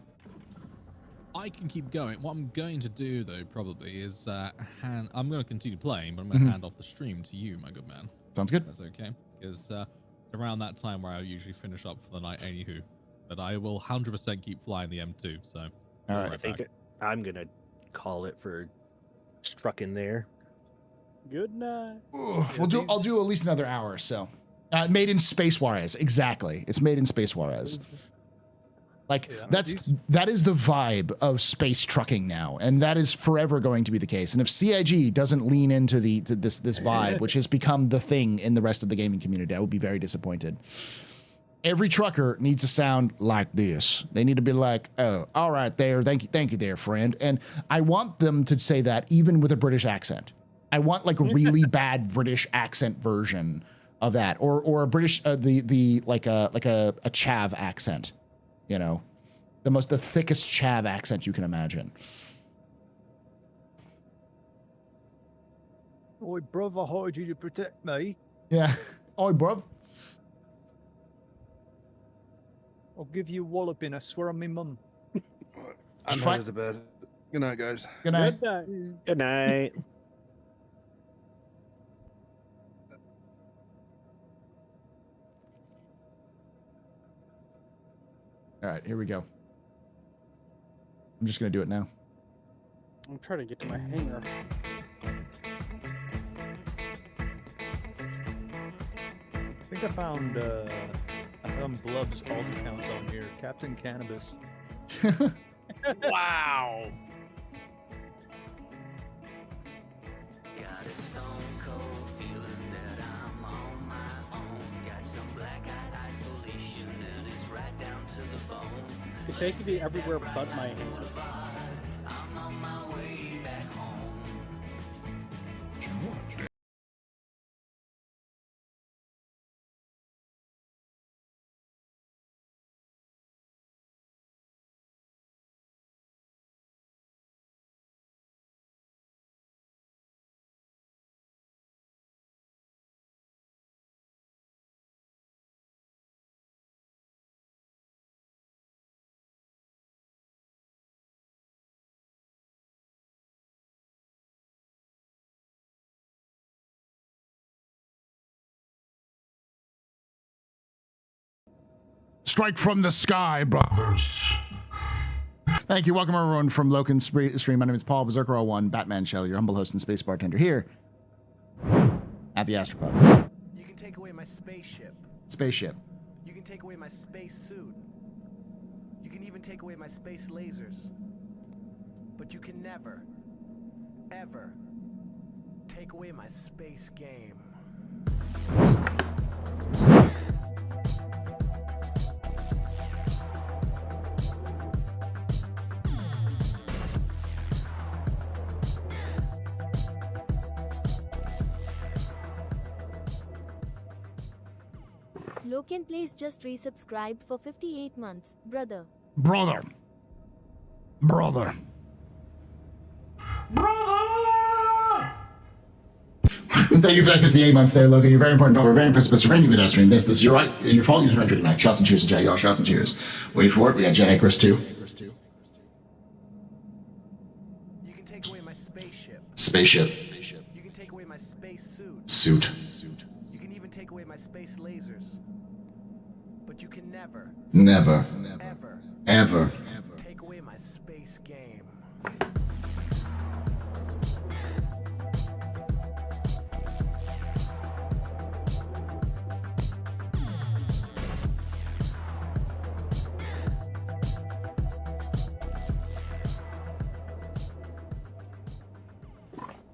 I can keep going. What I'm going to do though probably is I'm going to continue playing, but I'm going to hand off the stream to you, my good man. Sounds good. That's okay. Because it's around that time where I usually finish up for the night. Anywho, but I will 100% keep flying the M2. So all right. I think I'm gonna call it for struck in there. Good night. I'll do at least another hour. So, made in Space Juarez. Exactly. It's made in Space Juarez. Like that is the vibe of space trucking now, and that is forever going to be the case. And if CIG doesn't lean into this vibe, which has become the thing in the rest of the gaming community, I would be very disappointed. Every trucker needs to sound like this. They need to be like, "Oh, all right, there, thank you, there, friend." And I want them to say that even with a British accent. I want like a really bad British accent version of that, or a British like a chav accent. You know, the thickest chav accent you can imagine. Oi, bruv, I hired you to protect me. Yeah. Oi, bruv. I'll give you a walloping, I swear on me mum. I'm headed to bed. Good night, guys. Good night. Good night. All right, here we go. I'm just gonna do it now. I'm trying to get to my hangar. I think I found Blub's alt account on here, Captain Cannabis. Wow. Got a stone cold feeling that I'm on my own. Got some black-eyed isolation and it's right down to the bone. It's shaking me everywhere but my hangar. strike from the sky, brothers. Thank you. Welcome everyone from Loken's stream. My name is Paul Berserker 01, Batman Shell, your humble host and space bartender here at the AstroPub. You can take away my spaceship. Spaceship. You can take away my space suit. You can even take away my space lasers. But you can never, ever take away my space game. Loken Plays just resubscribed for 58 months. Brother. Brother. Brother. Thank you for that 58 months there, Logan. You're very important. We're very impressed with Mr. Randy pedestrian. This is your right. Your fault. You're drinking tonight. Shots and cheers and y'all. Shots and cheers. Wait for it. We got Jedi Chris 2. You can take away my spaceship. Spaceship. You can take away my space suit. Suit. You can even take away my space lasers. But you can never, Never. ever, Ever. take away my space game.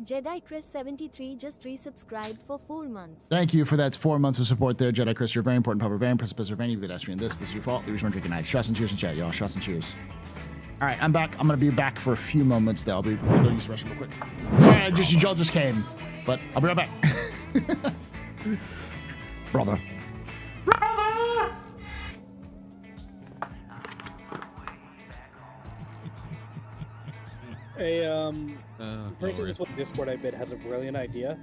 Jedi Chris 73 just resubscribed for 4 months. Thank you for that 4 months of support there, Jedi Chris. You're very important. We're very impressed with Mr. Randy pedestrian. This is your fault. The reason we're drinking tonight. Shots and cheers and chat, y'all. Shots and cheers. All right, I'm back. I'm going to be back for a few moments, though. I'll go use the restroom real quick. Sorry, y'all just came, but I'll be right back. Brother. Hey, person this one Discord I bet has a brilliant idea.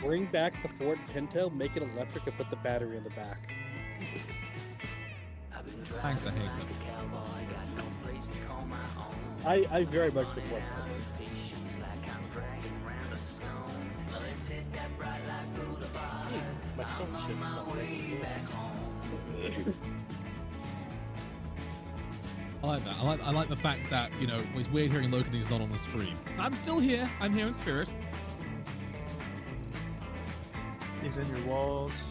Bring back the Ford Pinto, make it electric, and put the battery in the back. Thanks, I hate it. I very much support this. My stuff should stop. I like that. I like the fact that, you know, it's weird hearing Loken is not on the stream. I'm still here. I'm here in spirit. He's in your walls.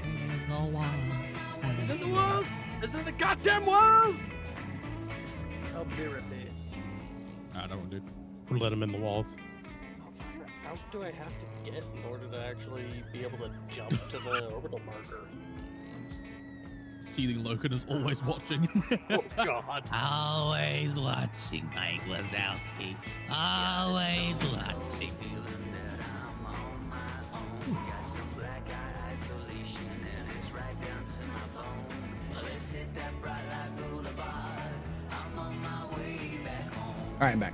He's in the walls! He's in the goddamn walls! I'll be right there. I don't dude. Or let him in the walls. How do I have to get in order to actually be able to jump to the orbital marker? Seething Loken is always watching. Oh god. Always watching, Mike Wazowski. Always watching. All right, I'm back.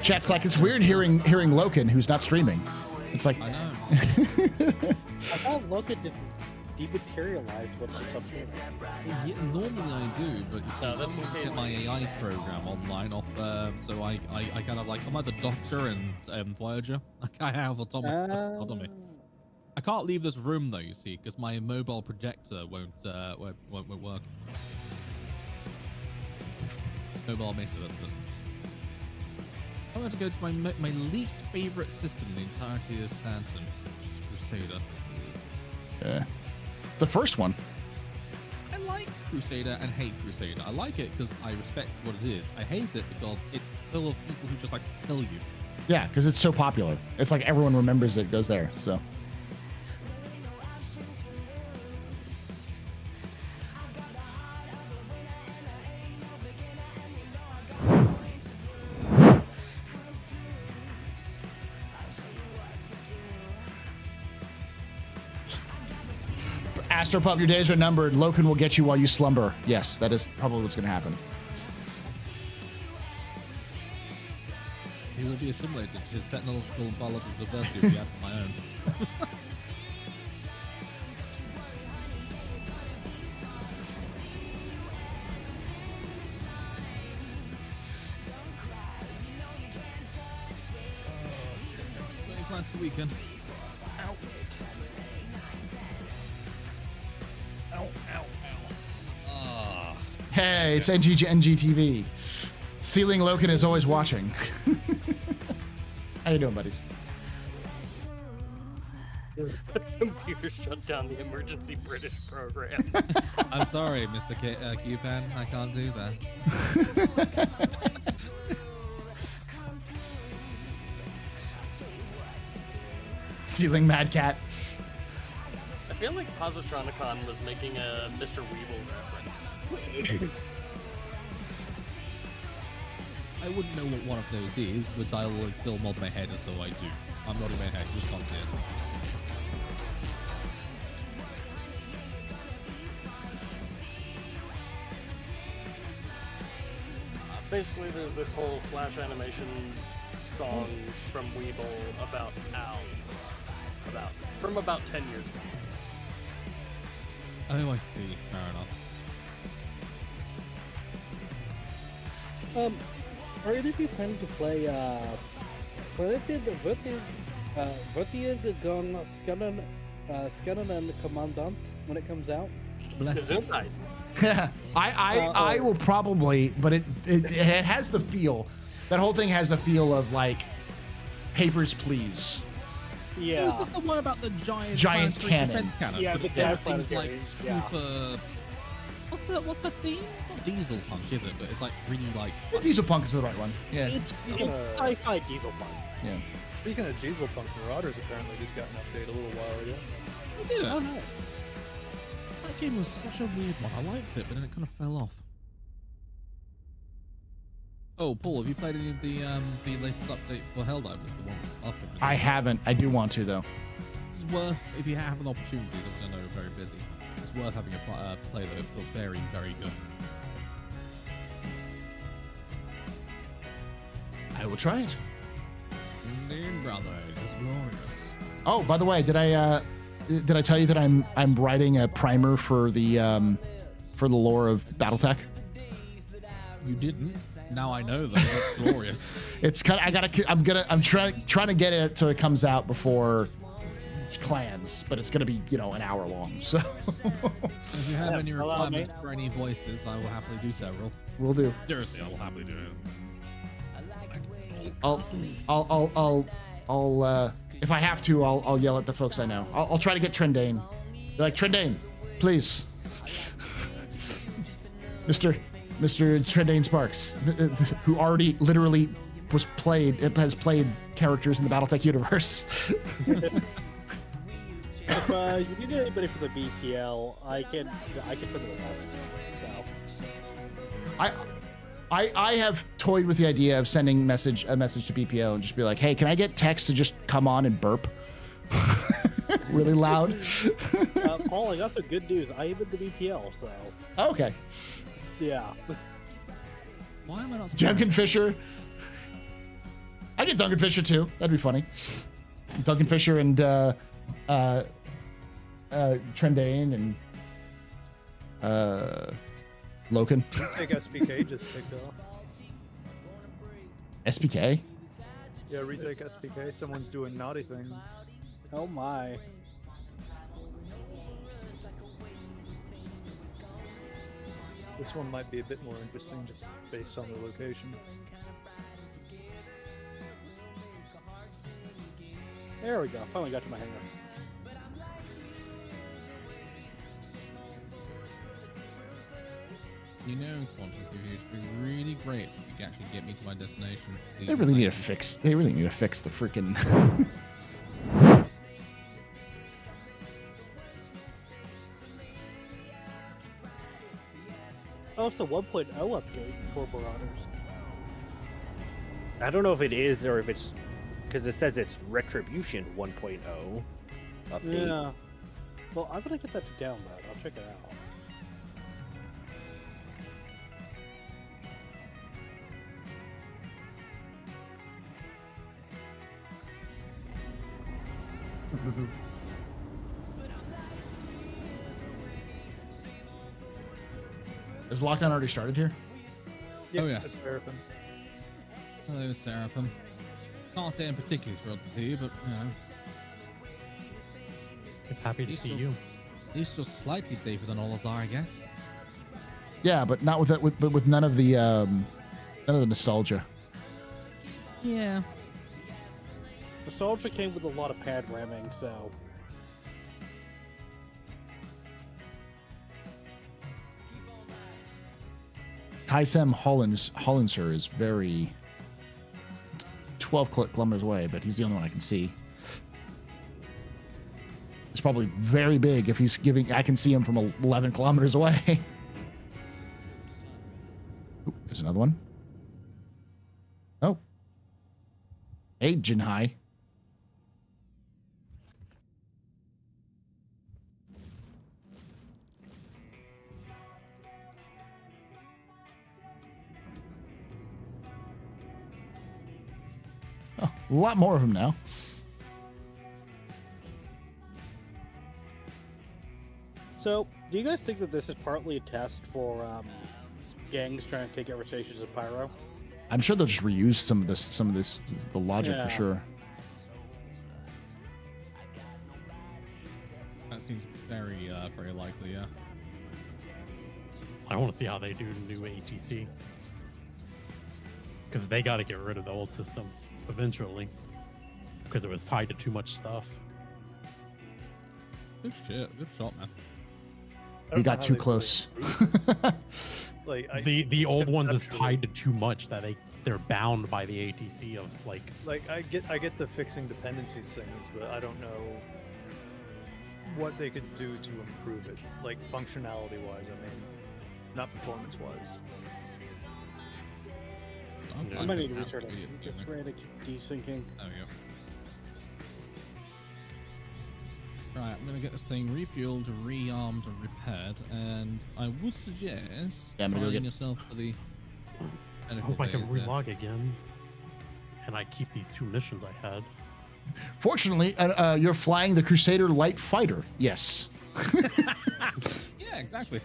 Chat's like, it's weird hearing Loken, who's not streaming. It's like... I know. I thought Loken just dematerialized with something. Yeah, normally I do, but you see, sometimes get my AI program online off, so I kind of like, I'm like the Doctor and Voyager. Like I have autonomy. I can't leave this room though, you see, because my mobile projector won't work. Mobile emitter. I'm going to go to my least favorite system in the entirety of Stanton, which is Crusader. Yeah. The first one. I like Crusader and hate Crusader. I like it because I respect what it is. I hate it because it's full of people who just like to kill you. Yeah, because it's so popular. It's like everyone remembers it goes there, so... AstroPub, your days are numbered. Loken will get you while you slumber. Yes, that is probably what's going to happen. He will be assimilated to his technological and biological diversity will be out of my own. Any plans for the weekend? Ow. Hey, it's NGTV. Ceiling Loken is always watching. How you doing, buddies? The computer shut down the emergency British program. I'm sorry, Mr. Q-Pan. I can't do that. Ceiling Mad Cat. I feel like Positronicon was making a Mr. Weevil reference. I wouldn't know what one of those is, but I will still nod my head as though I do. I'm nodding my head, just can't see it. Basically, there's this whole Flash animation song from Weeble about owls, from about 10 years ago. Oh, I see. Fair enough. Are either of you planning to play, Refitting Scannon Commandant when it comes out? Bless you. I will probably, but it has the feel. That whole thing has a feel of like Papers, Please. Yeah. Oh, is this the one about the giant planetary cannon? Defense cannon? Yeah, but the everything's like planetary, super. What's the theme? It's not diesel punk, is it? But it's like really like. Diesel Punk is the right one. Yeah. It's sci-fi diesel punk. Yeah. Speaking of diesel punk, Marauders apparently just got an update a little while ago. Did it? Oh no. That game was such a weird one. I liked it, but then it kind of fell off. Oh, Paul, have you played any of the latest update for Helldivers? The ones after? I haven't. I do want to though. It's worth, if you have an opportunity, obviously I know you're very busy. It's worth having a play though. It feels very, very good. I will try it. Indeed, brother, it is glorious. Oh, by the way, did I tell you that I'm writing a primer for the lore of BattleTech? You didn't. Now I know that. That's glorious. It's kind of I'm trying to get it so it comes out before Clans, but it's gonna be an hour long. So if you have any requirements for any voices, I will happily do several. Will do. Seriously, I will happily do it. I'll if I have to, I'll yell at the folks I know. I'll try to get Trendane. Be like, Trendane, please. Mr. Trendane Sparks, who already literally has played characters in the BattleTech universe. If you need anybody for the BPL, I can put it out. I have toyed with the idea of sending a message to BPO and just be like, hey, can I get text to just come on and burp really loud? Paul, I got some good news. I am in the BPL, so. Okay. Yeah. Why am I not? Duncan Fisher. I get Duncan Fisher too. That'd be funny. Duncan Fisher and Trendane and Loken. Retake SPK just ticked off. SPK? Yeah, retake SPK. Someone's doing naughty things. Oh my. This one might be a bit more interesting just based on the location. There we go. Finally got to my hangar. You know, Quantum Reviews would be really great if you could actually get me to my destination. They really need to fix the freaking Oh, it's the 1.0 update for Marauders. I don't know if it is or if it's because it says it's Retribution 1.0 update. Yeah. Well, I'm gonna get that to download. I'll check it out. Is lockdown already started here? Yep, oh yes. it's Seraphim. Hello, Seraphim. Can't say I'm particularly thrilled to see you, but It's happy to see you. At least you're slightly safer than all of us are, I guess. Yeah, but not with that. But with none of the nostalgia. Yeah. Nostalgia came with a lot of pad ramming, so. Kaisem Hollinser is very 12 kilometers away, but he's the only one I can see. It's probably very big if he's giving. I can see him from 11 kilometers away. Ooh, there's another one. Oh. Hey, Jinhai. Oh, a lot more of them now. So, do you guys think that this is partly a test for gangs trying to take over stations of Pyro? I'm sure they'll just reuse some of this, the logic Yeah. for sure. That seems very, very likely. Yeah. I want to see how they do new ATC. Because they got to get rid of the old system eventually. Because it was tied to too much stuff. Good shit. Good shot, man. We got too close. Like the old ones is tied to too much that they're bound by the ATC of like I get the fixing dependencies things, but I don't know what they could do to improve it, like functionality wise. I mean, not performance wise. I might need to restart it. Just ran to keep desyncing. There we go. Right, I'm gonna get this thing refueled, rearmed, and repaired, and I would suggest trying yourself for the. I hope I can relog again, and I keep these 2 missions I had. Fortunately, you're flying the Crusader Light Fighter. Yes. Yeah, exactly.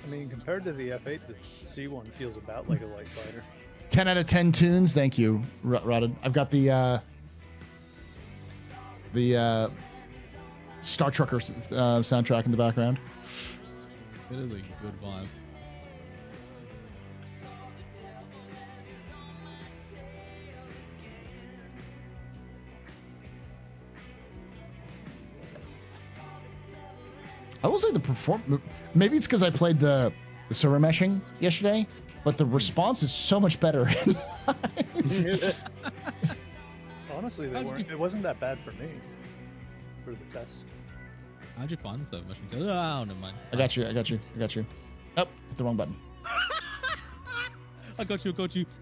I mean, compared to the F8, the C1 feels about like a light fighter. 10 out of 10 tunes. Thank you, Rotted. I've got the Star Trucker soundtrack in the background. It is a good vibe. I will say maybe it's because I played the server meshing yesterday, but the response is so much better. Honestly, it wasn't that bad for me for the test. How'd you find the server meshing? Oh, never mind. I got you. Oh, hit the wrong button. I got you.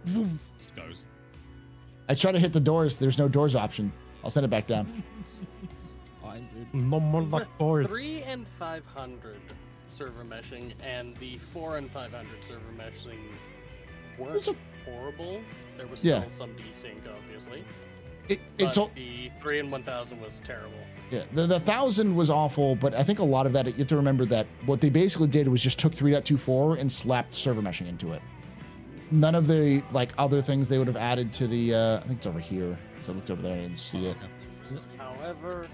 Vroom. Just goes. I try to hit the doors. There's no doors option. I'll send it back down. It's fine, dude. No more luck doors. 3 and 500 server meshing and the 4 and 500 server meshing weren't horrible. There was still some desync, obviously. But the 3 and 1000 was terrible. Yeah, the 1000 was awful, but I think a lot of that, you have to remember that what they basically did was just took 3.24 and slapped server meshing into it. None of the other things they would have added to the, I think it's over here. So I looked over there and I didn't see it. However,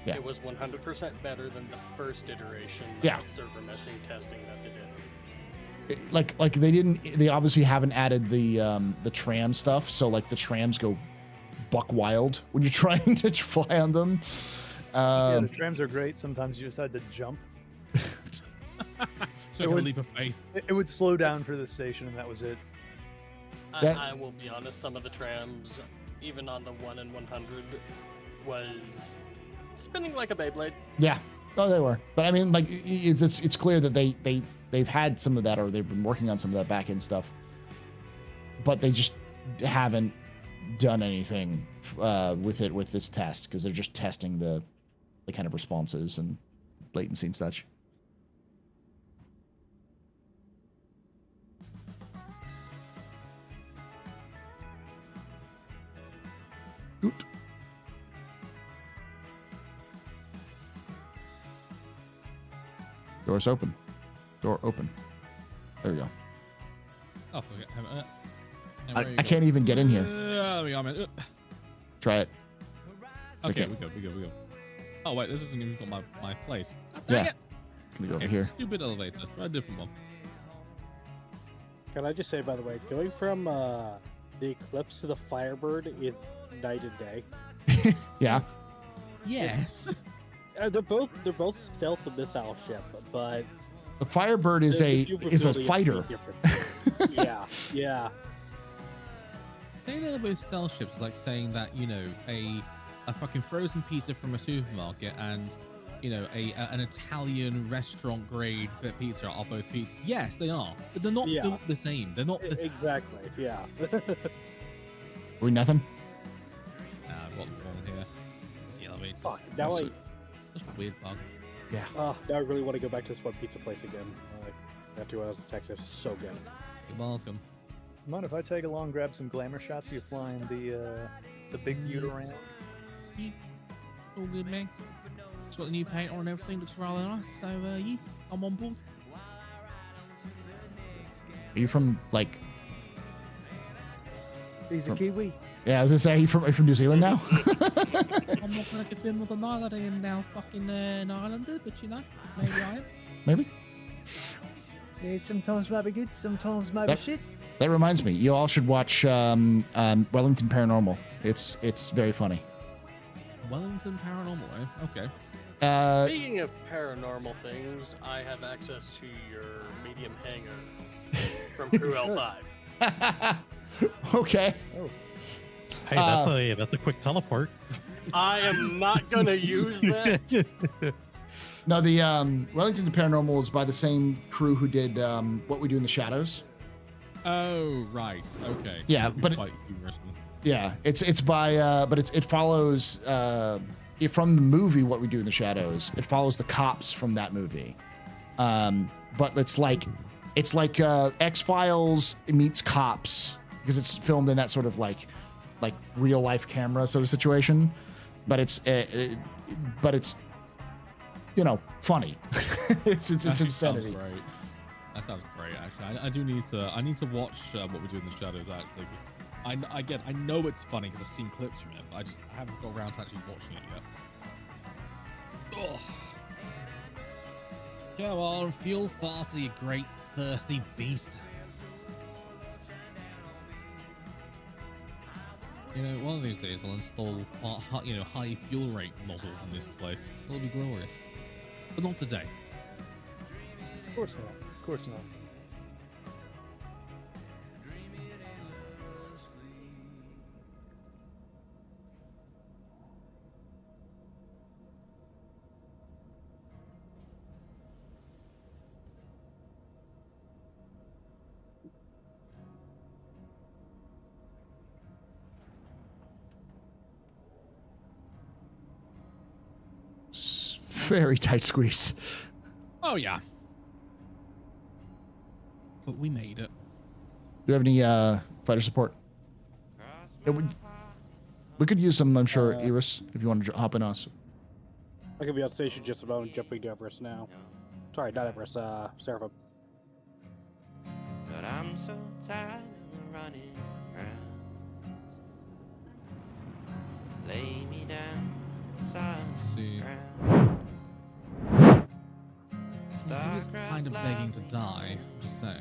Yeah. it was 100% better than the first iteration of server meshing testing that they did. They obviously haven't added the tram stuff, so the trams go buck wild when you're trying to fly on them. Yeah, the trams are great. Sometimes you just had to jump. So a leap of faith. It would slow down for the station, and that was it. I will be honest, some of the trams, even on the 1 and 100, was spinning like a Beyblade. Yeah, oh, they were. But I mean, it's clear that they've had some of that, or they've been working on some of that back end stuff, but they just haven't done anything with this test because they're just testing the kind of responses and latency and such. Oot. Door's open. Door open. There we go. Oh, forget. I can't even get in here. There we go, man. Try it. Okay, we go. Oh wait, this isn't even got my place. Yeah. Let me go over here. Stupid elevator. Try a different one. Can I just say, by the way, going from the Eclipse to the Firebird is night and day. Yeah. Yes. They're both stealth and missile ship, but The Firebird is a fighter. Yeah, yeah. Saying they're both stealth ships is like saying that, you know, a fucking frozen pizza from a supermarket and, you know, an Italian restaurant grade pizza are both pizzas. Yes, they are, but they're not built the same. They're not exactly. Yeah. We nothing. I've got the wrong here. The elevators. Fuck, now That's a weird bug. Yeah. Now I really want to go back to this one pizza place again. After when I was in Texas, so good. You're welcome. Mind if I tag along, grab some glamour shots of you flying the big butte around? All good, man. It's got the new paint on and everything. Looks rather nice. So, yeah, I'm on board. Are you from like? He's a Kiwi. Yeah, I was gonna say, are you from New Zealand now? I'm not gonna confirm with an island. I am now fucking an islander, but you know, maybe I am. Maybe. Yeah, sometimes might be good, sometimes might be shit. That reminds me, you all should watch Wellington Paranormal. It's very funny. Wellington Paranormal, eh? Okay. Speaking of paranormal things, I have access to your medium hangar from Crew L5. Okay. Oh. Hey, that's a quick teleport. I am not gonna use that. No, the Wellington Paranormal is by the same crew who did What We Do in the Shadows. Oh, right. Okay. Yeah, but quite humorous. Yeah, it's by but it follows from the movie What We Do in the Shadows. It follows the cops from that movie. But it's like X-Files meets Cops because it's filmed in that sort of like real life camera sort of situation. But it's you know, funny. it's insanity. Great. That sounds great. Actually, I do need to watch What We Do in the Shadows. Actually, 'cause I know it's funny because I've seen clips from it, but I haven't got around to actually watching it yet. Ugh. Come on, fuel faster, you great thirsty beast. You know, one of these days I'll install high fuel rate nozzles in this place. It'll be glorious. But not today. Of course not. Of course not. Very tight squeeze. Oh yeah. But we made it. Do you have any fighter support? We could use some, I'm sure, Iris, if you want to hop in us. I could be on station just about jumping to Everest now. Sorry, not Everest, StarCitizen. But I'm so tired of running around. Lay me down beside the ground. He's kind of begging to die, I'm just saying.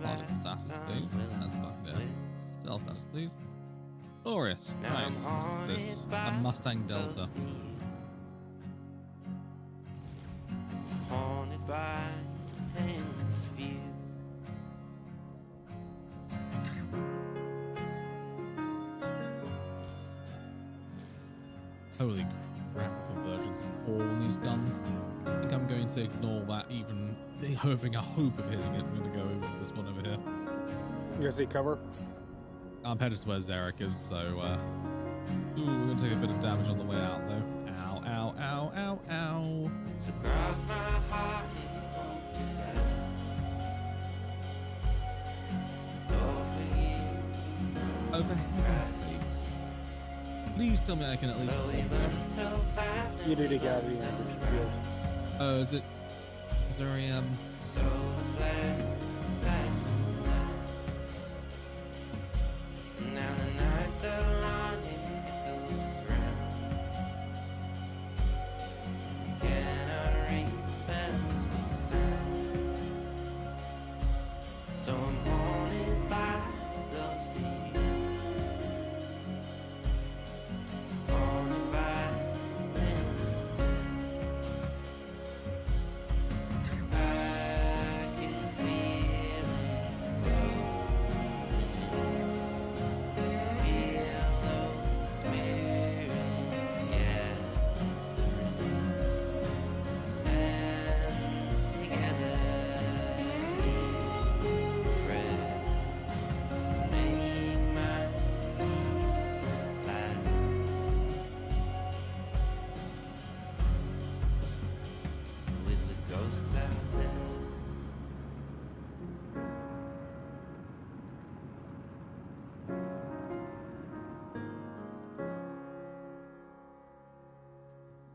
Pilot status, please. That's back there. Delta status, please. Glorious. Nice. What's this? A Mustang Delta. Haunted by endless view. Holy crap, conversions all these guns. I think I'm going to ignore that, even having a hope of hitting it. I'm going to go over to this one over here. You gonna see cover? I'm headed to where Zarek is, so ooh, we're going to take a bit of damage on the way out, though. Ow, ow, ow, ow, ow. So cross my heart and hope to die. Oh, for heaven's sakes. Please tell me I can at least You need to get out of the average field. Oh, is it? Is there a Now the nights are long and it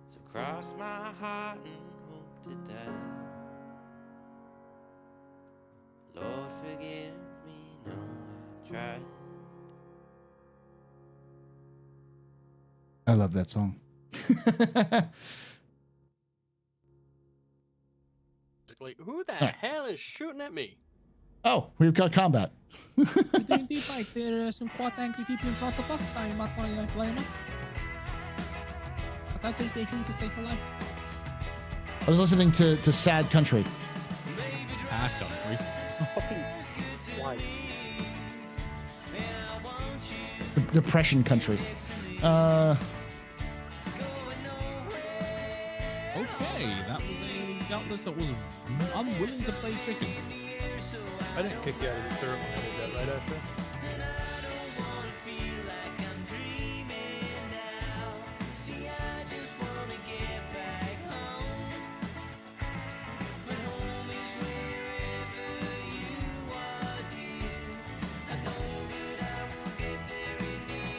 So cross my heart and hope to die. Lord, forgive me, no, I tried. I love that song. Who the hell is shooting at me? Oh, we've got combat. We do indeed fight. There are some quite angry people in front of us. I'm not going to blame them. But I think they're here to say hello. I was listening to Sad Country. Sad Country? Why? Depression Country. Okay, that was a doubtless that was unwilling to play chicken. I didn't kick you out of the server when I did that, right, Astro?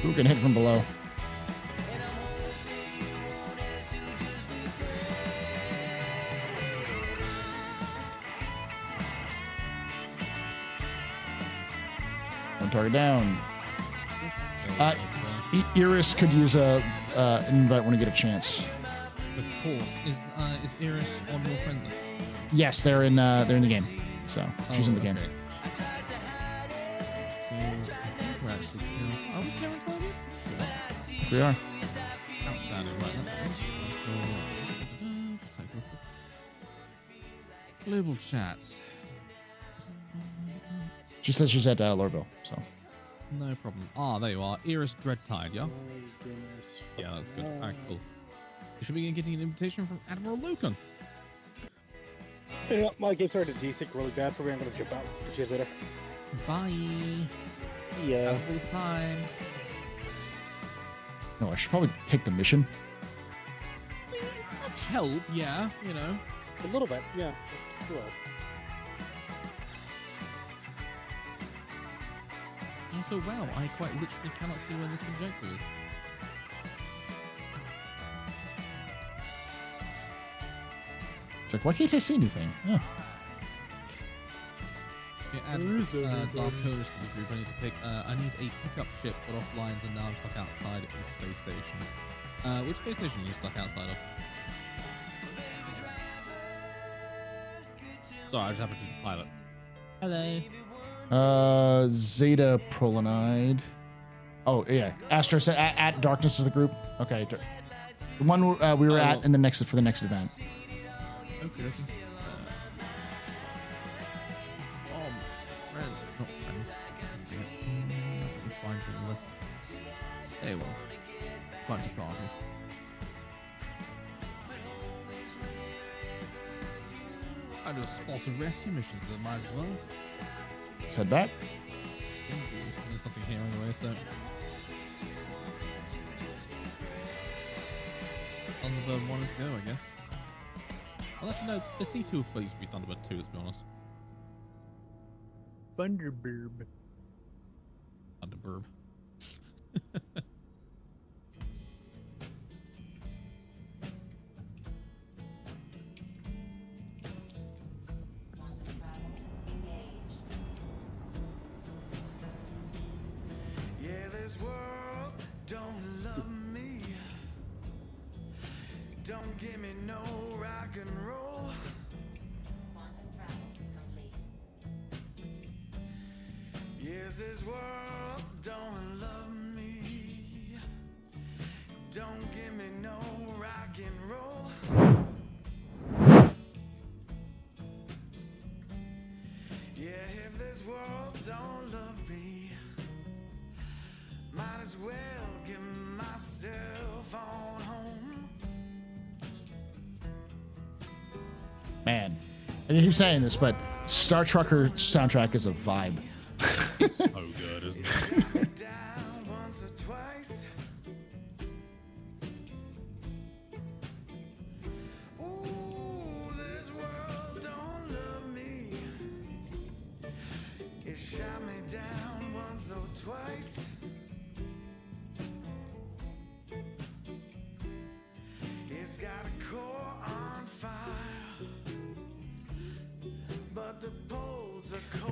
Who can hit from below? One target down. Iris could use a invite when you get a chance. Of course. Is Iris on your friend list? Yes, they're in the game. So she's in the game. Okay. So we're actually are we clearing targets? We are. Outstanding, right? Global chat. She says she's at Lorville, so. No problem. Ah, there you are. Iris Dreadtide, yeah? Yeah, that's good. Alright, cool. You should be getting an invitation from Admiral Loken. Yeah, my game started to desync really bad for me. I'm gonna jump out. See you later. Bye. Yeah. Have a good time. No, I should probably take the mission. Help, yeah, you know. A little bit, yeah. Cool. Also, wow, I quite literally cannot see where this objective is. It's like, why can't I see anything? Yeah. Yeah, add Dark Horse to the group. I need to pick. I need a pickup ship, but offlines, and now I'm stuck outside of the space station. Which space station are you stuck outside of? Sorry, I just happened to be the pilot. Hello. Zeta Prolinide. Oh yeah, Astro said at Darkness of the group. Okay, the one we were at in the next for the next event. Okay. Friends, not friends. Let me find you the list. There you are. Party party. I do a spot of rescue missions that might as well. Said back. There's something here anyway, so. Thunderbird 1 is go, I guess. I'll let you know, the C2 please be Thunderbird 2, let's be honest. Thunderbird. Thunderbird. Don't give me no rock and roll. Yes, this world don't love me. Don't give me no rock and roll. Yeah, if this world don't love me, might as well give myself on home. Man, I keep saying this, but Star Trucker soundtrack is a vibe. It's so good, isn't it?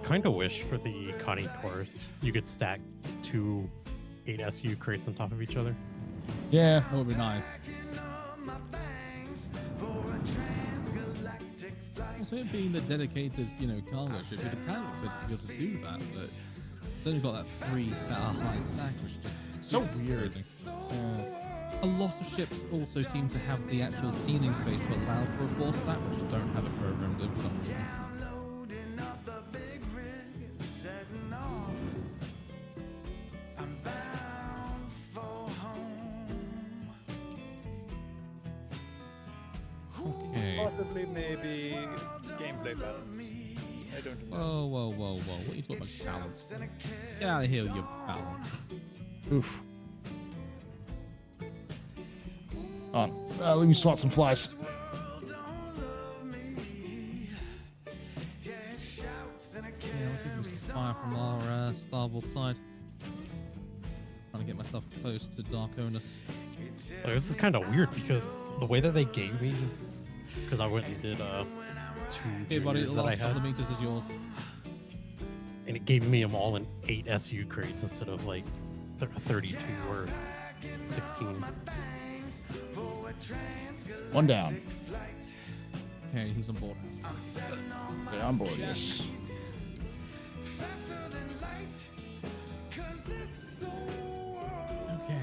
kind of wish for the Connie Taurus you could stack 2 8 SU crates on top of each other. Yeah, that would be nice. Also, it being the dedicated, cargo ship, you'd kind of expect it to be able to do that, but it's only got that 3-star high stack, which is just so weird. A lot of ships also seem to have the actual ceiling space to allow for a 4-stack, which don't have it programmed in for some reason. Possibly, maybe gameplay balance. I don't know. Whoa. What are you talking about, balance? Get out of here with your balance. Oof. Let me swat some flies. Yeah, I'll take some fire from our starboard side. Trying to get myself close to Darkonus. Like, this is kind of weird because the way that they gave me, because I went and did 2 Hey buddy, the that I last couple had, of meters is yours. and it gave me them all in 8 SU crates instead of like 32 or 16. One down. Okay, he's on board. They're on board, yes. Okay.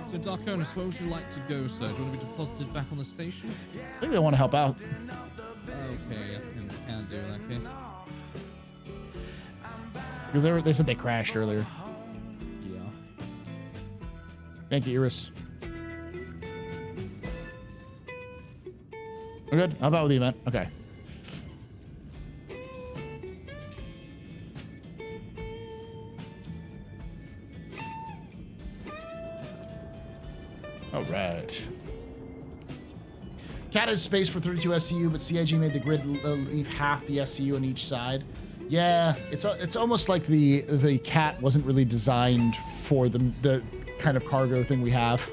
So Darkonus, where would you like to go, sir? Do you want to be deposited back on the station? I think they want to help out. Okay, I can do in that case. Because they said they crashed earlier. Yeah. Thank you, Iris. We're good? How about with the event? Okay. All right. Cat has space for 32 SCU, but CIG made the grid leave half the SCU on each side. Yeah, it's almost like the Cat wasn't really designed for the kind of cargo thing we have.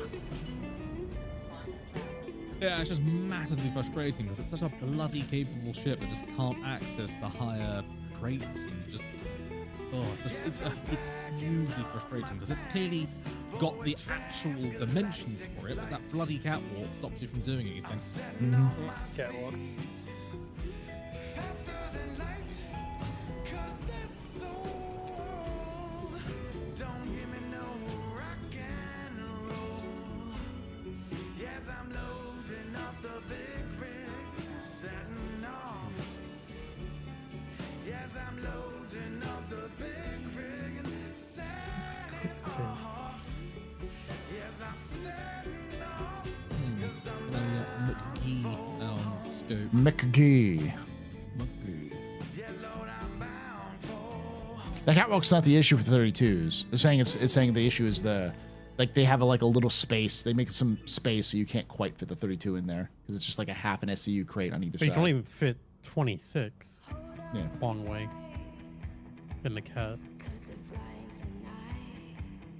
Yeah, it's just massively frustrating because it's such a bloody capable ship that just can't access the higher crates and just it's hugely frustrating because it's clearly got the actual dimensions for it, but that bloody catwalk stops you from doing anything. Catwalk. McGee. The catwalk's not the issue for 32s. They're saying it's saying the issue is they have a little space. They make some space so you can't quite fit the 32 in there because it's just like a half an SCU crate on either But side. you can only fit 26. Yeah. Long way. In the Cat.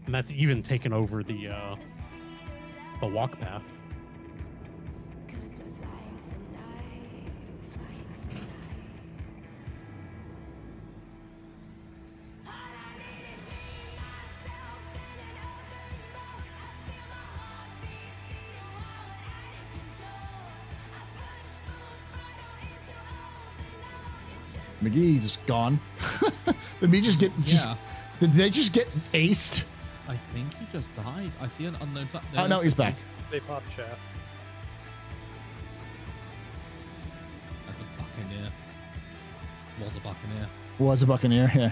And that's even taken over the walk path. McGee's just gone. Did we just get Did they just get aced? I think he just died. I see an unknown. Oh no, he's back. They popped shaft. That's a buccaneer. Was a buccaneer. Was a buccaneer, yeah.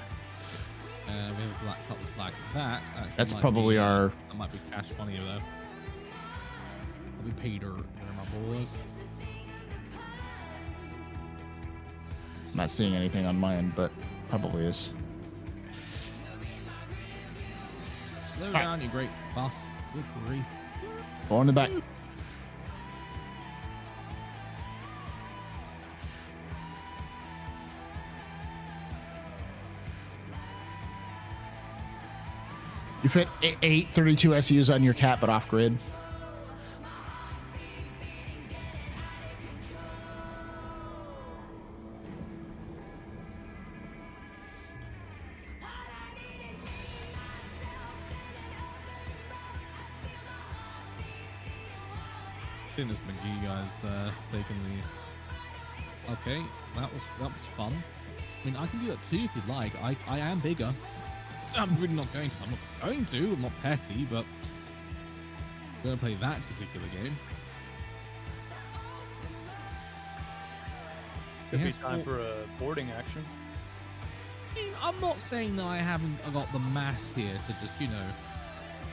We have a black cutlass black. That actually That's might probably be, our. That might be Cash Funny though. Probably Peter, my boys. I'm not seeing anything on my end, but probably is. Slow down, you great boss. Good grief. Go in the back. You fit 8 32 SUs on your Cat, but off grid. Goodness, McGee, you guys taking the. Okay, that was fun. I mean, I can do that too if you'd like. I am bigger. I'm really not going to. I'm not going to. I'm not petty, but I'm going to play that particular game. Could be time for a boarding action. I mean, I'm not saying that I haven't got the mass here to just, you know,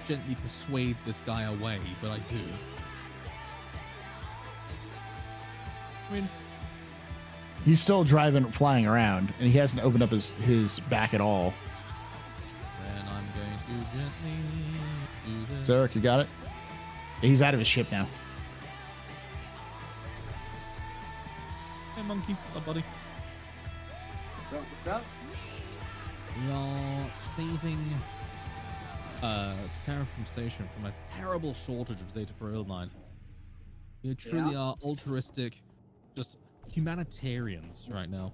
gently persuade this guy away, but I do. I mean, he's still flying around, and he hasn't opened up his back at all. Then I'm going to gently do this. Zarek, you got it? He's out of his ship now. Hey, monkey. What's up, buddy? What's up? We are saving Seraphim Station from a terrible shortage of Zeta for Line. We truly are altruistic, just humanitarians right now.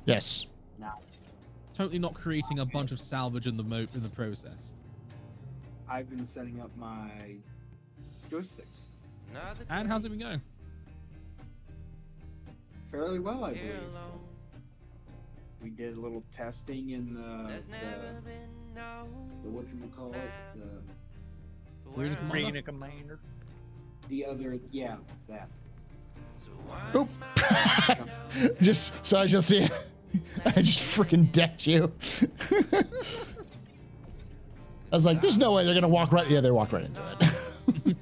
Yes. No. Totally not creating a bunch of salvage in the process. I've been setting up my joysticks. And how's it been going? Fairly well, I believe. We did a little testing in the whatchamacallit, Arena Commander. The other, yeah, that. Oop. Just so you'll see, I just freaking decked you. I was like, there's no way they're gonna walk right. Yeah, they walked right into it.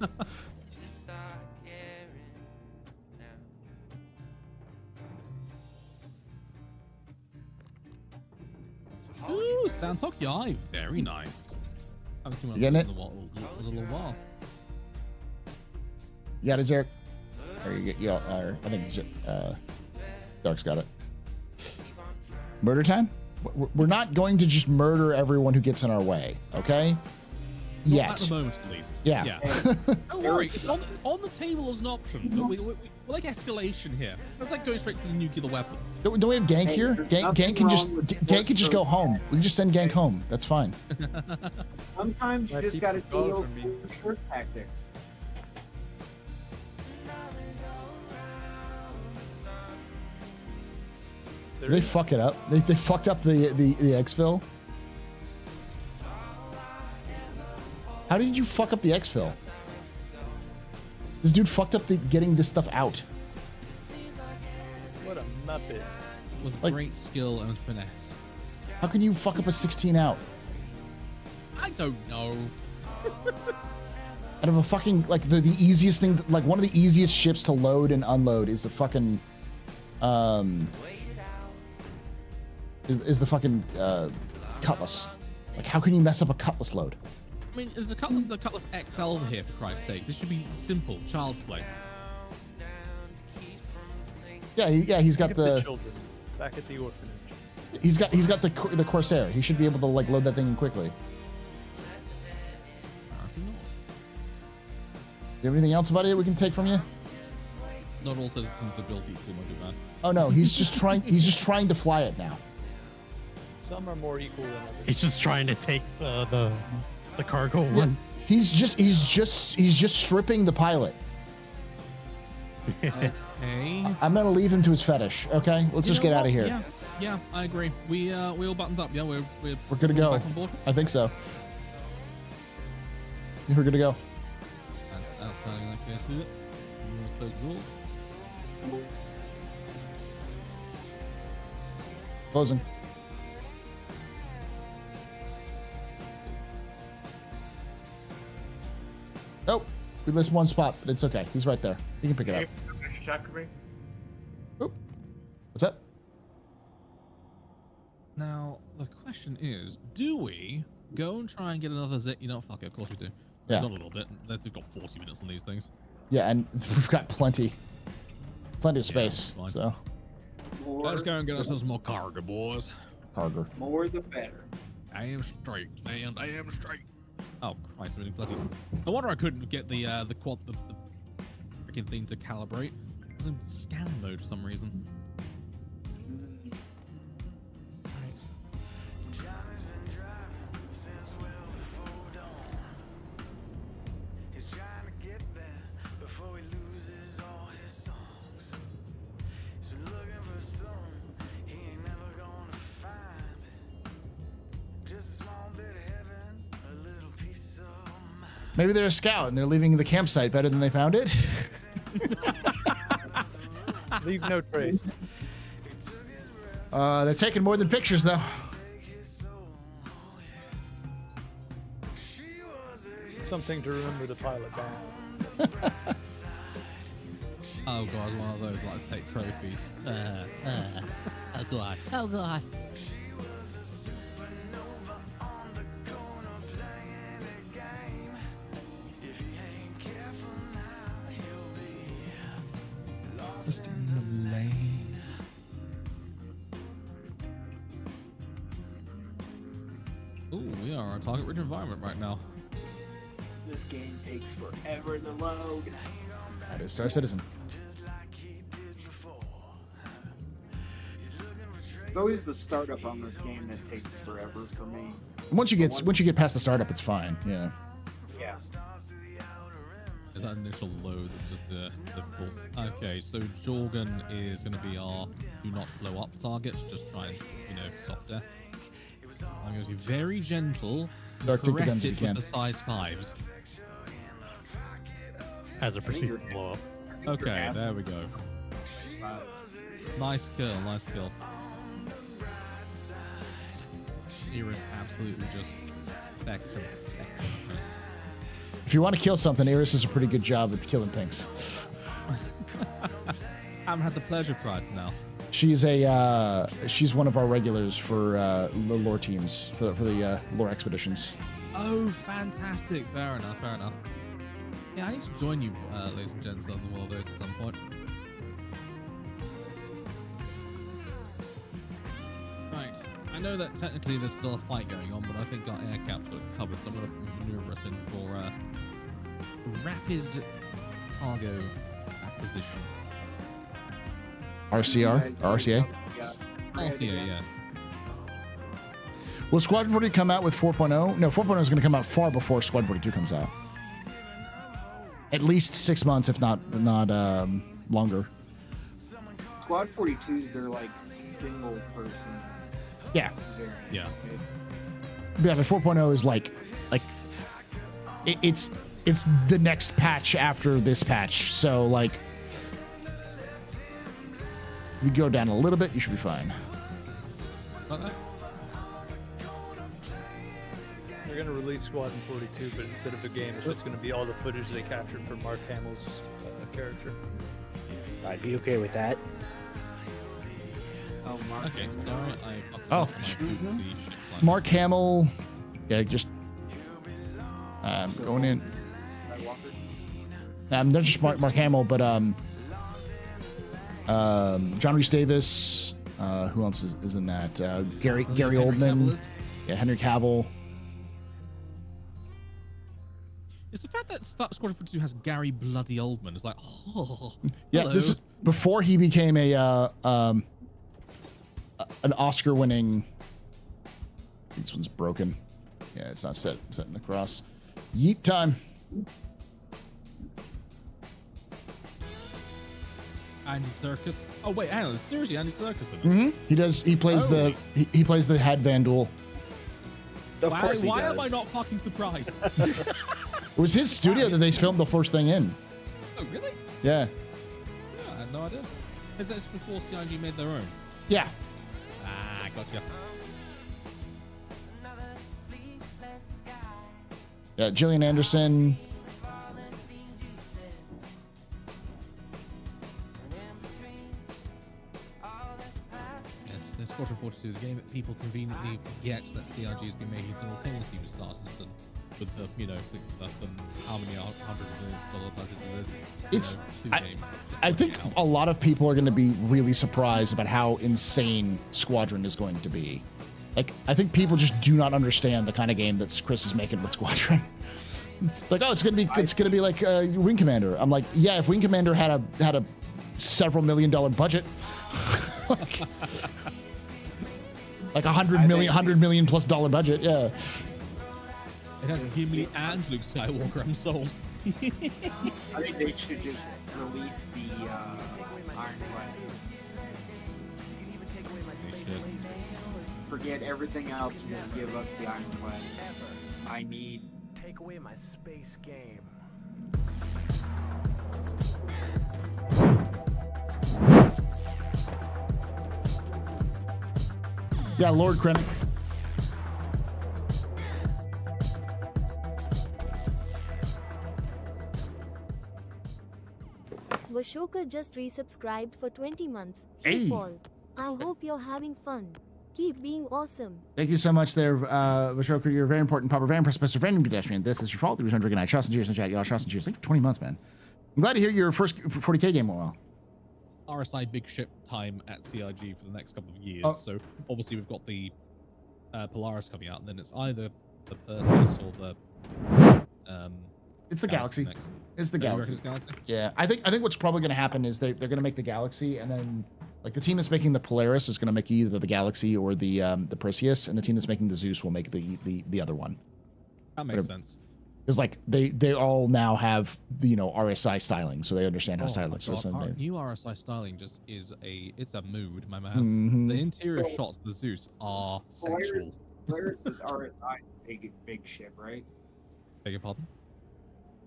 Ooh, Santok Eye, very nice. I haven't seen one You of getting those in a little while. You got it, Zarek? Or you get I think it's Dark's got it. Murder time? We're not going to just murder everyone who gets in our way, okay? Yet. At the moment, at least. Yeah. Don't worry, it's on the table as an option. We're like escalation here. It's like going straight to the nuclear weapon. Don't we have Gank here? Gank can just go home. We can just send Gank home. That's fine. Sometimes you just gotta deal with short tactics. They fuck it up. They fucked up the exfil. How did you fuck up the exfil? This dude fucked up getting this stuff out. What a muppet. With great skill and finesse. How can you fuck up a 16 out? I don't know. Out of a fucking, like, the easiest thing, like, one of the easiest ships to load and unload is the fucking, is the fucking, Cutlass. Like, how can you mess up a Cutlass load? I mean, there's the Cutlass XL here, for Christ's sake. This should be simple, child's play. Yeah, he's got the children back at the orphanage. He's got the Corsair. He should be able to, like, load that thing in quickly. Do you have anything else, buddy, that we can take from you? Not all citizens' ability equal, my good man. Oh no, he's just trying to fly it now. Some are more equal than others. He's just trying to take the cargo one. He's just stripping the pilot. Okay. I'm gonna leave him to his fetish. Okay, let's just get out of here. Yeah, I agree. We all buttoned up. Yeah, we're gonna go. back on board. I think so. We're gonna go. That's outstanding in that case. I'm gonna close the doors. Closing. Oh, we missed one spot, but it's okay. He's right there. He can pick it up. Oop. What's that? Now, the question is, do we go and try and get another zit? You know, fuck it, of course we do. Yeah. Not a little bit. They've got 40 minutes on these things. Yeah, and we've got plenty of space. So let's go and get ourselves more cargo, boys. Cargo. More the better. I am straight, man. I am straight. Oh Christ! I mean, bloody. No wonder I couldn't get the freaking thing to calibrate. It was in scan mode for some reason. Maybe they're a scout and they're leaving the campsite better than they found it. Leave no trace. They're taking more than pictures, though. Something to remember the pilot down. Oh god, one of those likes to take trophies. Oh god. Oh god. Just in the lane. Ooh, we are a target-rich environment right now. This game takes forever to load. That is Star Citizen. It's always the startup on this game that takes forever for me. Once you get past the startup, it's fine. Yeah. Yeah. Is that initial load that's just difficult? Okay, so Jorgen is going to be our do not blow up target. Just try and, soft death. I'm going to be very gentle. Dark, take the guns Caress if it you with can. the size 5s. As it proceeds to blow up. Okay, there we go. Nice kill, nice kill. Iris absolutely just effective. If you want to kill something, Iris does a pretty good job at killing things. I haven't had the pleasure prize now. She's she's one of our regulars for the lore teams for the lore expeditions. Oh, fantastic! Fair enough. Fair enough. Yeah, I need to join you, ladies and gents, on the one of those at some point. Right. I know that technically there's still a fight going on, but I think our air caps are covered, so I'm going to maneuver us in for rapid cargo acquisition. RCR? RCA? RCA, yeah. Will Squadron 40 come out with 4.0? No, 4.0 is going to come out far before Squad 42 comes out. At least 6 months, if not longer. Squad 42s, they're like single person. Yeah. Yeah. Yeah, but 4.0 is like it's the next patch after this patch. So like, if you go down a little bit, you should be fine. Okay. They're going to release Squadron 42, but instead of a game, it's just going to be all the footage they captured from Mark Hamill's character. I'd be okay with that. Oh, Mark. Okay, sorry, Oh. Mark Hamill, yeah, just going in. Not just Mark Hamill, but John Rhys Davis. Who else is in that? Gary Oldman. Yeah, Henry Cavill. It's the fact that Squadron 42 has Gary Bloody Oldman. It's like, oh. Yeah, hello. this is before he became an Oscar-winning. This one's broken. Yeah, it's not setting across. Yeet time. Andy Serkis. Oh wait, hang on, seriously, Andy Serkis in it? Mm-hmm. He plays he plays the Had Vandal. Of course he does. Why am I not fucking surprised? It was his studio that they filmed the first thing in. Oh really? Yeah. I had no idea. Is that before CIG made their own? Yeah. Ah, gotcha. Yeah, Gillian Anderson. Yes, the Squadron 42 is a game that people conveniently forget that CIG has been making simultaneously with Star Citizen, with the how many hundreds of millions of dollar budget it is. It's two games. I think a lot of people are going to be really surprised about how insane Squadron is going to be. Like, I think people just do not understand the kind of game that Chris is making with Squadron. Like, oh, it's gonna be like Wing Commander. I'm like, yeah, if Wing Commander had a several $1 million budget, like $100 million plus dollar budget, yeah. It has Gimli and Luke Skywalker. I'm sold. I think they should just release the Ironclad. Forget everything else and just give us the Ironclad. I need take away my space game. Yeah, Lord Krennic. Vashoka just resubscribed for 20 months. Hey. Paul. I hope you're having fun. Keep being awesome. Thank you so much there, Vashoka. You're a very important Papa Van Professor Random Pedestrian. This is your fault. The reason I'm drinking. I trust and cheers in chat. Y'all trust and cheers. Thank you for 20 months, man. I'm glad to hear your first 40K game went well. RSI big ship time at CIG for the next couple of years. Oh. So obviously we've got the Polaris coming out, and then it's either the Perseus or the It's the Galaxy. next. It's the Oh, you reckon Galaxy. it's Galaxy? Yeah, I think what's probably going to happen is they're going to make the Galaxy, and then like the team that's making the Polaris is going to make either the Galaxy or the Perseus, and the team that's making the Zeus will make the other one. That makes sense. Because like they all now have the RSI styling, so they understand how styling. So Our new RSI styling just is it's a mood, my man. Mhm. The interior shots of the Zeus are sexual. Polaris is RSI big ship, right? Beg your pardon?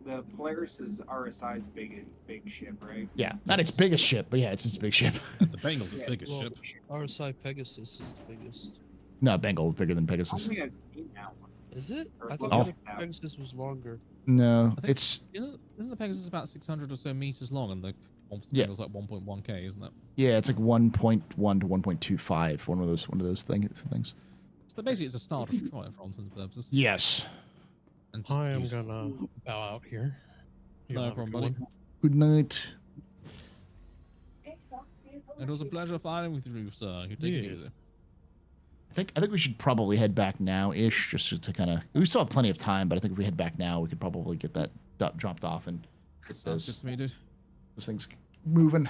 The Polaris is RSI's big ship, right? Yeah, not its biggest ship, but yeah, it's its big ship. The Bengal's its biggest Well, ship. RSI Pegasus is the biggest. No, Bengal is bigger than Pegasus. Only I've seen that one. Is it? Or I thought Oh. the Pegasus was longer. No, I think, it's isn't the Pegasus about 600 or so meters long, and the one for Yeah. Bengal's like 1.1k, isn't it? yeah, it's like 1.1 to 1.25. One of those things. So basically, it's a Star Destroyer for all intents and purposes. Yes. And just I am useful. gonna bow out here. You No have a problem, good buddy. one. Good night. It was a pleasure fighting with you, sir. You take it Yes. easy. I think we should probably head back now-ish, just to kind of. We still have plenty of time, but I think if we head back now, we could probably get that dropped off and get Sounds good those to me, dude. things moving.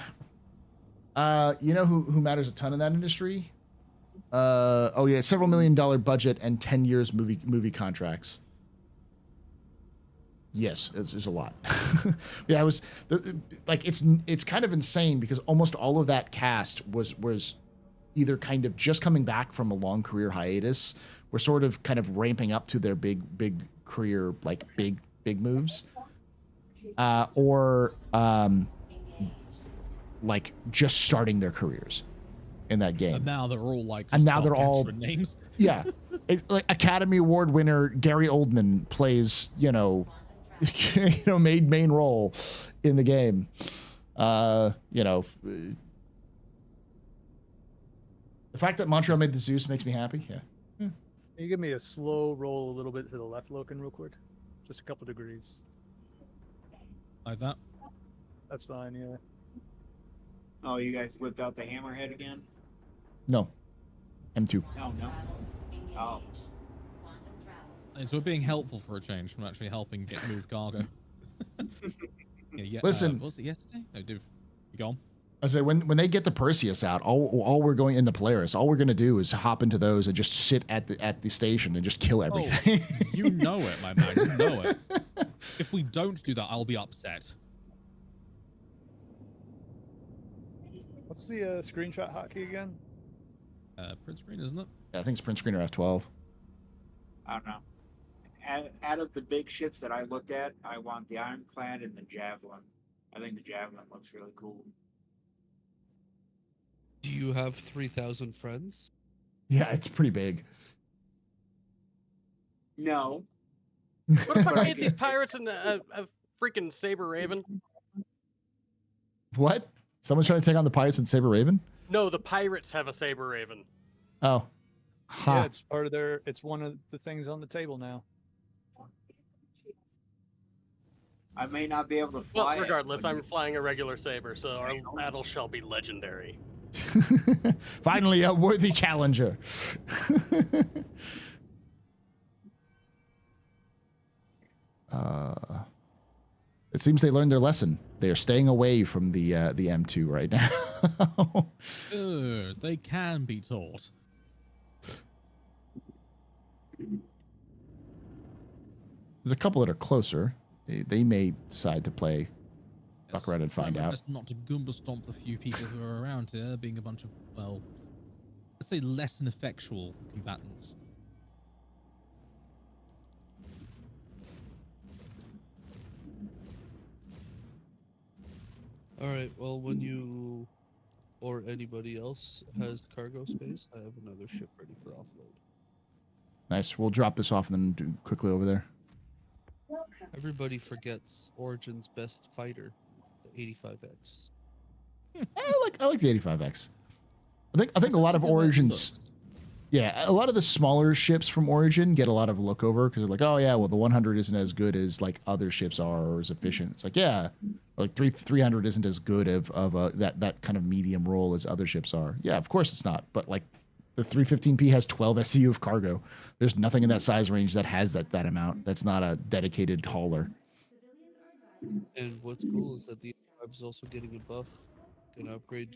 You know who matters a ton in that industry? Oh yeah, several $1 million budget and 10 years movie contracts. Yes, there's a lot. Yeah, it's kind of insane because almost all of that cast was either kind of just coming back from a long career hiatus, were sort of kind of ramping up to their big career, like big moves, or like just starting their careers in that game. And now they're all like, And just now they're got all extra names. Yeah, like Academy Award winner Gary Oldman plays made main role in the game. The fact that Montreal made the Zeus makes me happy. Yeah. Can you give me a slow roll a little bit to the left, Loken, real quick? Just a couple degrees. Like that? That's fine, yeah. Oh, you guys whipped out the hammerhead again? No. M2. No. Oh. So we're being helpful for a change from actually helping get moved cargo. Listen. What was it yesterday? No, dude. You go on. I say when they get the Perseus out, all we're going in the Polaris, all we're gonna do is hop into those and just sit at the station and just kill everything. Oh, you know it, my man. You know it. If we don't do that, I'll be upset. What's the screenshot hotkey again? Print screen, isn't it? Yeah, I think it's print screen or F12. I don't know. Out of the big ships that I looked at, I want the Ironclad and the Javelin. I think the Javelin looks really cool. Do you have 3,000 friends? Yeah, it's pretty big. No. What if I made these pirates in a freaking Saber Raven? What? Someone's trying to take on the Pirates and Saber Raven? No, the pirates have a Saber Raven. Oh. Yeah, it's part of it's one of the things on the table now. I may not be able to fly. Well, regardless, I'm flying a regular Saber, so our battle shall be legendary. Finally, a worthy challenger. It seems they learned their lesson. They are staying away from the M2 right now. They can be taught. There's a couple that are closer. They may decide to play. Fuck around and find out. Best not to Goomba stomp the few people who are around here, being a bunch of, well, let's say less than effectual combatants. All right. Well, when you or anybody else has cargo space, I have another ship ready for offload. Nice. We'll drop this off and then do quickly over there. Everybody forgets Origin's best fighter, the 85X. I like the 85X. I think a lot of Origins. Yeah, a lot of the smaller ships from Origin get a lot of look over because they're like, oh yeah, well the 100 isn't as good as like other ships are or as efficient. It's like, yeah, like 300 isn't as good of that kind of medium role as other ships are. Yeah, of course it's not. But like the 315P has 12 SCU of cargo. There's nothing in that size range that has that amount. That's not a dedicated hauler. And what's cool is that the 85 is also getting a buff. Going to upgrade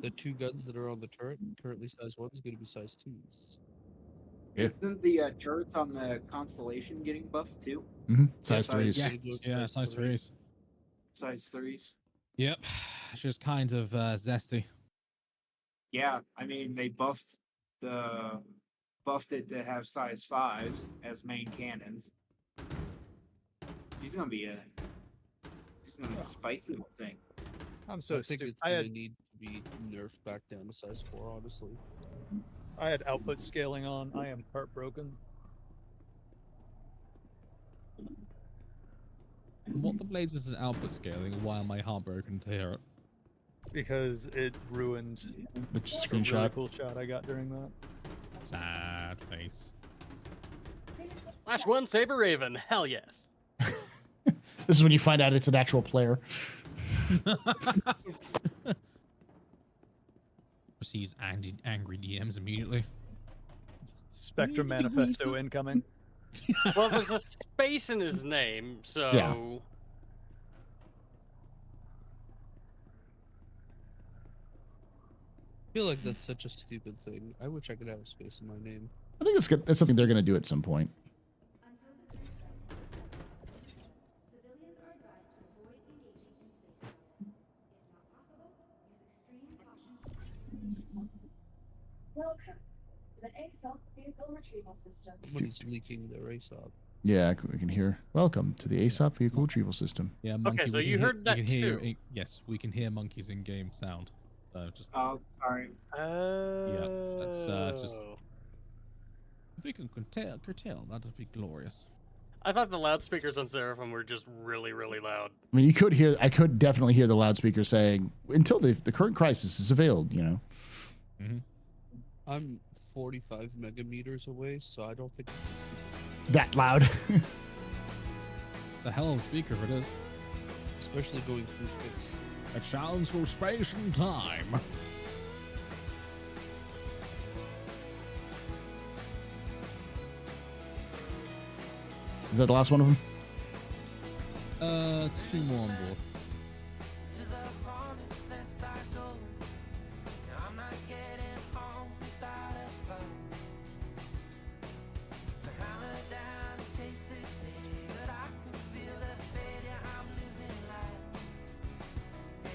the 2 guns that are on the turret. Currently size 1 is going to be size 2s. Yeah. Isn't the turrets on the Constellation getting buffed too? Mm-hmm. Size 3s. Yeah, size 3s. Size 3s. Yep. It's just kind of zesty. Yeah, I mean they buffed it to have size 5s as main cannons. He's gonna be a spicy little thing. I'm so I think stupid. it's going to need to be nerfed back down to size 4, honestly. I had output scaling on. I am heartbroken. What the blazes is output scaling? Why am I heartbroken to hear it? Because it ruined the screenshot. Really cool shot I got during that. Sad face. Flash 1 Saber Raven. Hell yes. This is when you find out it's an actual player. Receives angry DMs immediately. Spectrum Manifesto incoming. Well, there's a space in his name, so... Yeah. I feel like that's such a stupid thing. I wish I could have a space in my name. I think that's something they're going to do at some point. Welcome to the ASOP vehicle retrieval system. Somebody's leaking their ASOP. Yeah, we can hear. Welcome to the ASOP vehicle retrieval system. Yeah, monkey, okay, so you heard that too. Yes, we can hear monkeys in-game sound. So just. Oh, sorry. Yeah, that's just. If we can curtail, that'd be glorious. I thought the loudspeakers on Seraphim were just really, really loud. I mean, I could definitely hear the loudspeaker saying, until the current crisis is availed, you know. Mm-hmm. I'm 45 megameters away, so I don't think it's that loud. It's a hell of a speaker if it is. Especially going through space. A challenge for space and time. Is that the last one of them? 2 more on board.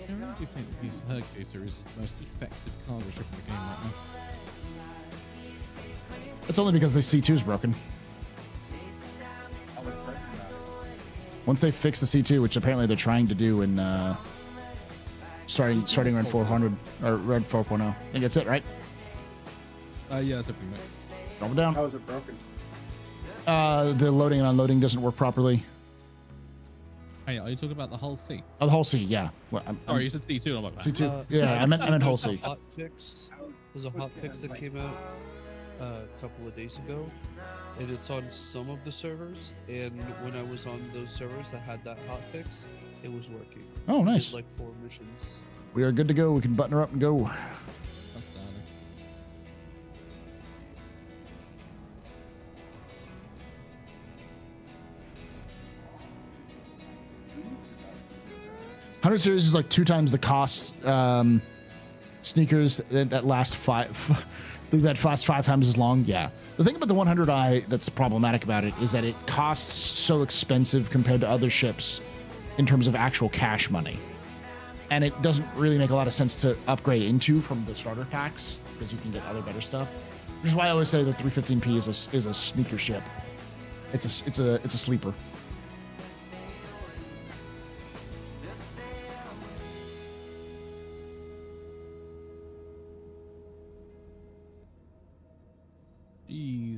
I really do think that the Hercules series is the most effective cargo ship in the game right now. It's only because the C2 is broken. Once they fix the C2, which apparently they're trying to do in starting around 400 or Red 4.0. I think that's it, right? Yeah, that's everything, mate. Drop it down. How is it broken? The loading and unloading doesn't work properly. Hey, are you talking about the whole C? Oh, the whole C, yeah. Well, Sorry, you said C2. I'm like, C2. Yeah, I meant whole C. Hot fix. There's a hot fix that came out a couple of days ago, and it's on some of the servers. And when I was on those servers that had that hot fix, it was working. Oh, nice. Did like 4 missions. We are good to go. We can button her up and go. Outstanding. $100 series is like 2 times the cost. Sneakers that last 5 times as long. Yeah. The thing about the 100i that's problematic about it is that it costs so expensive compared to other ships in terms of actual cash money. And it doesn't really make a lot of sense to upgrade into from the starter packs because you can get other better stuff. Which is why I always say the 315P is a sneaker ship. It's a sleeper.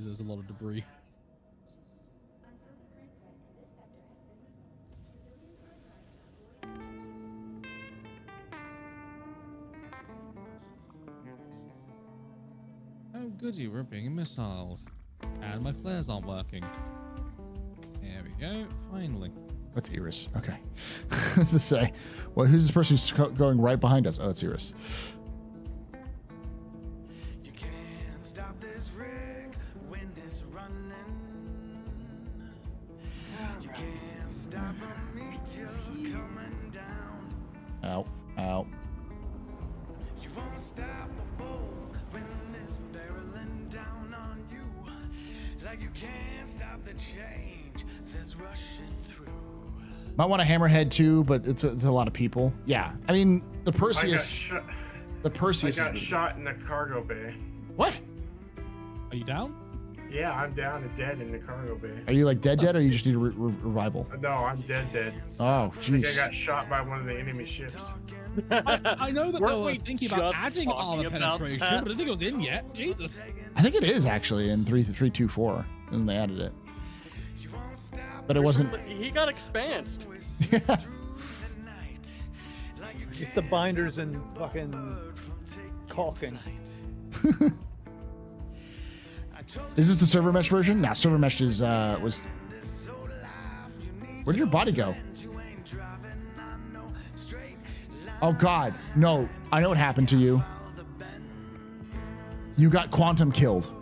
please. There's a lot of debris. Oh goody, we're being missiled. And my flares aren't working. There we go, finally. That's Iris. Okay. What's to say? Well, who's this person who's going right behind us? Oh, that's Iris. You can't stop this rig when it's running. You can't stop a meteor coming down. Ow. Ow. You won't stop a bolt when it's barreling down on you. Like you can't stop the change that's rushing through. Might want a hammerhead too, but it's a lot of people. Yeah. I mean, the Perseus. The Perseus. I got shot in the cargo bay. What? Are you down? Yeah, I'm down and dead in the cargo bay. Are you like dead, or you just need a revival? No, I'm dead. Oh, I think jeez. I got shot by one of the enemy ships. I know that they Weren't were we thinking about just adding armor talking about penetration, that? but I didn't think it was in yet. Jesus. I think it is actually in 3.3.2.4, and they added it. But it wasn't. He got expansed. Get the binders and fucking caulking. Is this the server mesh version? Nah, server mesh is was. Where did your body go? Oh God, no! I know what happened to you. You got quantum killed.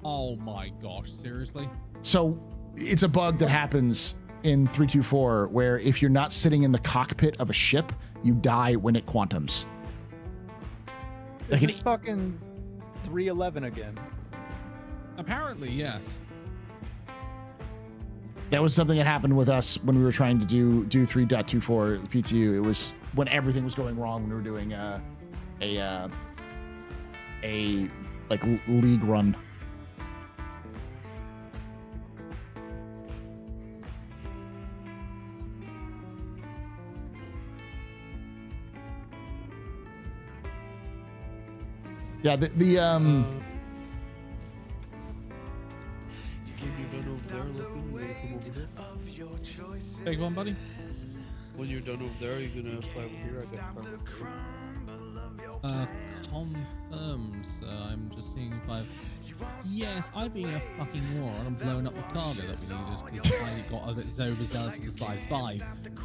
Oh my gosh, seriously? So it's a bug that happens in 3.2.4 where if you're not sitting in the cockpit of a ship, you die when it quantums. This is fucking 3.11 again. Apparently, yes. That was something that happened with us when we were trying to do 3.2.4 PTU. It was when everything was going wrong when we were doing a like league run. Yeah, When you're done over there, looking, you're gonna come over here. Big one, buddy. When you're done over there, you're gonna fly over here. I got cargo for you. Confirmed. I'm just seeing if I've. Yes, I'm being a fucking moron and blowing up the cargo that we needed because I got a bit overzealous with the size 5.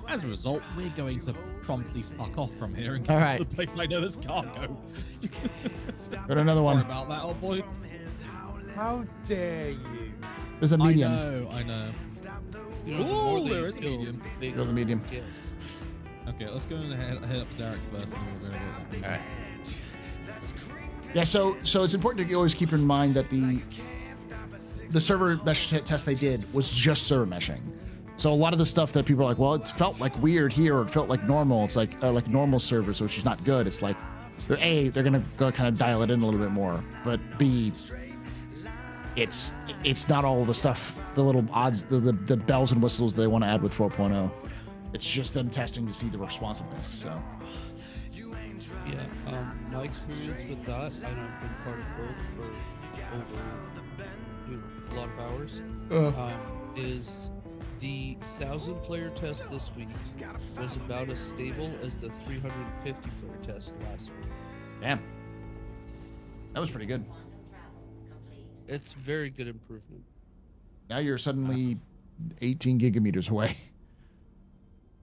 As a result, we're going to promptly fuck off from here and get to the place I know there's cargo. Got another one. Sorry about that, old boy. How dare you? There's a medium. I know. You know, the more Ooh, they there is a kill, medium. they Go to the medium. get. Okay, let's go and head up Zarek first. And then we'll go to All right. Yeah, so it's important to always keep in mind that the server mesh test they did was just server meshing. So a lot of the stuff that people are like, well, it felt like weird here, or it felt like normal. It's like normal server, so it's just not good. It's like, A, they're gonna go kind of dial it in a little bit more, but B, it's not all the stuff, the little odds, the bells and whistles they want to add with 4.0. It's just them testing to see the responsiveness. So. Yeah, my experience with that, and I've been part of both for over a lot of hours, is the 1,000-player test this week was about as stable as the 350-player test last week. Damn. That was pretty good. It's very good improvement. Now you're suddenly 18 gigameters away.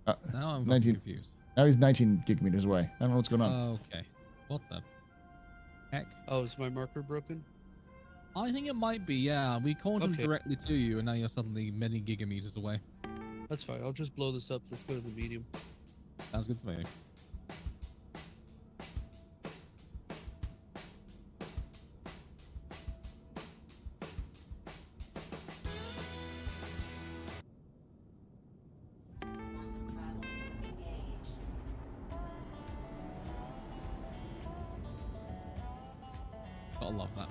Now I'm 19. confused. Now he's 19 gigameters away. I don't know what's going on. Okay. What the heck? Oh, is my marker broken? I think it might be, yeah. We called him directly to you, and now you're suddenly many gigameters away. That's fine. I'll just blow this up. Let's go to the medium. Sounds good to me. Gotta love that.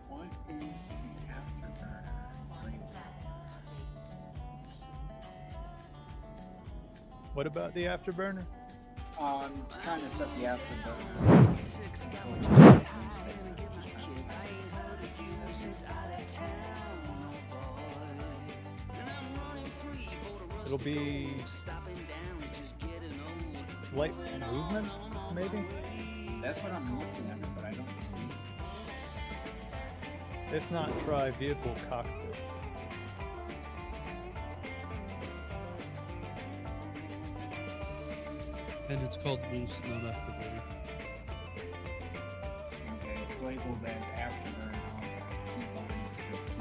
What is the afterburner? What about the afterburner? trying to set the afterburner. It'll be light movement, maybe? That's what I'm looking at, but I don't see. If not, try vehicle cockpit. And it's called Moose, not Afterburner. Okay, it's labeled as afterburner. Keep on the keyboard.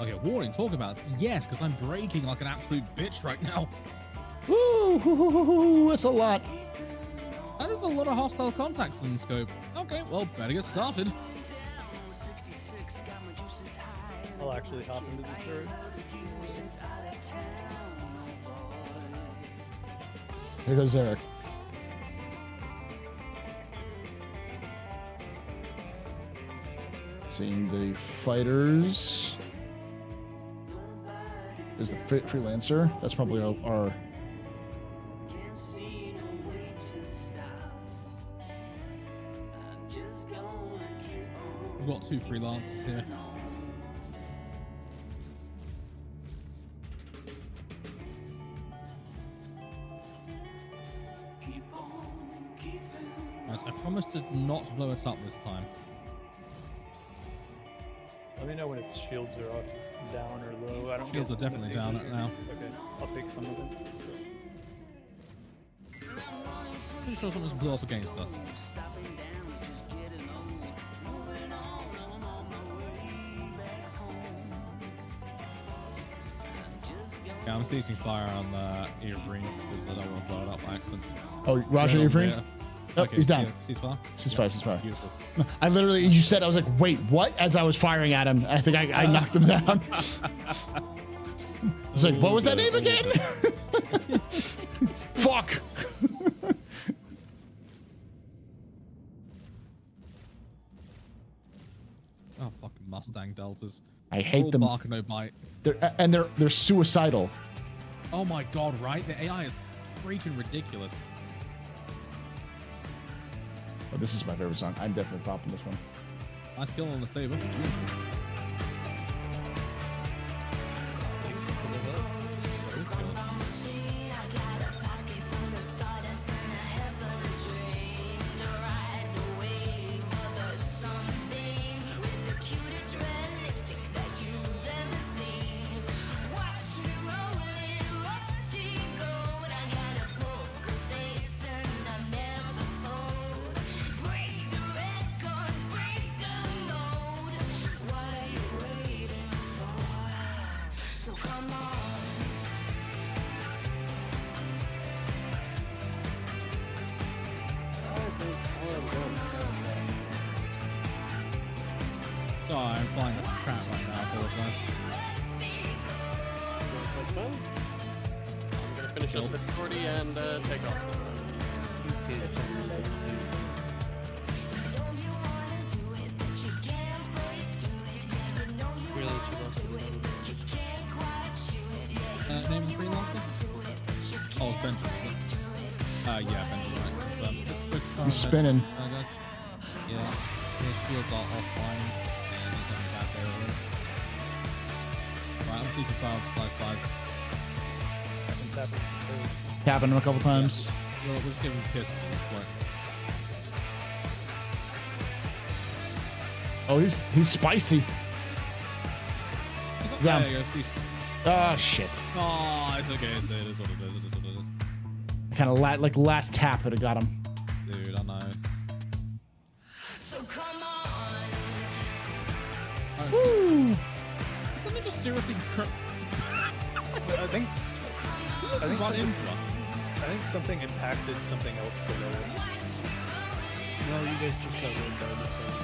Okay, warning, talk about this. Yes, because I'm braking like an absolute bitch right now. Woo, that's a lot. And there's a lot of hostile contacts in the scope. Okay, well, better get started. I'll actually hop into the turret. Here goes Eric. Seeing the fighters. There's the freelancer. That's probably our We've got 2 freelancers here. Right, I promise to not blow us up this time. Let me know when its shields are up, down or low. I don't. Shields are definitely down now. Okay, I'll take some of them. So. Pretty sure someone's blew up against us. Yeah, I'm ceasing fire on Earring because I don't want to blow it up by accident. Oh, Roger Earring? Oh, Okay, he's down. Ceasefire? Ceasefire. Beautiful. I literally, you said, I was like, wait, what? As I was firing at him, I think I knocked him down. I was like, what was that name again? Fuck. Oh, fucking Mustang Deltas. I hate them. Bark and no bite. They're suicidal. Oh my god, right? The AI is freaking ridiculous. Oh, this is my favorite song. I'm definitely popping this one. Nice kill on the saber. Oh, I'm flying like crap right now. I apologize. I'm gonna finish up this 40 and take off. Name of the freelancer? Oh, Benjamin, is it? Yeah, Benjamin, right. He's spinning. Guys. Yeah, his shields are offline, and he's only back there already. Right, I'm seeking fire with slide 5. Tapping him a couple times. We'll just give him kisses at this point. Oh, he's spicy. Yeah. There you go. Oh shit. Oh, it's okay. It is what it is. It is what it is. I kind of like last tap would have got him. Dude, I know. Woo! Something just seriously. I think run into us. I think something impacted something else below us. No, you guys just got one by the phone.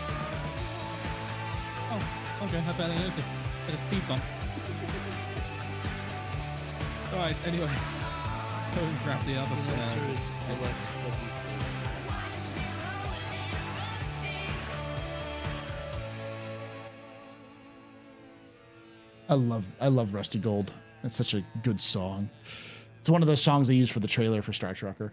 Oh. Okay, I barely noticed. Hit a speed bump. Alright, anyway. Go and grab the other answer is LX74. I love Rusty Gold. It's such a good song. It's one of those songs they use for the trailer for Star Trucker.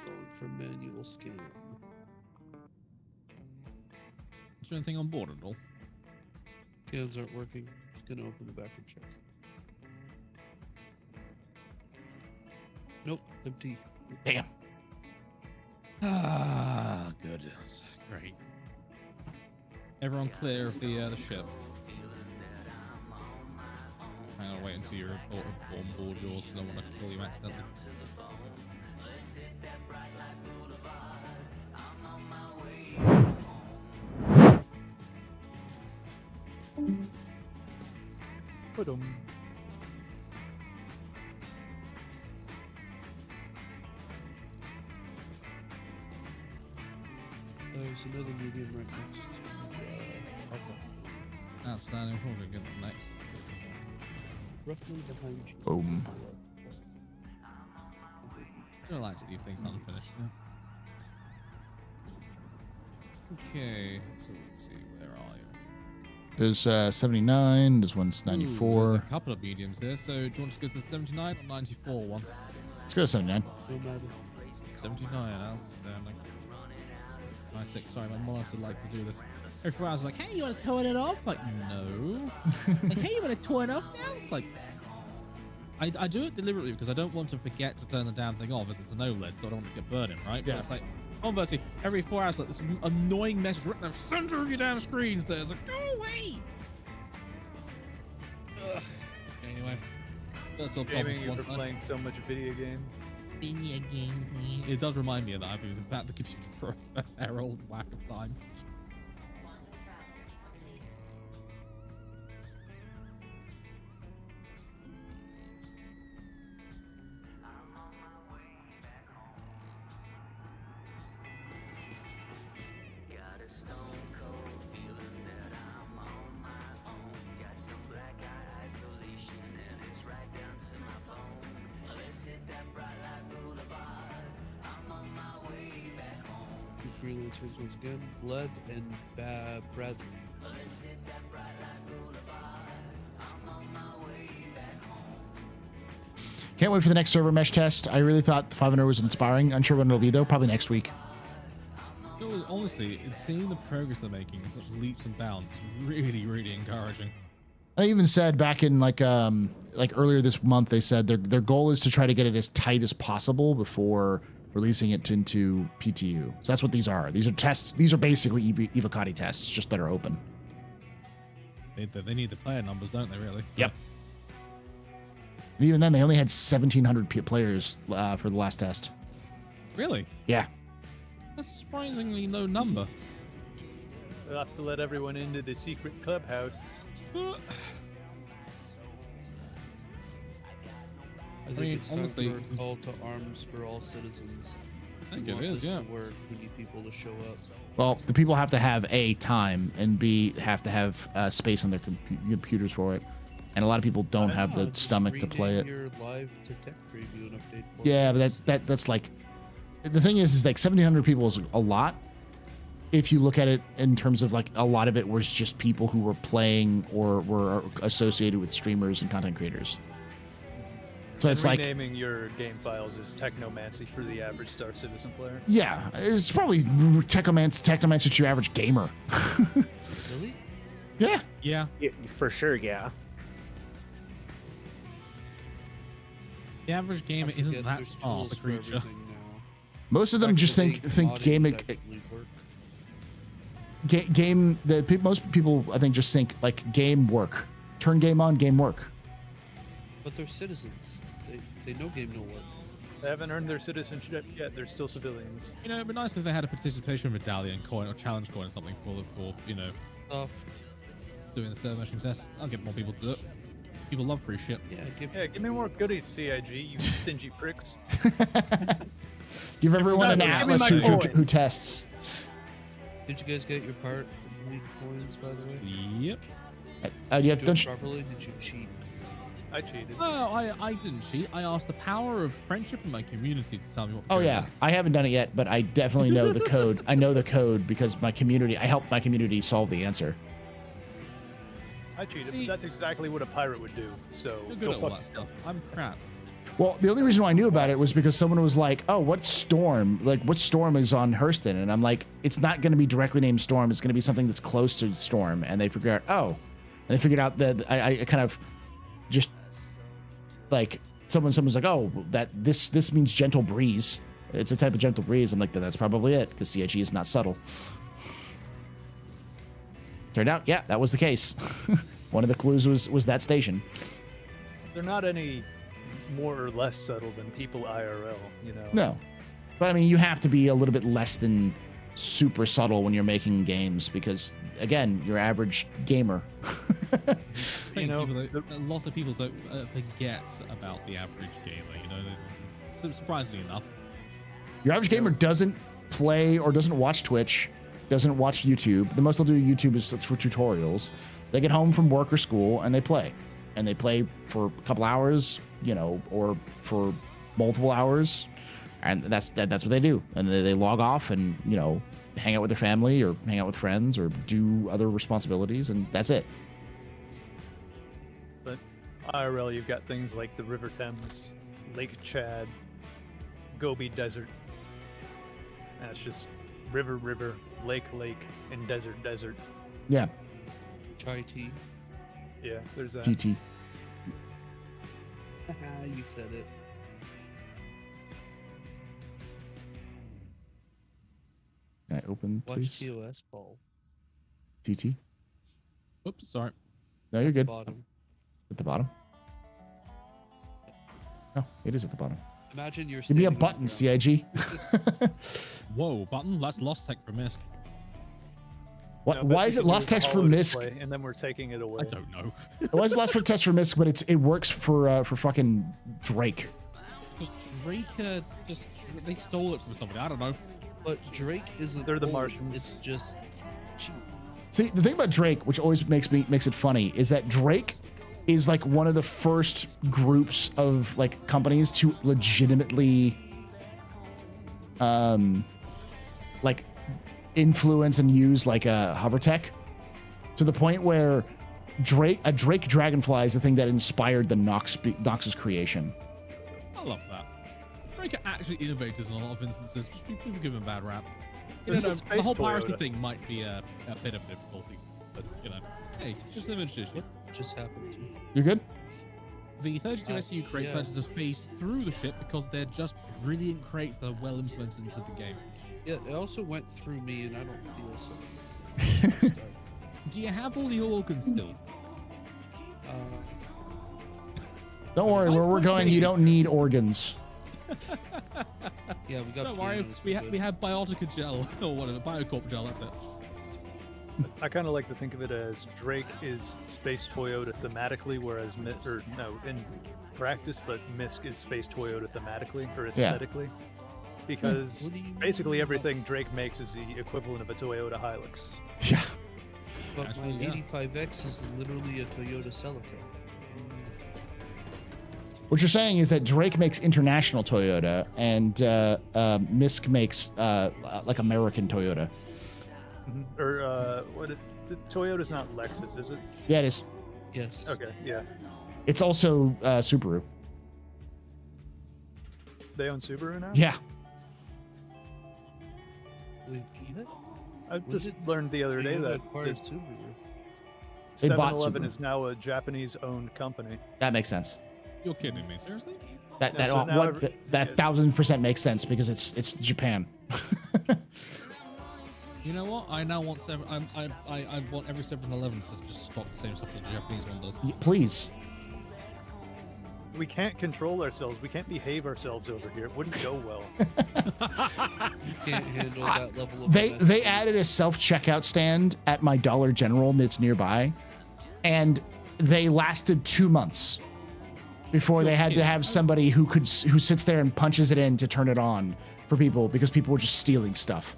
Going for manual scan. Is there anything on board at all? Scans aren't working. Just gonna open the back and check. Nope, empty. Damn. Ah, goodness. Great. Everyone clear of the ship. Hang on, wait until you're on board yours, because I want to kill you accidentally. There's another medium right next to okay. Outstanding. We're going to get the next. Roughly behind you. Boom. I don't like to leave things unfinished. Yeah? Okay. So let's see. Where are you? There's 79. There's one's 94. There's a couple of mediums here. So do you want to go to the 79 or 94 one? Let's go to 79. 79. Outstanding. 96. Sorry, my monitor likes to do this. Every 4 hours, like, hey, you want to turn it off? Like, no. Like, hey, you want to turn it off now? It's like, I do it deliberately because I don't want to forget to turn the damn thing off as it's an OLED, so I don't want to get burning, right? Yeah. But it's like, conversely, every 4 hours, like this annoying message written in the center of your damn screens there. It's like, go away. Ugh. Anyway, that's what Gaming, you've been playing so much video game. Video game. It does remind me that I've been at the computer for a fair old whack of time. Freelancers once again, Gleb and Bradley. Can't wait for the next server mesh test. I really thought the 500 was inspiring. Unsure when it'll be though. Probably next week. Honestly, seeing the progress they're making in such leaps and bounds is really, really encouraging. I even said back in like earlier this month, they said their goal is to try to get it as tight as possible before releasing it into PTU. So that's what these are. These are tests. These are basically Evocati tests, just that are open. They need the player numbers, don't they, really? So. Yep. And even then, they only had 1,700 players for the last test. Really? Yeah. That's a surprisingly low number. We'll have to let everyone into the secret clubhouse. I think it's time for a call to arms for all citizens. I think it is, yeah. Where we need people to show up. Well, the people have to have A, time, and B, have to have space on their computers for it. And a lot of people don't have the stomach to play it. Your live to tech preview and update for Yeah, but that's like, the thing is like 1,700 people is a lot. If you look at it in terms of like a lot of it was just people who were playing or were associated with streamers and content creators. So it's like renaming your game files as technomancy for the average Star Citizen player. Yeah, it's probably technomancy to your average gamer. Really? Yeah. Yeah, for sure. Yeah. The average gamer isn't that smart a creature. Most of them just think game. Most people I think just think like game work. Turn game on, game work. But they're citizens. They know game no work. They haven't earned their citizenship yet. They're still civilians. You know, it'd be nice if they had a participation medallion coin or challenge coin or something for you know, doing the server mission tests. I'll get more people to do it. People love free shit. Yeah, give me more goodies, CIG, you stingy pricks. Give everyone an atlas who tests. Did you guys get your part complete coins, by the way? Yep. You Did you do it properly? Did you cheat? I cheated. No, I didn't cheat. I asked the power of friendship in my community to tell me what the Oh code yeah, is. I haven't done it yet, but I definitely know the code. I know the code because my community. I helped my community solve the answer. I cheated, but that's exactly what a pirate would do. So You're good go at all fuck that stuff. I'm crap. Well, the only reason why I knew about it was because someone was like, "Oh, what storm? Like, what storm is on Hurston?" And I'm like, "It's not going to be directly named Storm. It's going to be something that's close to Storm." And they figured out, oh, and they figured out that I kind of just like someone's like, "Oh, that this means gentle breeze. It's a type of gentle breeze." I'm like, "Then that's probably it because CIG is not subtle." Turned out, yeah, that was the case. One of the clues was that station. They're not any more or less subtle than people IRL, you know. No, but I mean, you have to be a little bit less than super subtle when you're making games because, again, your average gamer. You know, lots of people don't forget about the average gamer. You know, surprisingly enough. Your average gamer doesn't play or doesn't watch Twitch, doesn't watch YouTube. The most they'll do YouTube is for tutorials. They get home from work or school and they play. And they play for a couple hours, you know, or for multiple hours. And that's what they do. And they log off and, you know, hang out with their family or hang out with friends or do other responsibilities. And that's it. But IRL, you've got things like the River Thames, Lake Chad, Gobi Desert. That's just river, lake, and desert. Yeah. Chai tea. Yeah, there's that. TT. You said it. Can I open, please? Watch TOS, Paul. TT. Oops, sorry. No, you're good. Bottom. At the bottom? No, it is at the bottom. Imagine you're Give me a standing on button, the ground. CIG. Whoa, button? That's lost tech for Misk. What? No, Why is it lost text for Misk? display, and then we're taking it away. I don't know. Why is it lost for text for Misk, but it works for fucking Drake? Because Drake they stole it from somebody. I don't know. But Drake isn't. They're the old, Martians. It's just cheap. See, the thing about Drake, which always makes it funny, is that Drake is like one of the first groups of like companies to legitimately like influence and use like a hover tech to the point where a Drake Dragonfly is the thing that inspired the Nox's creation. I love that. Drake are actually innovators in a lot of instances. Just people give him a bad rap. You know, the whole piracy thing might be a bit of a difficulty, but you know, hey, just an image issue. What just happened to you? You good? The 32 SU crates enters a phase through the ship because they're just brilliant crates that are well implemented into the game. Yeah, it also went through me, and I don't feel so. Do you have all the organs still? Don't worry, where we're going, you don't need organs. Yeah, we got. Don't worry, we have Biotica gel or whatever, Biocorp gel. That's it. I kind of like to think of it as Drake is Space Toyota thematically, whereas in practice, but Misk is Space Toyota thematically or aesthetically, because basically everything Drake makes is the equivalent of a Toyota Hilux. Yeah. But Actually, my 85X is literally a Toyota Celica. What you're saying is that Drake makes international Toyota and Misk makes like American Toyota. Or the Toyota's not Lexus, is it? Yeah, it is. Yes. Okay, yeah. It's also Subaru. They own Subaru now? Yeah. I just learned the other day that Subaru. 7-Eleven is now a Japanese-owned company. That makes sense. You're kidding me, seriously? That 1000% makes sense because it's Japan. You know what? I now want I want every 7-Eleven to just stock the same stuff that the Japanese one does. Please. We can't control ourselves. We can't behave ourselves over here. It wouldn't go well. You can't handle that level of They added a self-checkout stand at my Dollar General that's nearby, and they lasted 2 months before they had to have somebody who sits there and punches it in to turn it on for people, because people were just stealing stuff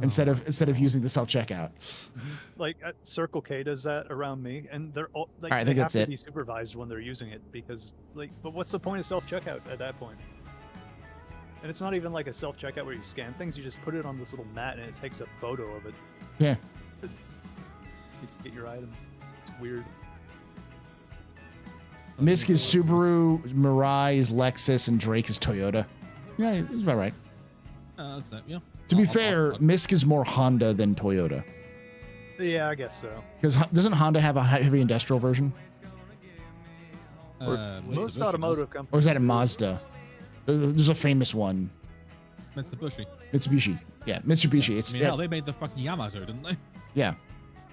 instead of using the self-checkout. Like Circle K does that around me, and they're all like, I they think have that's to it. be supervised when they're using it, because but what's the point of self-checkout at that point? And it's not even like a self-checkout where you scan things, you just put it on this little mat and it takes a photo of it. Yeah. To get your items. It's weird. Misk is Subaru, Mirai is Lexus, and Drake is Toyota. Yeah, it's about right. That's it, yeah. To be fair, Misk is more Honda than Toyota. Yeah, I guess so. Because doesn't Honda have a heavy industrial version? Most automotive companies. Or is that a Mazda? There's a famous one. Mitsubishi. Mitsubishi. Yeah, Mitsubishi. It's I mean, hell, they made the fucking Yamato, didn't they? Yeah.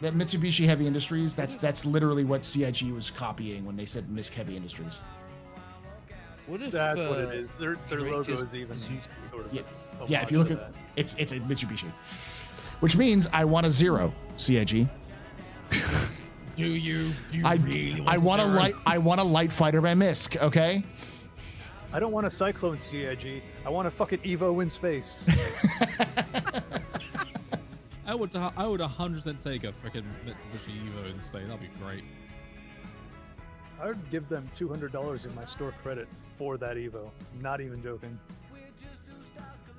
That Mitsubishi Heavy Industries, that's literally what CIG was copying when they said Misk Heavy Industries. What if that's what it is? Their Drake logo is is even sort of Yeah, if you look at it's a Mitsubishi. Which means I want a zero, CIG. Do you I really want I want a zero? light fighter by Misk, okay? I don't want a Cyclone CIG. I want a fucking Evo in space. I would 100% take a freaking Mitsubishi Evo in space. That'd be great. I would give them $200 in my store credit for that Evo. Not even joking.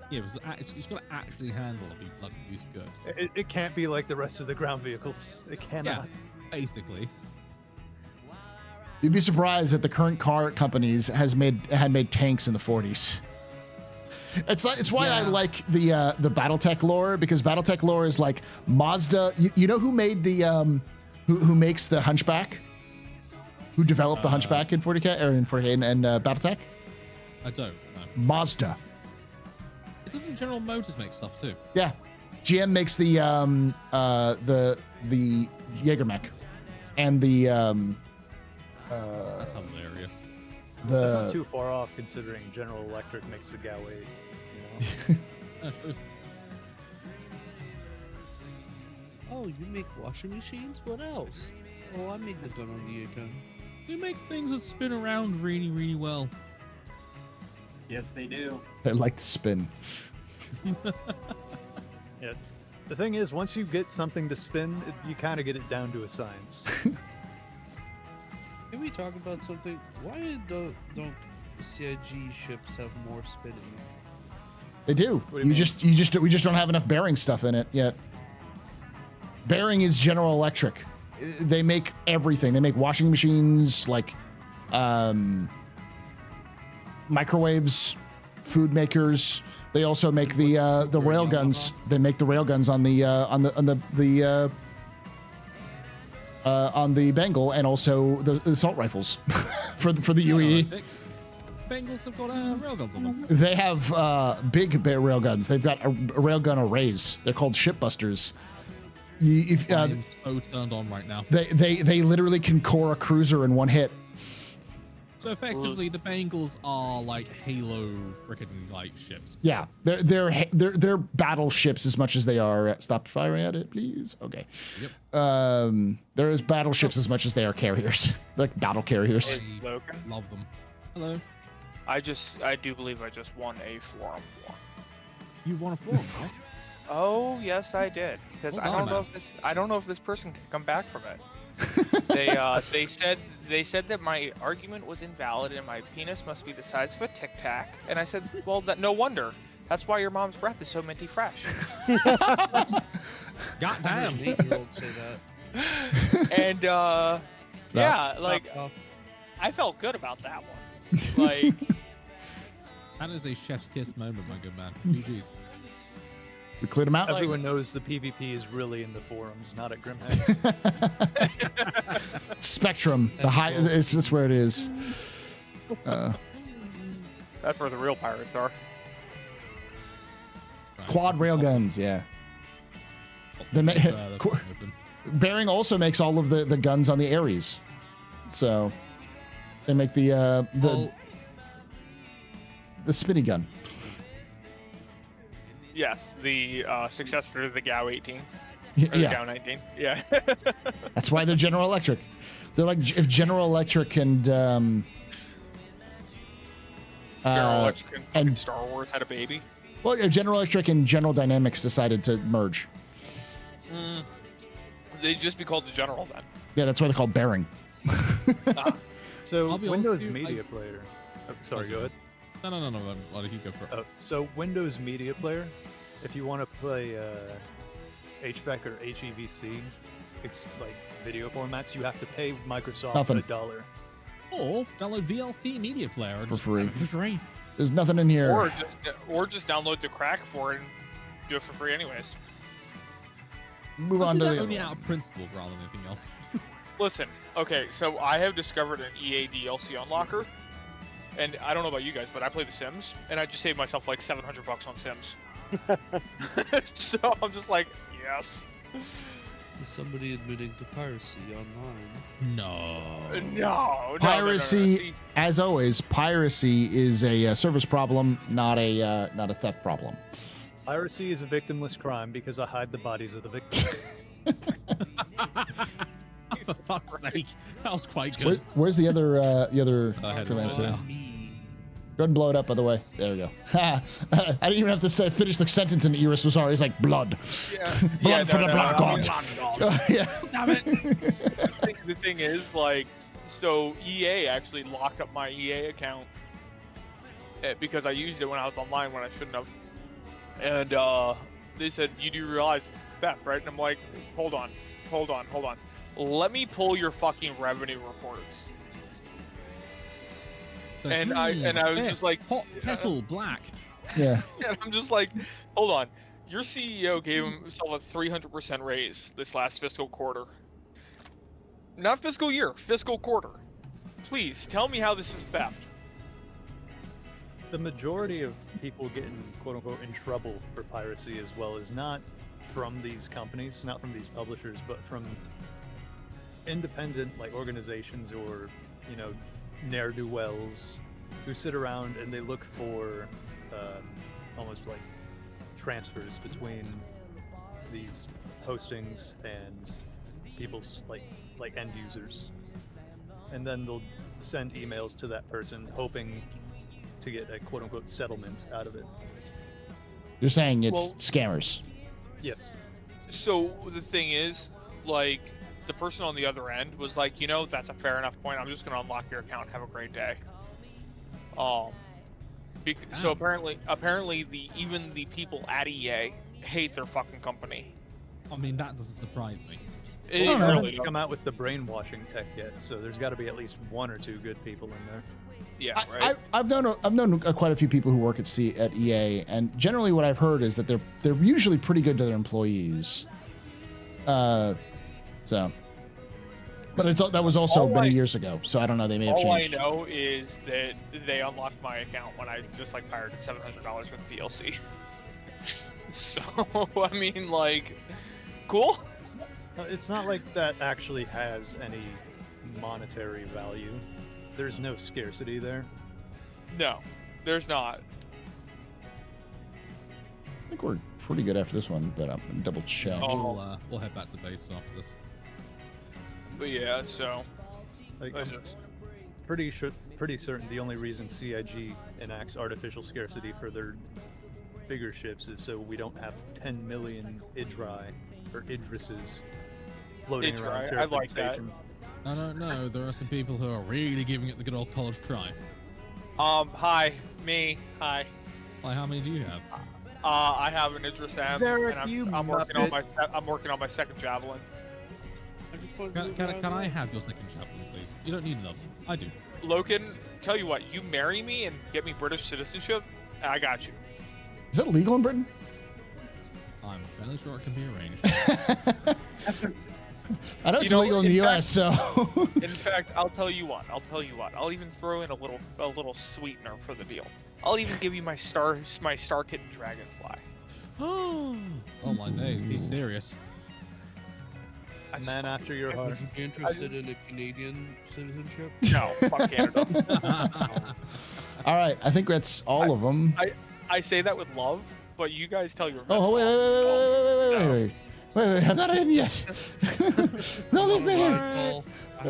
Yeah, it's got to actually handle and be bloody good. It can't be like the rest of the ground vehicles. It cannot. Yeah, basically. You'd be surprised that the current car companies had made tanks in the 40s. It's why I like the BattleTech lore, because BattleTech lore is like Mazda. You know who made the who makes the Hunchback? Who developed the Hunchback in 40K or in 40K and BattleTech? I don't know. Mazda. It doesn't General Motors make stuff too? Yeah, GM makes the Jaegermech and the That's hilarious. That's not too far off considering General Electric makes the GAU 8. You know? That's true. Oh, you make washing machines? What else? Oh, I make the gun on the A10. They make things that spin around really, really well. Yes, they do. They like to spin. Yeah. The thing is, once you get something to spin, you kind of get it down to a science. Can we talk about something? Why don't CIG ships have more spinning? They do. We just don't have enough bearing stuff in it yet. Bearing is General Electric. They make everything. They make washing machines, like microwaves, food makers. They also make the rail guns. They make the rail guns on the Bengal, and also the assault rifles for the UE. Bengals have got railguns on them. They have big railguns. They've got a railgun arrays. They're called shipbusters. I'm so turned on right now. They literally can core a cruiser in one hit. So effectively, the Bengals are like Halo freaking like ships. Yeah, they're battleships as much as they are. Stop firing at it, please. Okay. Yep. They're as battleships as much as they are carriers, like battle carriers. Love them. Hello. I do believe I just won a forum war. You won a forum, right? Oh yes, I did. Because Well done, I don't know if this person can come back from it. They said that my argument was invalid and my penis must be the size of a Tic Tac, and I said, well, no wonder. That's why your mom's breath is so minty fresh. Goddamn. 8-year-old say that. And yeah, like I felt good about that one. Like that is a chef's kiss moment, my good man. GG's. We cleared them out. Everyone knows the PvP is really in the forums, not at Grimhead. Spectrum, the high. It's just where it is. that's where the real pirates are. Quad railguns, yeah. Bearing also makes all of the guns on the Ares. So They make the spinny gun. Yeah, the successor to the GAU 18. Or Yeah. the GAU 19. Yeah. That's why they're General Electric. They're like if General Electric and General Electric and Star Wars had a baby. well, if General Electric and General Dynamics decided to merge. They'd just be called the General then. Yeah, that's why they're called Bearing. So I'll be Windows honest with you, Media Player. Oh, sorry, go ahead. No. I'll let you go for it. So Windows Media Player, if you want to play HVAC or HEVC, like video formats, you have to pay Microsoft Nothing. $1. Or download VLC Media Player For free. For free. There's nothing in here. Or just download the crack for it and do it for free anyways. Move on to the only out of principle rather than anything else. Listen, okay, so I have discovered an EA DLC unlocker, and I don't know about you guys, but I play The Sims, and I just saved myself like $700 on Sims. So I'm just like, yes. Is somebody admitting to piracy online? No. Piracy, as always, piracy is a service problem, not a theft problem. Piracy is a victimless crime because I hide the bodies of the victims. For fuck's sake, that was quite good. Where's the other ahead, freelancer? wow. Go ahead and blow it up, by the way. There we go. I didn't even have to finish the sentence, and Iris was already like, blood. Yeah. Blood for the Black God. Yeah. Damn it. The thing is, like, so EA actually locked up my EA account because I used it when I was online when I shouldn't have. And they said, you do realize it's theft, right? And I'm like, hold on. Let me pull your fucking revenue reports. And I was just like, hot kettle black. Yeah. And I'm just like, hold on. Your CEO gave himself a 300% raise this last fiscal quarter. Not fiscal year, fiscal quarter. Please tell me how this is theft. The majority of people getting quote unquote in trouble for piracy as well is not from these companies, not from these publishers, but from independent like organizations or, you know, ne'er-do-wells who sit around and they look for almost like transfers between these hostings and people's like end users, and then they'll send emails to that person hoping to get a quote-unquote settlement out of it. You're saying it's scammers. Yes. So the thing is, like, the person on the other end was like, you know, that's a fair enough point. I'm just gonna unlock your account. Have a great day. So apparently, even the people at EA hate their fucking company. I mean, that doesn't surprise me. They haven't come out with the brainwashing tech yet, so there's got to be at least one or two good people in there. Yeah, right. I've known quite a few people who work at EA, and generally what I've heard is that they're usually pretty good to their employees. So, but that was also many years ago, so I don't know. They may have changed. All I know is that they unlocked my account when I just like pirated $700 with DLC. So I mean, like, cool. It's not like that actually has any monetary value. There's no scarcity there. No, there's not. I think we're pretty good after this one, but I'm gonna double check. We'll head back to base after this. But yeah, so like, pretty certain the only reason CIG enacts artificial scarcity for their bigger ships is so we don't have 10 million Idri or Idrises floating around I Terraform like that. Station. I don't know. There are some people who are really giving it the good old college try. Hi, me. Hi. Like, how many do you have? I have an Idris M, Derek, and I'm working on my second javelin. Can I have your second javelin, please? You don't need another. I do. Loken, tell you what, you marry me and get me British citizenship, I got you. Is that legal in Britain? I'm fairly sure it can be arranged. I know it's illegal in the U.S., so. In fact, I'll tell you what. I'll even throw in a little sweetener for the deal. I'll even give you my star kitten dragonfly. Oh my days, he's serious. A man after your heart. Would you be interested in a Canadian citizenship? No, fuck Canada. All right, I think that's all of them. I say that with love, but you guys tell your. Oh, wait, I'm not in yet. No, leave me here.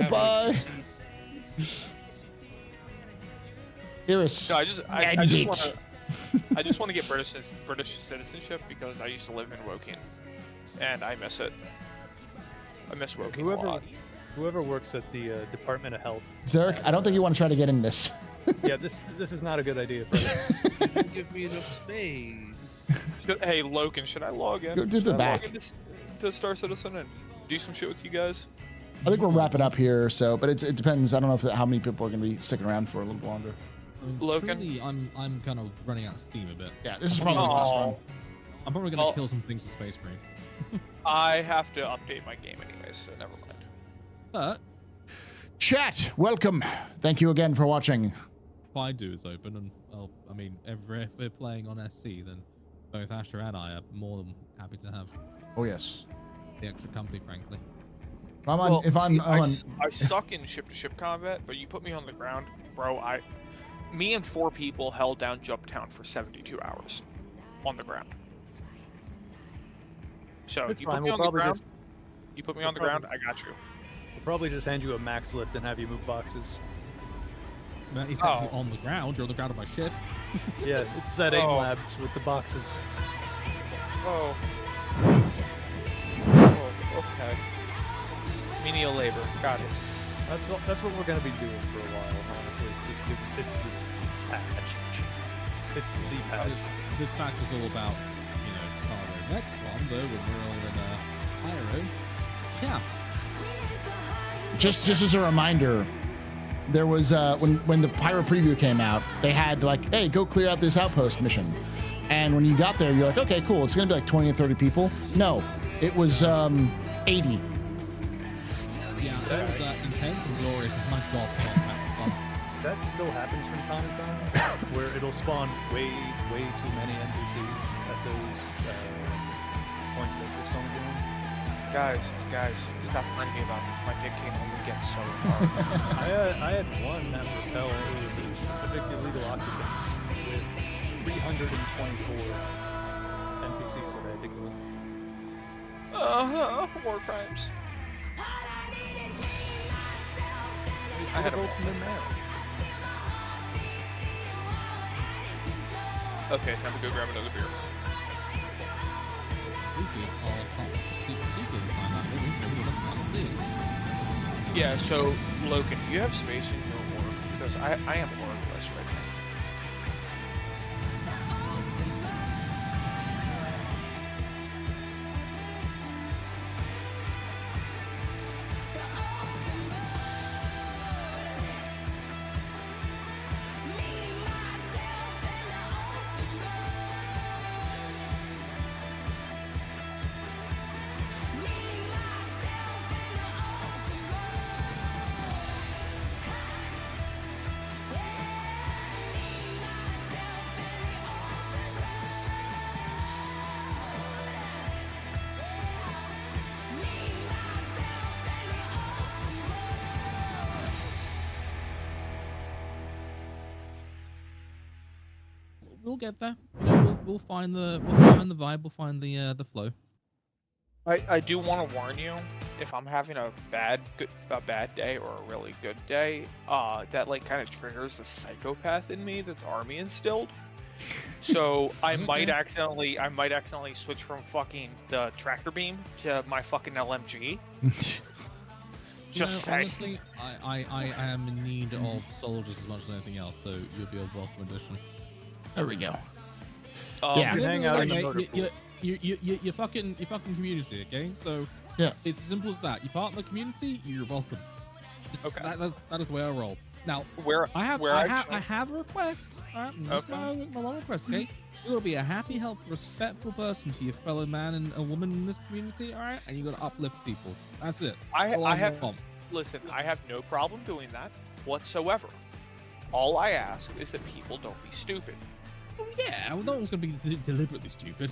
Bye. Iris. No, I just want to get British citizenship because I used to live in Woking, and I miss it. I miss Woking a lot. Whoever works at the Department of Health. Zarek, I don't think you want to try to get in this. Yeah, this is not a good idea, brother. Give me enough space. Hey, Logan, should I log in? Go to the back. Log in to Star Citizen and do some shit with you guys? I think we'll wrap it up here. So, but it depends. I don't know how many people are going to be sticking around for a little longer. Logan, truly, I'm kind of running out of steam a bit. Yeah, this is probably the last one. I'm probably going to kill some things in Space Marine. I have to update my game anyway, so never mind. But chat, welcome. Thank you again for watching. Baidu is open, and well, I mean, if we're playing on SC, then both Astro and I are more than happy to have. Oh yes. The extra company, frankly. I suck in ship-to-ship combat, but you put me on the ground, bro. Me and 4 people held down Jumptown for 72 hours on the ground. So It's you fine, put me we'll on the probably ground. just- You put me on the ground, I got you. We'll probably just hand you a max lift and have you move boxes. Man, he's actually on the ground. You're on the ground of my ship. Yeah, it's at AIM Labs with the boxes. Oh, okay. Menial labor, got it. That's what we're gonna be doing for a while, honestly. Just because it's the patch. It's the patch. This patch is all about, you know, cargo. Next one, though, when we're all in Pyro. Yeah. Just as a reminder, there was when the Pyro preview came out, they had like, hey, go clear out this outpost mission. And when you got there, you're like, okay, cool. It's gonna be like 20 or 30 people. No, it was 80. Yeah, that was intense and glorious. My God, That still happens from time to time, where it'll spawn way too many NPCs at those points of interest on the game. Guys, stop reminding me about this. My dick can only get so far. I had one at Rappel. It was evicted legal occupants with 324 NPCs that I had to kill. War crimes. I had to open them there. Okay, time to go grab another beer. Yeah, so Logan, do you have space in your work? Because I am workless right now. We'll get there. You know, we'll find the vibe. We'll find the flow. I do want to warn you, if I'm having a bad day or a really good day, that like kind of triggers the psychopath in me that the army instilled. So I might accidentally switch from fucking the tractor beam to my fucking LMG. Just saying. Honestly, I am in need of soldiers as much as anything else, so you'll be a welcome addition. There we go. Yeah, you hang out in the motor pool. You're fucking community, okay? So yeah, it's as simple as that. You're part of the community, you're welcome. Okay. That is the way I roll. Now, I have a request. Alright, this is my one request, okay? You gotta be a happy, healthy, respectful person to your fellow man and a woman in this community, alright? And you gotta uplift people. That's it. Listen, I have no problem doing that whatsoever. All I ask is that people don't be stupid. Oh yeah, well, no one's gonna be deliberately stupid.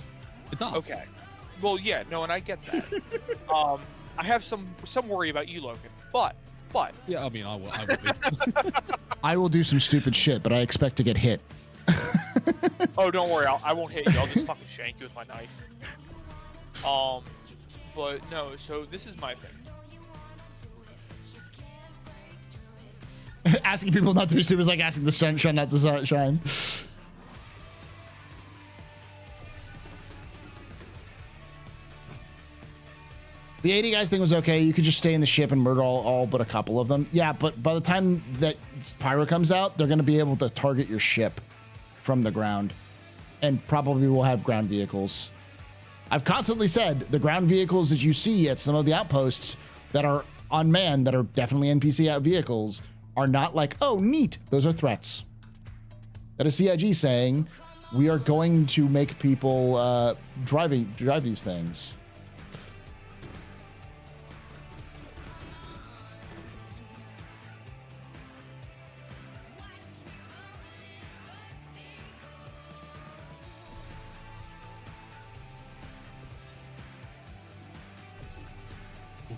It's us. Okay. Well, yeah, no, and I get that. I have some worry about you, Logan. But. Yeah, I mean, I will be. I will do some stupid shit, but I expect to get hit. Oh, don't worry. I won't hit you. I'll just fucking shank you with my knife. But no. So this is my thing. Asking people not to be stupid is like asking the sunshine not to shine. The 80 guys thing was okay. You could just stay in the ship and murder all but a couple of them. Yeah, but by the time that Pyro comes out, they're going to be able to target your ship from the ground. And probably will have ground vehicles. I've constantly said the ground vehicles that you see at some of the outposts that are unmanned, that are definitely NPC out vehicles, are not like, oh, neat. Those are threats. That is CIG saying, we are going to make people drive these things.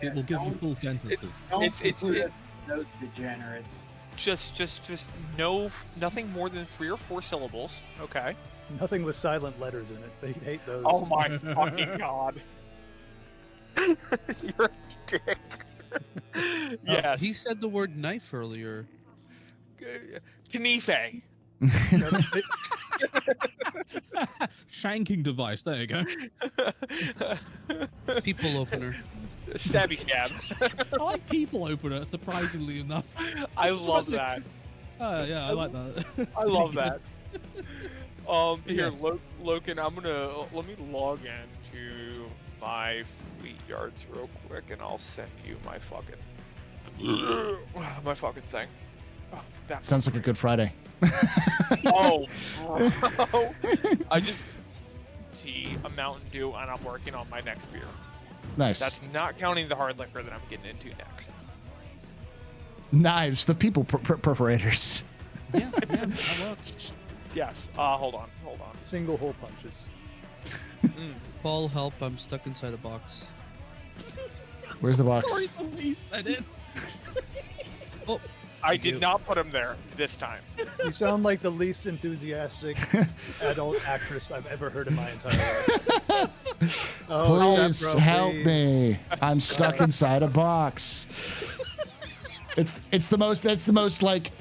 We'll give you full sentences. It's those degenerates. Just nothing more than 3 or 4 syllables. Okay. Nothing with silent letters in it. They hate those. Oh my fucking god. You're a dick. Yes. He said the word knife earlier. Knife. Shanking device. There you go. People opener. Stabby stab. I like people opener, surprisingly enough. I love that. Yeah, I like that. I love that. Here, Yes. Logan, let me log into my fleet yards real quick, and I'll send you my fucking thing. Oh, that's Sounds like a good Friday. Oh, bro. I just tea a Mountain Dew, and I'm working on my next beer. Nice. That's not counting the hard liquor that I'm getting into next. Knives, the people perforators. Yeah, that works. Yes. Hold on. Single hole punches. Paul, help! I'm stuck inside a box. Where's the box? Sorry for me, I did. Oh, I did not put him there this time. You sound like the least enthusiastic adult actress I've ever heard in my entire life. Oh, Please help me. I'm stuck inside a box. That's the most like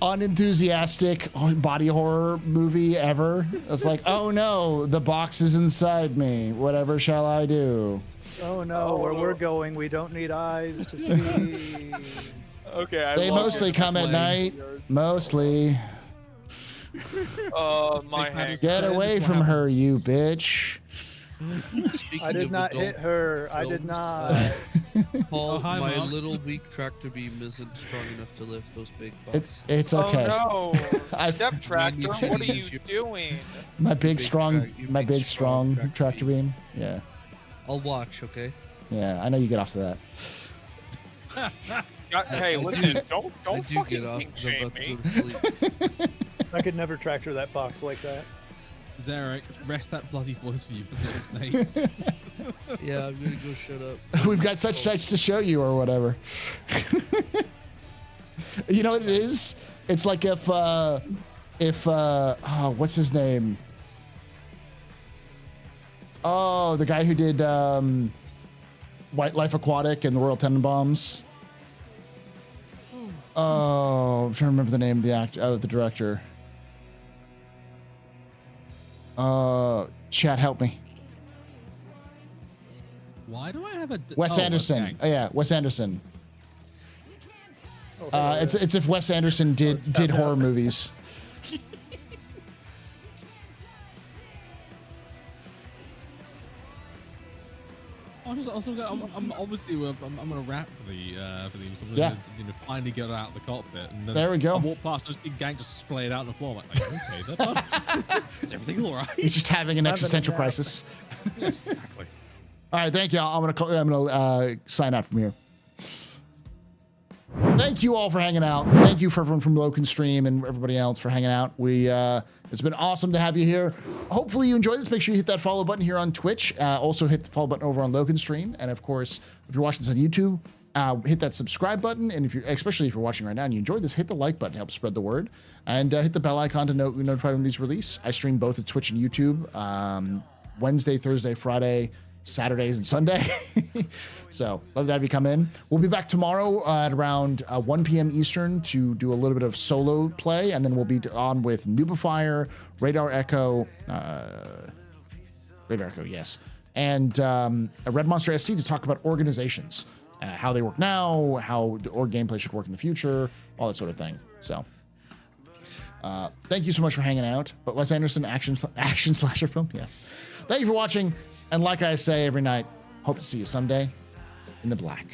unenthusiastic body horror movie ever. It's like, oh no, the box is inside me. Whatever shall I do? Oh no, where we're going, we don't need eyes to see. Okay, They mostly come at night. Mostly. My Hank. Get away from her, you bitch. I did not hit her. I did not. Paul, hi, my Mom. little weak tractor beam isn't strong enough to lift those big boxes. It's okay. Oh no, Step Tractor, you what are you use your- doing? My big strong strong tractor beam. Yeah. I'll watch, okay? Yeah, I know you get off to that. Hey, I listen, do- don't I do fucking get off kink 'cause I'm shame about to me. go to sleep. I could never tractor that box like that. Zarek, rest that bloody voice for you, mate. Yeah, I'm gonna go shut up. We've got such sights to show you or whatever. You know what it is? It's like if what's his name? Oh, the guy who did White Life Aquatic and the Royal Tenenbaums. Oh, I'm trying to remember the name of the director. Chat, help me. Why do I have a Wes Anderson. okay. Oh, yeah, Wes Anderson. It's if Wes Anderson did horror movies. I'm obviously I'm gonna rap for these. I'm Yeah. gonna finally get out of the cockpit. And then There we go. I walk past, just big gang just splayed out on the floor. I'm like, okay, that's fine. Is everything all right? He's just having an existential crisis. Yes, exactly. All right, thank you. I'm gonna sign out from here. thank you all for hanging out. Thank you for everyone from Loken Stream and everybody else for hanging out. It's been awesome to have you here. Hopefully you enjoyed this. Make sure you hit that follow button here on Twitch. Also hit the follow button over on Loken Stream. And of course, if you're watching this on YouTube, hit that subscribe button. And especially if you're watching right now and you enjoyed this, hit the like button, help spread the word. And hit the bell icon to notify when these release. I stream both at Twitch and YouTube. Wednesday, Thursday, Friday, Saturdays, and Sunday. So love to have you come in. We'll be back tomorrow at around 1 p.m. Eastern to do a little bit of solo play, and then we'll be on with Nubifier, Radar Echo, yes, and a Red Monster SC to talk about organizations, how they work now, how the org gameplay should work in the future, all that sort of thing. So thank you so much for hanging out. But Wes Anderson, action slasher film, yes. Thank you for watching, and like I say every night, hope to see you someday in the black.